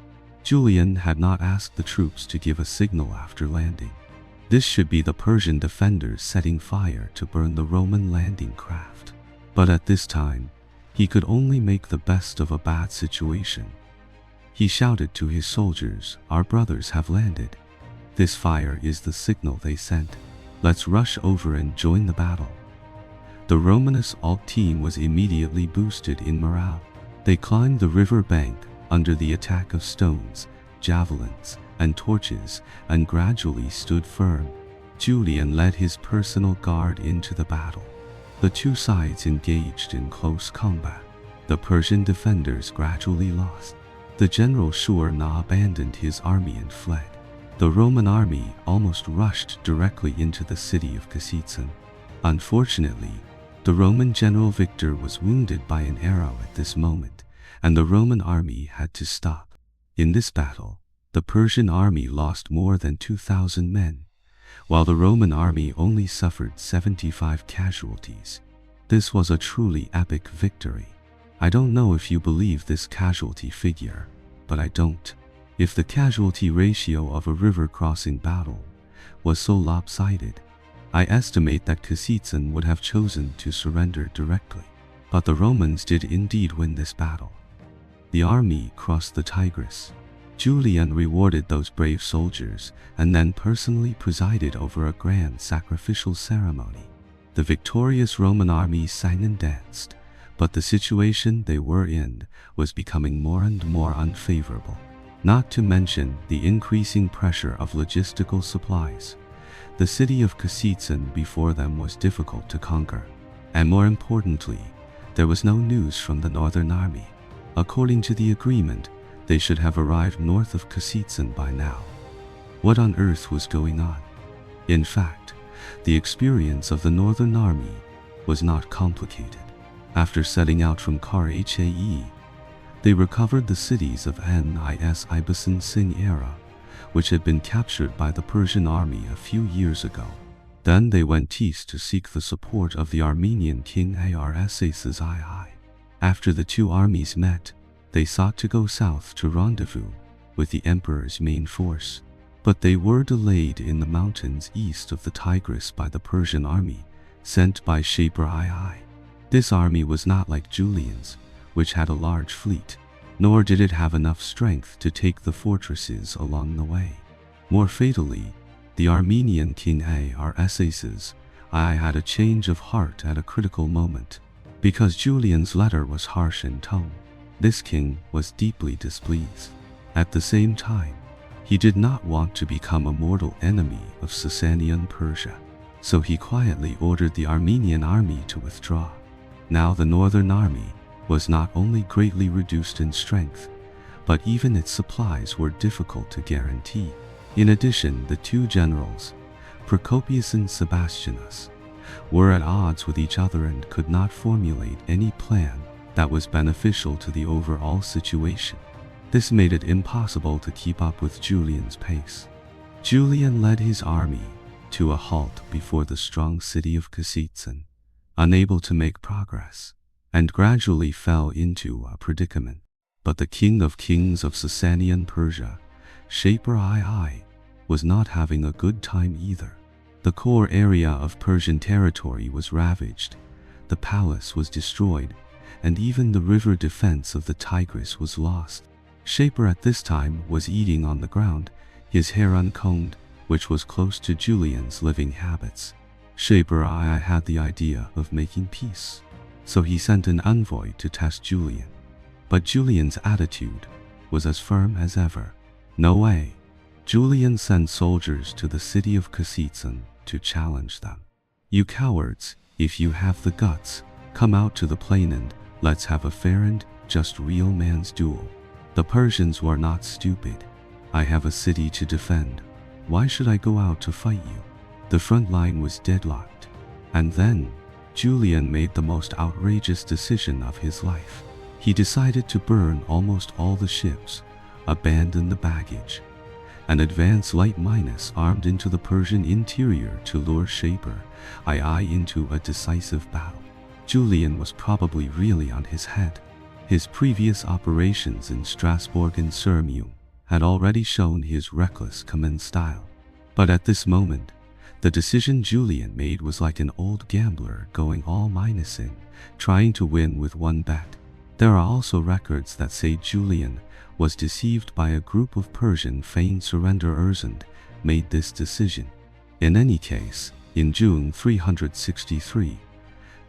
Julian had not asked the troops to give a signal after landing. This should be the Persian defenders setting fire to burn the Roman landing craft. But at this time, he could only make the best of a bad situation. He shouted to his soldiers, "Our brothers have landed. This fire is the signal they sent. Let's rush over and join the battle." The Roman assault team was immediately boosted in morale. They climbed the river bank under the attack of stones, javelins, and torches, and gradually stood firm. Julian led his personal guard into the battle. The two sides engaged in close combat. The Persian defenders gradually lost. The general Shurna abandoned his army and fled. The Roman army almost rushed directly into the city of Constantine. Unfortunately, the Roman general Victor was wounded by an arrow at this moment, and the Roman army had to stop. In this battle, the Persian army lost more than 2,000 men, while the Roman army only suffered 75 casualties. This was a truly epic victory. I don't know if you believe this casualty figure, but I don't. If the casualty ratio of a river crossing battle was so lopsided, I estimate that Constantine would have chosen to surrender directly. But the Romans did indeed win this battle. The army crossed the Tigris. Julian rewarded those brave soldiers and then personally presided over a grand sacrificial ceremony. The victorious Roman army sang and danced, but the situation they were in was becoming more and more unfavorable. Not to mention the increasing pressure of logistical supplies. The city of Constantine before them was difficult to conquer, and more importantly, there was no news from the northern army. According to the agreement, they should have arrived north of Constantine by now. What on earth was going on? In fact, the experience of the northern army was not complicated. After setting out from Karhae, they recovered the cities of Nis Ibisen Singh era, which had been captured by the Persian army a few years ago. Then they went east to seek the support of the Armenian king Arsaces II. After the two armies met, they sought to go south to rendezvous with the emperor's main force, but they were delayed in the mountains east of the Tigris by the Persian army sent by Shaper II. This army was not like Julian's, which had a large fleet, nor did it have enough strength to take the fortresses along the way. More fatally, the Armenian king Arsaces II had a change of heart at a critical moment. Because Julian's letter was harsh in tone, this king was deeply displeased. At the same time, he did not want to become a mortal enemy of Sasanian Persia, so he quietly ordered the Armenian army to withdraw. Now the northern army was not only greatly reduced in strength, but even its supplies were difficult to guarantee. In addition, the two generals, Procopius and Sebastianus, were at odds with each other and could not formulate any plan that was beneficial to the overall situation. This made it impossible to keep up with Julian's pace. Julian led his army to a halt before the strong city of Constantine, unable to make progress, and gradually fell into a predicament. But the king of kings of Sasanian Persia, Shaper II, was not having a good time either. The core area of Persian territory was ravaged, the palace was destroyed, and even the river defense of the Tigris was lost. Shaper at this time was eating on the ground, his hair uncombed, which was close to Julian's living habits. Shaper I had the idea of making peace, so he sent an envoy to test Julian. But Julian's attitude was as firm as ever. No way. Julian sent soldiers to the city of Constantine to challenge them. You cowards, if you have the guts, come out to the plain and let's have a fair and just real man's duel. The Persians were not stupid. I have a city to defend. Why should I go out to fight you? The front line was deadlocked. And then, Julian made the most outrageous decision of his life. He decided to burn almost all the ships, abandon the baggage, and advance light minus armed into the Persian interior to lure Shaper I into a decisive battle. Julian was probably really on his head. His previous operations in Strasbourg and Sirmium had already shown his reckless command style. But at this moment, the decision Julian made was like an old gambler going all minus in, trying to win with one bet. There are also records that say Julian was deceived by a group of Persian feigned surrenderers and made this decision. In any case, in June 363,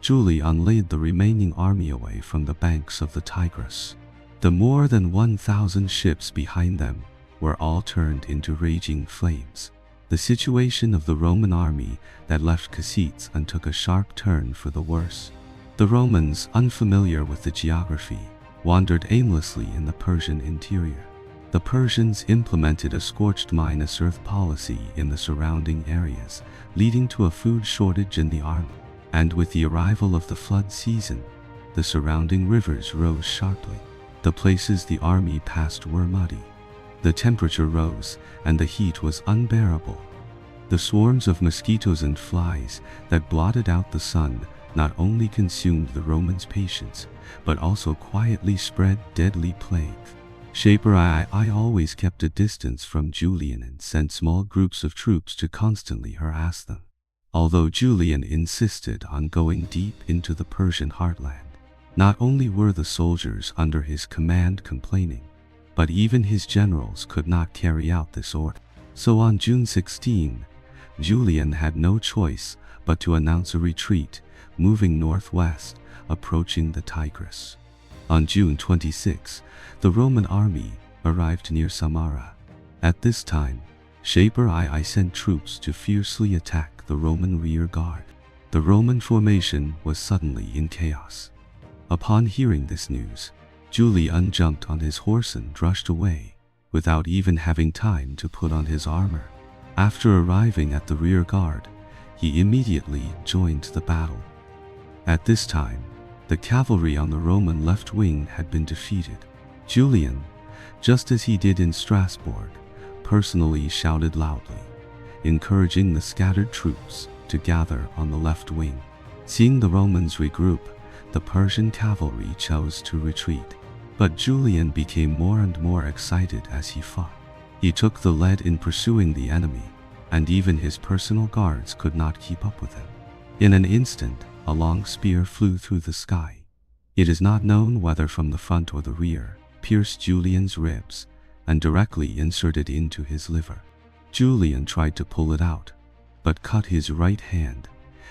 Julian led the remaining army away from the banks of the Tigris. The more than 1,000 ships behind them were all turned into raging flames. The situation of the Roman army that left Constantine took a sharp turn for the worse. The Romans, unfamiliar with the geography, wandered aimlessly in the Persian interior. The Persians implemented a scorched minus earth policy in the surrounding areas, leading to a food shortage in the army. And with the arrival of the flood season, the surrounding rivers rose sharply. The places the army passed were muddy. The temperature rose, and the heat was unbearable. The swarms of mosquitoes and flies that blotted out the sun not only consumed the Romans' patience, but also quietly spread deadly plague. Shaper I always kept a distance from Julian and sent small groups of troops to constantly harass them. Although Julian insisted on going deep into the Persian heartland, not only were the soldiers under his command complaining, but even his generals could not carry out this order. So on June 16, Julian had no choice but to announce a retreat, moving northwest, approaching the Tigris. On June 26, the Roman army arrived near Samarra. At this time, Shaper I sent troops to fiercely attack the Roman rear guard. The Roman formation was suddenly in chaos. Upon hearing this news, Julian jumped on his horse and rushed away, without even having time to put on his armor. After arriving at the rear guard, he immediately joined the battle. At this time, the cavalry on the Roman left wing had been defeated. Julian, just as he did in Strasbourg, personally shouted loudly, encouraging the scattered troops to gather on the left wing. Seeing the Romans regroup, the Persian cavalry chose to retreat. But Julian became more and more excited as he fought. He took the lead in pursuing the enemy, and even his personal guards could not keep up with him. In an instant, a long spear flew through the sky. It is not known whether from the front or the rear, pierced Julian's ribs, and directly inserted into his liver. Julian tried to pull it out, but cut his right hand,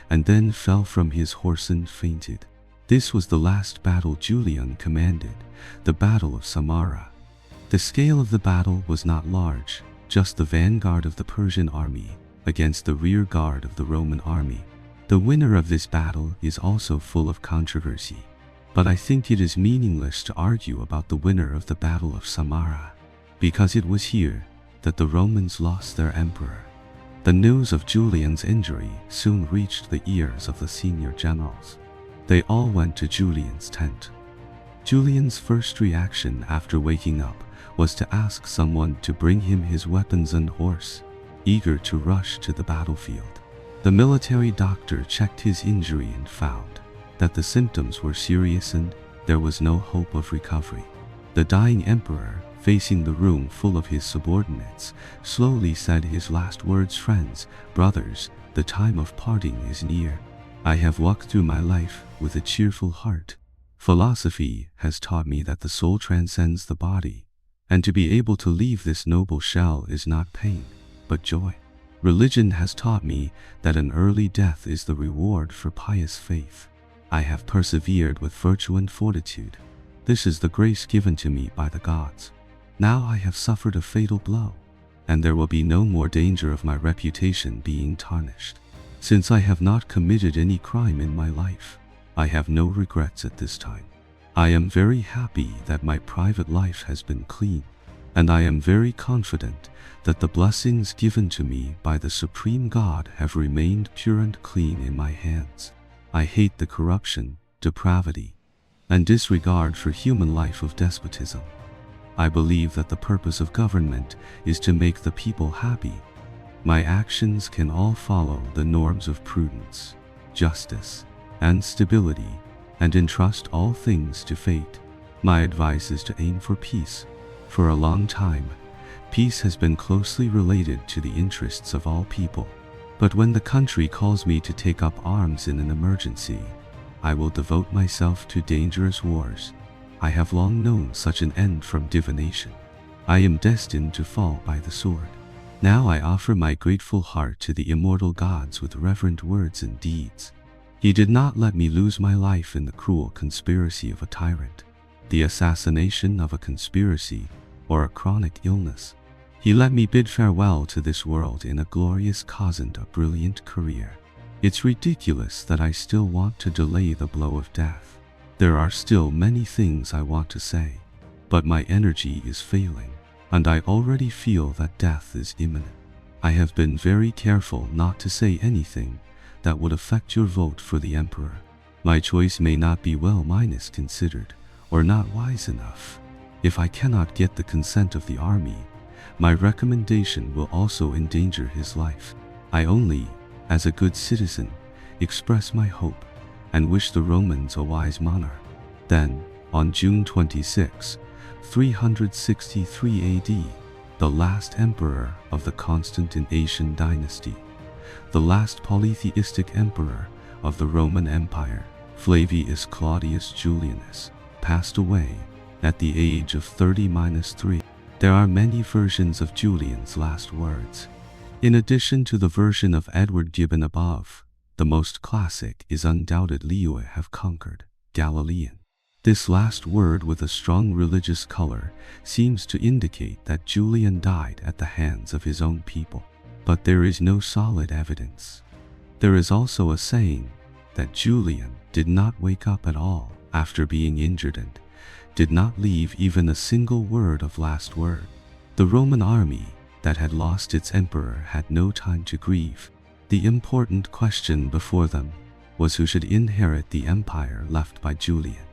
and then fell from his horse and fainted. This was the last battle Julian commanded, the Battle of Samarra. The scale of the battle was not large, just the vanguard of the Persian army against the rear guard of the Roman army. The winner of this battle is also full of controversy, but I think it is meaningless to argue about the winner of the Battle of Samarra, because it was here that the Romans lost their emperor. The news of Julian's injury soon reached the ears of the senior generals. They all went to Julian's tent. Julian's first reaction after waking up was to ask someone to bring him his weapons and horse, eager to rush to the battlefield. The military doctor checked his injury and found that the symptoms were serious and there was no hope of recovery. The dying emperor, facing the room full of his subordinates, slowly said his last words, "Friends, brothers, the time of parting is near. I have walked through my life with a cheerful heart. Philosophy has taught me that the soul transcends the body, and to be able to leave this noble shell is not pain, but joy. Religion has taught me that an early death is the reward for pious faith. I have persevered with virtue and fortitude. This is the grace given to me by the gods. Now I have suffered a fatal blow, and there will be no more danger of my reputation being tarnished. Since I have not committed any crime in my life, I have no regrets at this time. I am very happy that my private life has been clean, and I am very confident that the blessings given to me by the Supreme God have remained pure and clean in my hands. I hate the corruption, depravity, and disregard for human life of despotism. I believe that the purpose of government is to make the people happy. My actions can all follow the norms of prudence, justice, and stability, and entrust all things to fate. My advice is to aim for peace. For a long time, peace has been closely related to the interests of all people. But when the country calls me to take up arms in an emergency, I will devote myself to dangerous wars. I have long known such an end from divination. I am destined to fall by the sword. Now I offer my grateful heart to the immortal gods with reverent words and deeds. He did not let me lose my life in the cruel conspiracy of a tyrant, the assassination of a conspiracy, or a chronic illness. He let me bid farewell to this world in a glorious cause and a brilliant career. It's ridiculous that I still want to delay the blow of death. There are still many things I want to say, but my energy is failing, and I already feel that death is imminent. I have been very careful not to say anything that would affect your vote for the emperor. My choice may not be well considered, or not wise enough. If I cannot get the consent of the army, my recommendation will also endanger his life. I only, as a good citizen, express my hope and wish the Romans a wise monarch. Then, on June 26, 363 AD, the last emperor of the Constantine dynasty, the last polytheistic emperor of the Roman Empire, Flavius Claudius Julianus, passed away at the age of 30-3. There are many versions of Julian's last words. In addition to the version of Edward given above, the most classic is undoubtedly "You have conquered, Galilean." This last word with a strong religious color seems to indicate that Julian died at the hands of his own people, but there is no solid evidence. There is also a saying that Julian did not wake up at all after being injured and did not leave even a single word of last word. The Roman army that had lost its emperor had no time to grieve. The important question before them was who should inherit the empire left by Julian.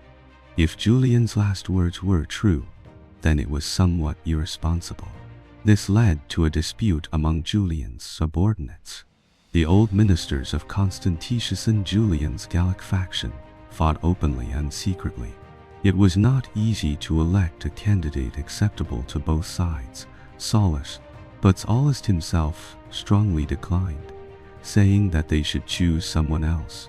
If Julian's last words were true, then it was somewhat irresponsible. This led to a dispute among Julian's subordinates. The old ministers of Constantius and Julian's Gallic faction fought openly and secretly. It was not easy to elect a candidate acceptable to both sides. Solace, but Solace himself strongly declined, saying that they should choose someone else.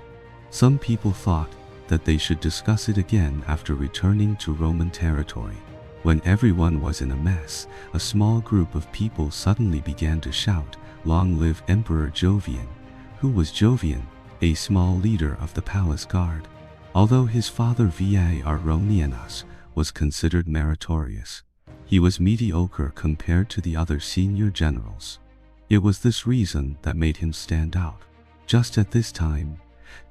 Some people thought that they should discuss it again after returning to Roman territory. When everyone was in a mess, a small group of people suddenly began to shout, "Long live Emperor Jovian!" Who was Jovian? A small leader of the palace guard. Although his father Via Arronianus was considered meritorious, he was mediocre compared to the other senior generals. It was this reason that made him stand out. Just at this time,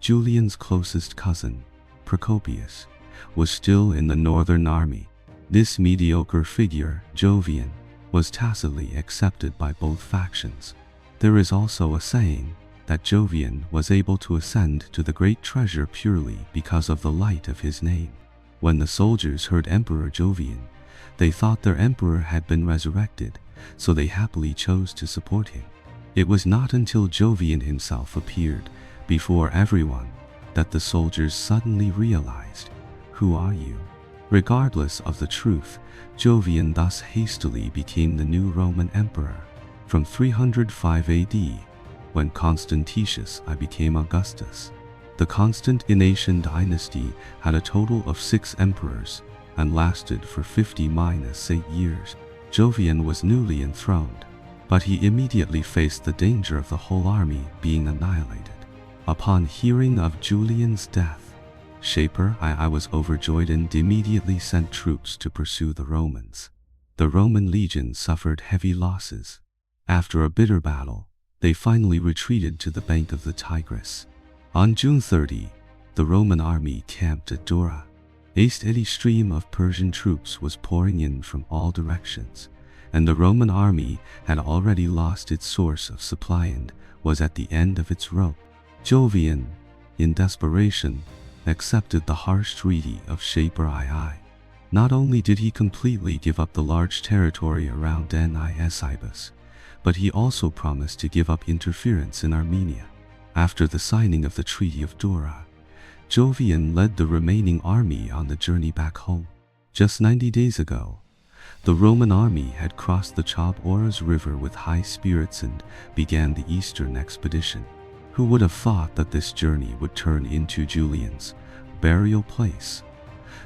Julian's closest cousin, Procopius, was still in the northern army. This mediocre figure, Jovian, was tacitly accepted by both factions. There is also a saying that Jovian was able to ascend to the great treasure purely because of the light of his name. When the soldiers heard Emperor Jovian, they thought their emperor had been resurrected, so they happily chose to support him. It was not until Jovian himself appeared before everyone that the soldiers suddenly realized, "Who are you?" Regardless of the truth, Jovian thus hastily became the new Roman emperor. From 305 AD, when Constantius I became Augustus, the Constantine dynasty had a total of 6 emperors, and lasted for 50-8 years. Jovian was newly enthroned, but he immediately faced the danger of the whole army being annihilated. Upon hearing of Julian's death, Shaper I was overjoyed and immediately sent troops to pursue the Romans. The Roman legion suffered heavy losses. After a bitter battle, they finally retreated to the bank of the Tigris. On June 30, the Roman army camped at Dura. A steady stream of Persian troops was pouring in from all directions, and the Roman army had already lost its source of supply and was at the end of its rope. Jovian, in desperation, accepted the harsh treaty of Shaper II. Not only did he completely give up the large territory around Nisibis, but he also promised to give up interference in Armenia. After the signing of the Treaty of Dura, Jovian led the remaining army on the journey back home. Just 90 days ago, the Roman army had crossed the Chaboras River with high spirits and began the Eastern expedition. Who would have thought that this journey would turn into Julian's burial place?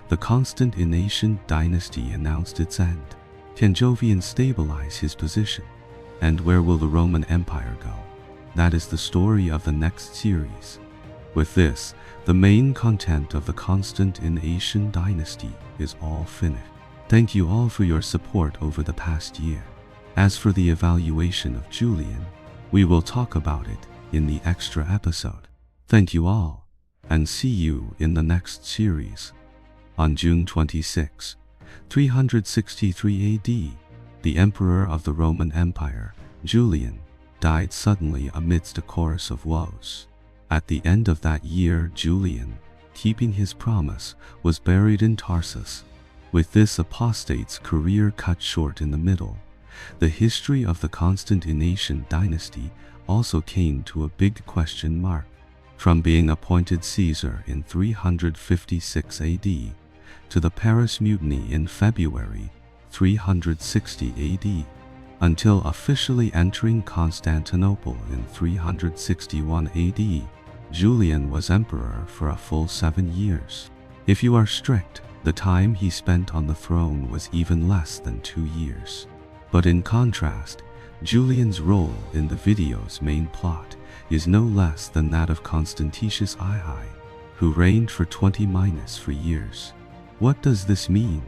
The Constantine dynasty announced its end. Can Jovian stabilize his position? And where will the Roman Empire go? That is the story of the next series. With this, the main content of the Constantine dynasty is all finished. Thank you all for your support over the past year. As for the evaluation of Julian, we will talk about it in the extra episode. Thank you all, and see you in the next series. On June 26, 363 AD, the emperor of the Roman Empire, Julian, died suddenly amidst a chorus of woes. At the end of that year, Julian, keeping his promise, was buried in Tarsus. With this apostate's career cut short in the middle, the history of the Constantine dynasty also came to a big question mark. From being appointed Caesar in 356 AD to the Paris Mutiny in February 360 AD, until officially entering Constantinople in 361 AD, Julian was emperor for a full 7 years. If you are strict, the time he spent on the throne was even less than 2 years. But in contrast, Julian's role in the video's main plot is no less than that of Constantius II, who reigned for 20-3 years. What does this mean?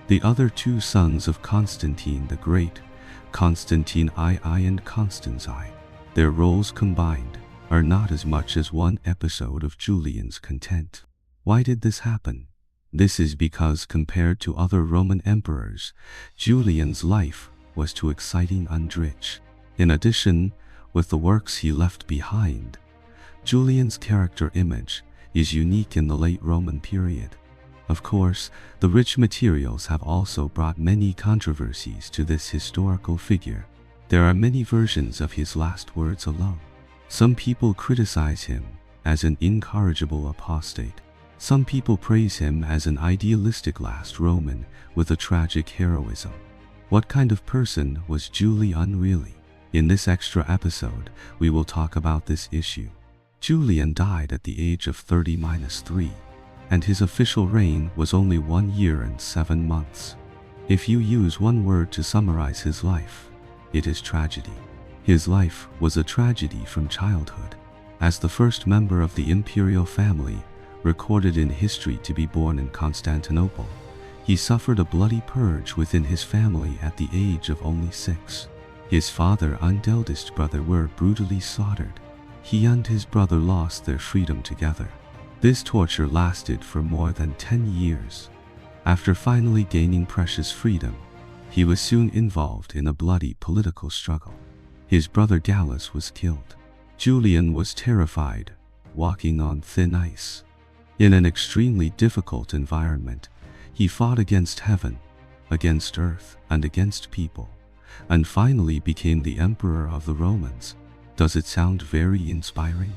The other two sons of Constantine the Great, Constantine II and Constans I, their roles combined are not as much as one episode of Julian's content. Why did this happen? This is because compared to other Roman emperors, Julian's life was too exciting and rich. In addition, with the works he left behind, Julian's character image is unique in the late Roman period. Of course, the rich materials have also brought many controversies to this historical figure. There are many versions of his last words alone. Some people criticize him as an incorrigible apostate. Some people praise him as an idealistic last Roman with a tragic heroism. What kind of person was Julian really? In this extra episode, we will talk about this issue. Julian died at the age of 30-3, and his official reign was only 1 year and 7 months. If you use one word to summarize his life, it is tragedy. His life was a tragedy from childhood. As the first member of the imperial family recorded in history to be born in Constantinople, he suffered a bloody purge within his family at the age of only 6. His father and eldest brother were brutally slaughtered. He and his brother lost their freedom together. This torture lasted for more than 10 years. After finally gaining precious freedom, he was soon involved in a bloody political struggle. His brother Gallus was killed. Julian was terrified, walking on thin ice. In an extremely difficult environment, he fought against heaven, against earth, and against people, and finally became the emperor of the Romans. Does it sound very inspiring?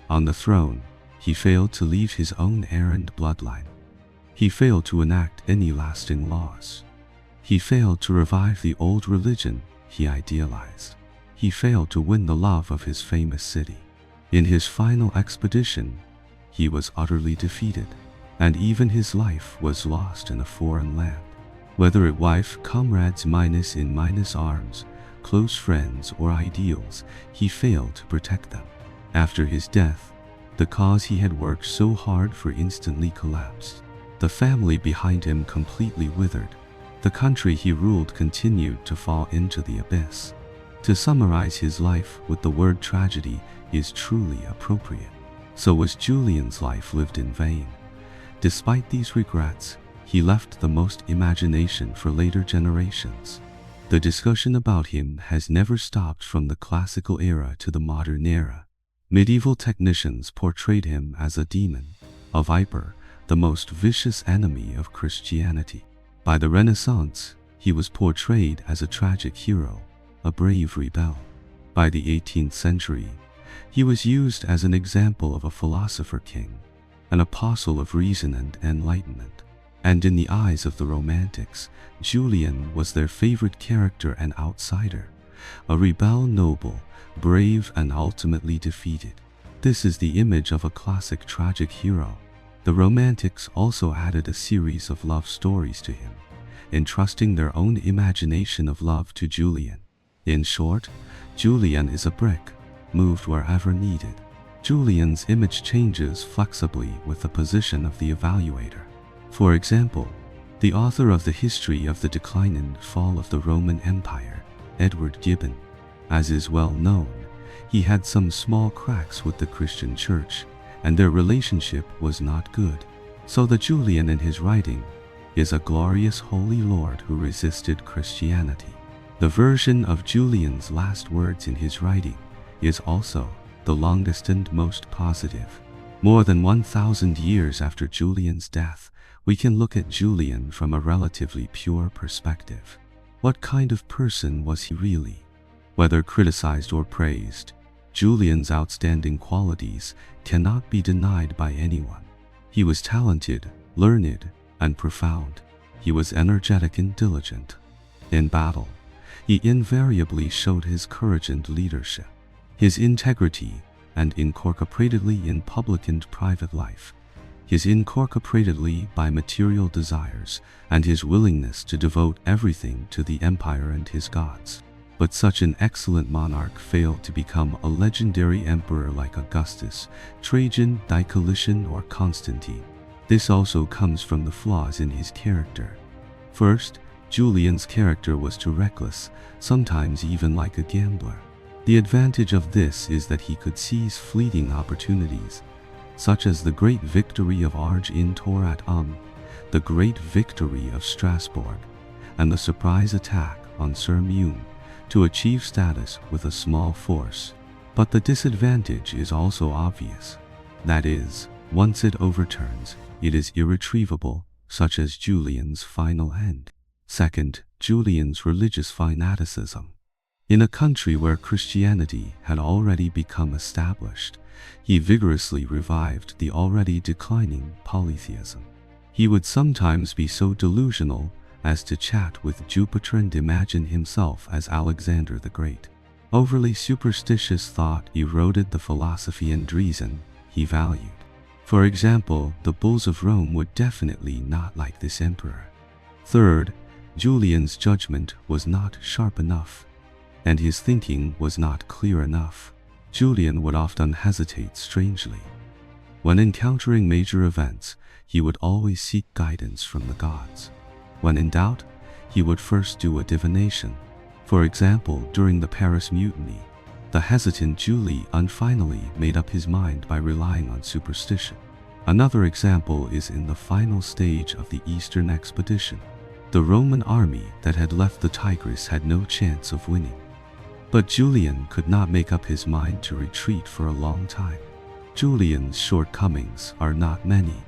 On the throne, he failed to leave his own heir and bloodline. He failed to enact any lasting laws. He failed to revive the old religion he idealized. He failed to win the love of his famous city. In his final expedition, he was utterly defeated. and even his life was lost in a foreign land. Whether it wife, comrades minus in minus arms, close friends or ideals, he failed to protect them. After his death, the cause he had worked so hard for instantly collapsed. The family behind him completely withered. The country he ruled continued to fall into the abyss. To summarize his life with the word tragedy is truly appropriate. So was Julian's life lived in vain. Despite these regrets, he left the most imagination for later generations. The discussion about him has never stopped from the classical era to the modern era. Medieval technicians portrayed him as a demon, a viper, the most vicious enemy of Christianity. By the Renaissance, he was portrayed as a tragic hero, a brave rebel. By the 18th century, he was used as an example of a philosopher king, an apostle of reason and enlightenment. And in the eyes of the Romantics, Julian was their favorite character and outsider, a rebel noble, brave and ultimately defeated. This is the image of a classic tragic hero. The Romantics also added a series of love stories to him, entrusting their own imagination of love to Julian. In short, Julian is a brick, moved wherever needed. Julian's image changes flexibly with the position of the evaluator. For example, the author of the History of the Decline and Fall of the Roman Empire, Edward Gibbon, as is well known, he had some small cracks with the Christian Church, and their relationship was not good. So the Julian in his writing is a glorious holy lord who resisted Christianity. The version of Julian's last words in his writing is also the longest and most positive. More than 1,000 years after Julian's death, we can look at Julian from a relatively pure perspective. What kind of person was he really? Whether criticized or praised, Julian's outstanding qualities cannot be denied by anyone. He was talented, learned, and profound. He was energetic and diligent. In battle, he invariably showed his courage and leadership, his integrity, and incorporatedly in public and private life, his incorporatedly by material desires, and his willingness to devote everything to the empire and his gods. But such an excellent monarch failed to become a legendary emperor like Augustus, Trajan, Diocletian, or Constantine. This also comes from the flaws in his character. First, Julian's character was too reckless, sometimes even like a gambler. The advantage of this is that he could seize fleeting opportunities, such as the great victory of Arges in Tours at the great victory of Strasbourg, and the surprise attack on Sirmium, to achieve status with a small force. But the disadvantage is also obvious. That is, once it overturns, it is irretrievable, such as Julian's final end. Second, Julian's religious fanaticism. In a country where Christianity had already become established, he vigorously revived the already declining polytheism. He would sometimes be so delusional as to chat with Jupiter and imagine himself as Alexander the Great. Overly superstitious thought eroded the philosophy and reason he valued. For example, the bulls of Rome would definitely not like this emperor. Third, Julian's judgment was not sharp enough, and his thinking was not clear enough. Julian would often hesitate strangely. When encountering major events, he would always seek guidance from the gods. When in doubt, he would first do a divination. For example, during the Paris Mutiny, the hesitant Julian finally made up his mind by relying on superstition. Another example is in the final stage of the Eastern expedition. The Roman army that had left the Tigris had no chance of winning. But Julian could not make up his mind to retreat for a long time. Julian's shortcomings are not many.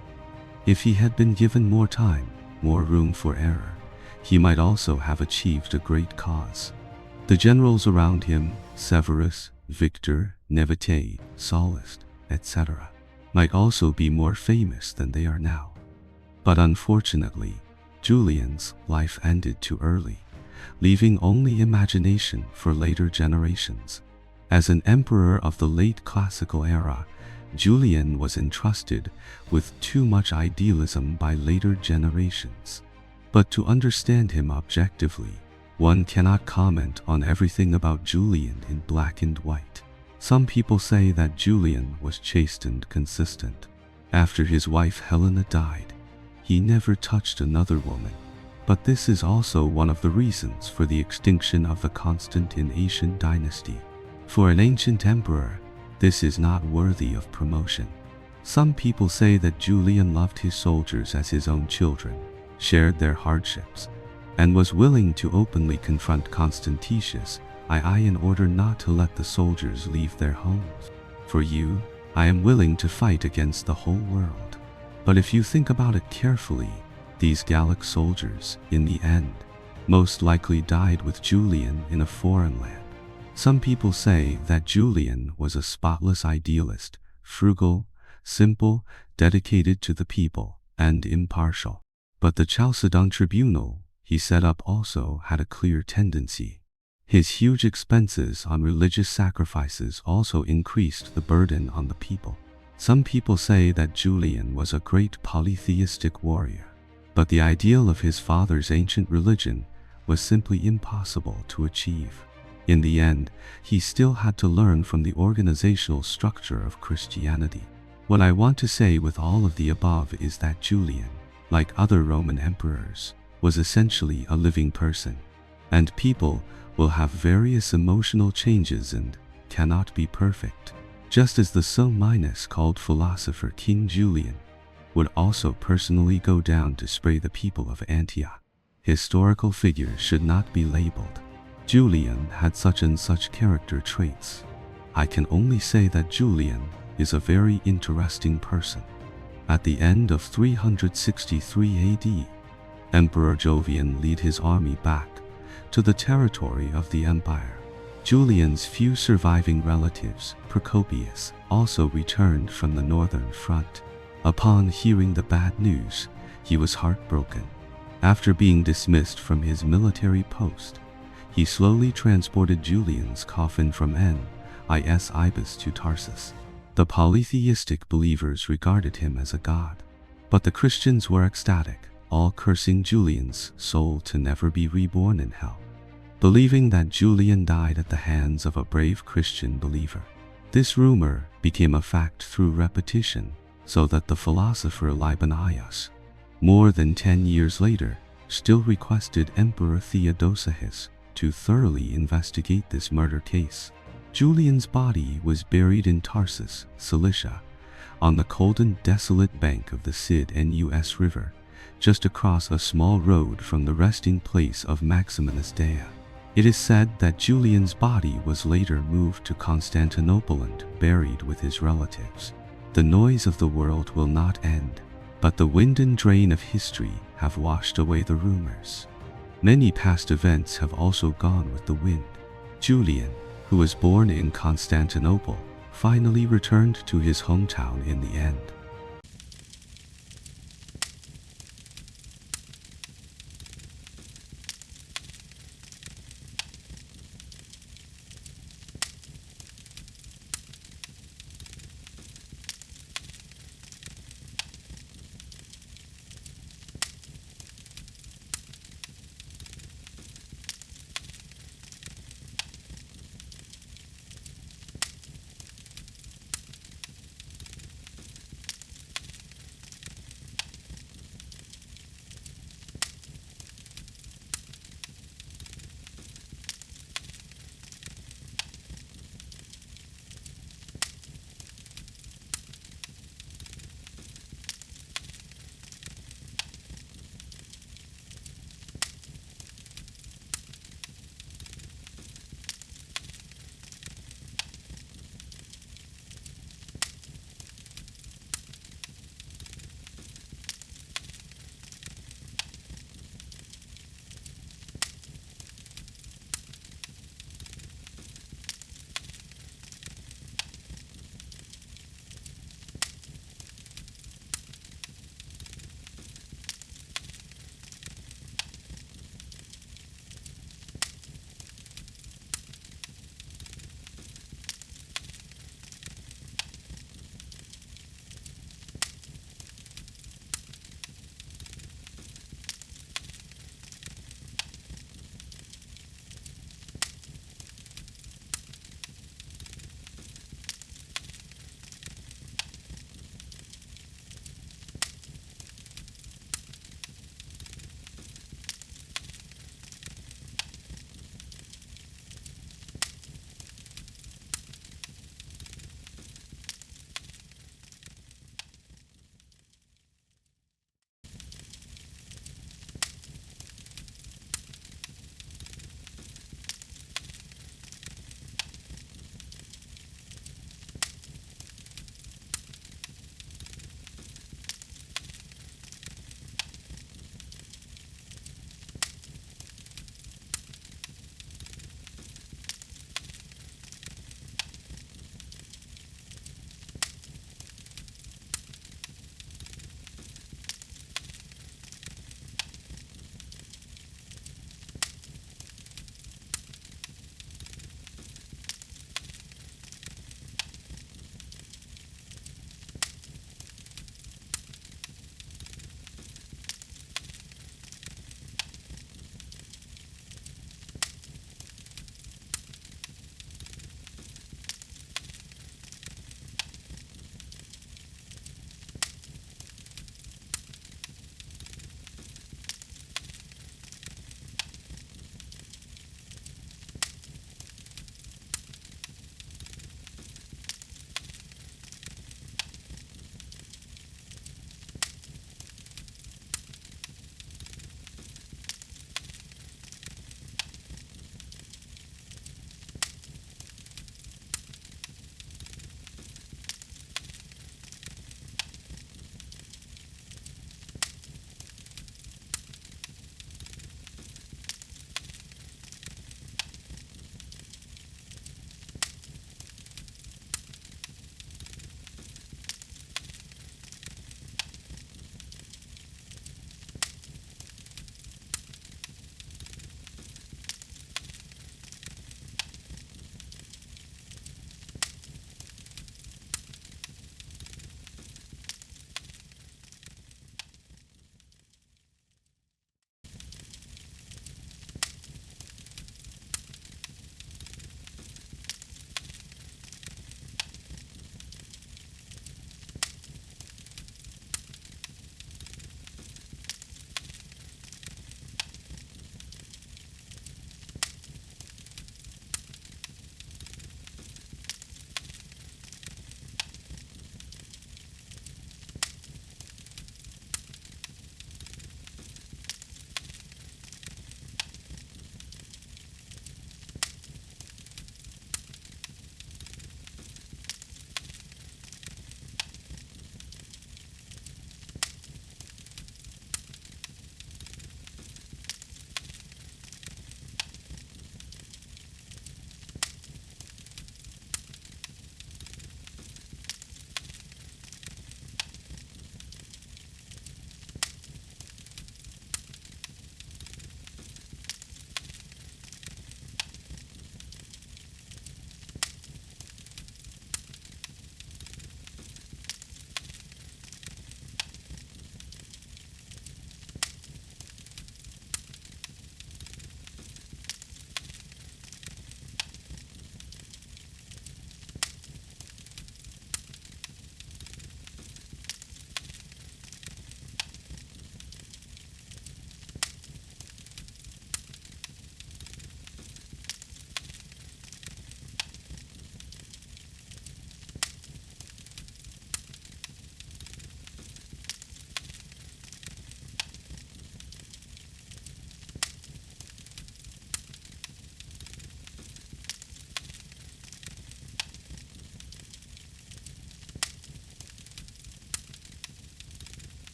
If he had been given more time, more room for error, he might also have achieved a great cause. The generals around him, Severus, Victor, Nevitate, Solace, etc., might also be more famous than they are now. But unfortunately, Julian's life ended too early, leaving only imagination for later generations. As an emperor of the late classical era, Julian was entrusted with too much idealism by later generations. But to understand him objectively, one cannot comment on everything about Julian in black and white. Some people say that Julian was chaste and consistent. After his wife Helena died, he never touched another woman. But this is also one of the reasons for the extinction of the Constantine dynasty. For an ancient emperor, this is not worthy of promotion. Some people say that Julian loved his soldiers as his own children, shared their hardships, and was willing to openly confront Constantius II in order not to let the soldiers leave their homes. For you, I am willing to fight against the whole world. But if you think about it carefully, these Gallic soldiers, in the end, most likely died with Julian in a foreign land. Some people say that Julian was a spotless idealist, frugal, simple, dedicated to the people, and impartial. But the Chalcedon tribunal he set up also had a clear tendency. His huge expenses on religious sacrifices also increased the burden on the people. Some people say that Julian was a great polytheistic warrior, but the ideal of his father's ancient religion was simply impossible to achieve. In the end, he still had to learn from the organizational structure of Christianity. What I want to say with all of the above is that Julian, like other Roman emperors, was essentially a living person, and people will have various emotional changes and cannot be perfect. Just as the so-called philosopher King Julian would also personally go down to spray the people of Antioch. Historical figures should not be labeled. Julian had such and such character traits. I can only say that Julian is a very interesting person. At the end of 363 AD, Emperor Jovian led his army back to the territory of the empire. Julian's few surviving relatives, Procopius, also returned from the northern front. Upon hearing the bad news, he was heartbroken. After being dismissed from his military post, he slowly transported Julian's coffin from Nis Ibis to Tarsus. The polytheistic believers regarded him as a god, but the Christians were ecstatic, all cursing Julian's soul to never be reborn in hell, believing that Julian died at the hands of a brave Christian believer. This rumor became a fact through repetition, so that the philosopher Libanius, more than 10 years later, still requested Emperor Theodosius to thoroughly investigate this murder case. Julian's body was buried in Tarsus, Cilicia, on the cold and desolate bank of the Cydnus River, just across a small road from the resting place of Maximinus Daia. It is said that Julian's body was later moved to Constantinople and buried with his relatives. The noise of the world will not end, but the wind and drain of history have washed away the rumors. Many past events have also gone with the wind. Julian, who was born in Constantinople, finally returned to his hometown in the end.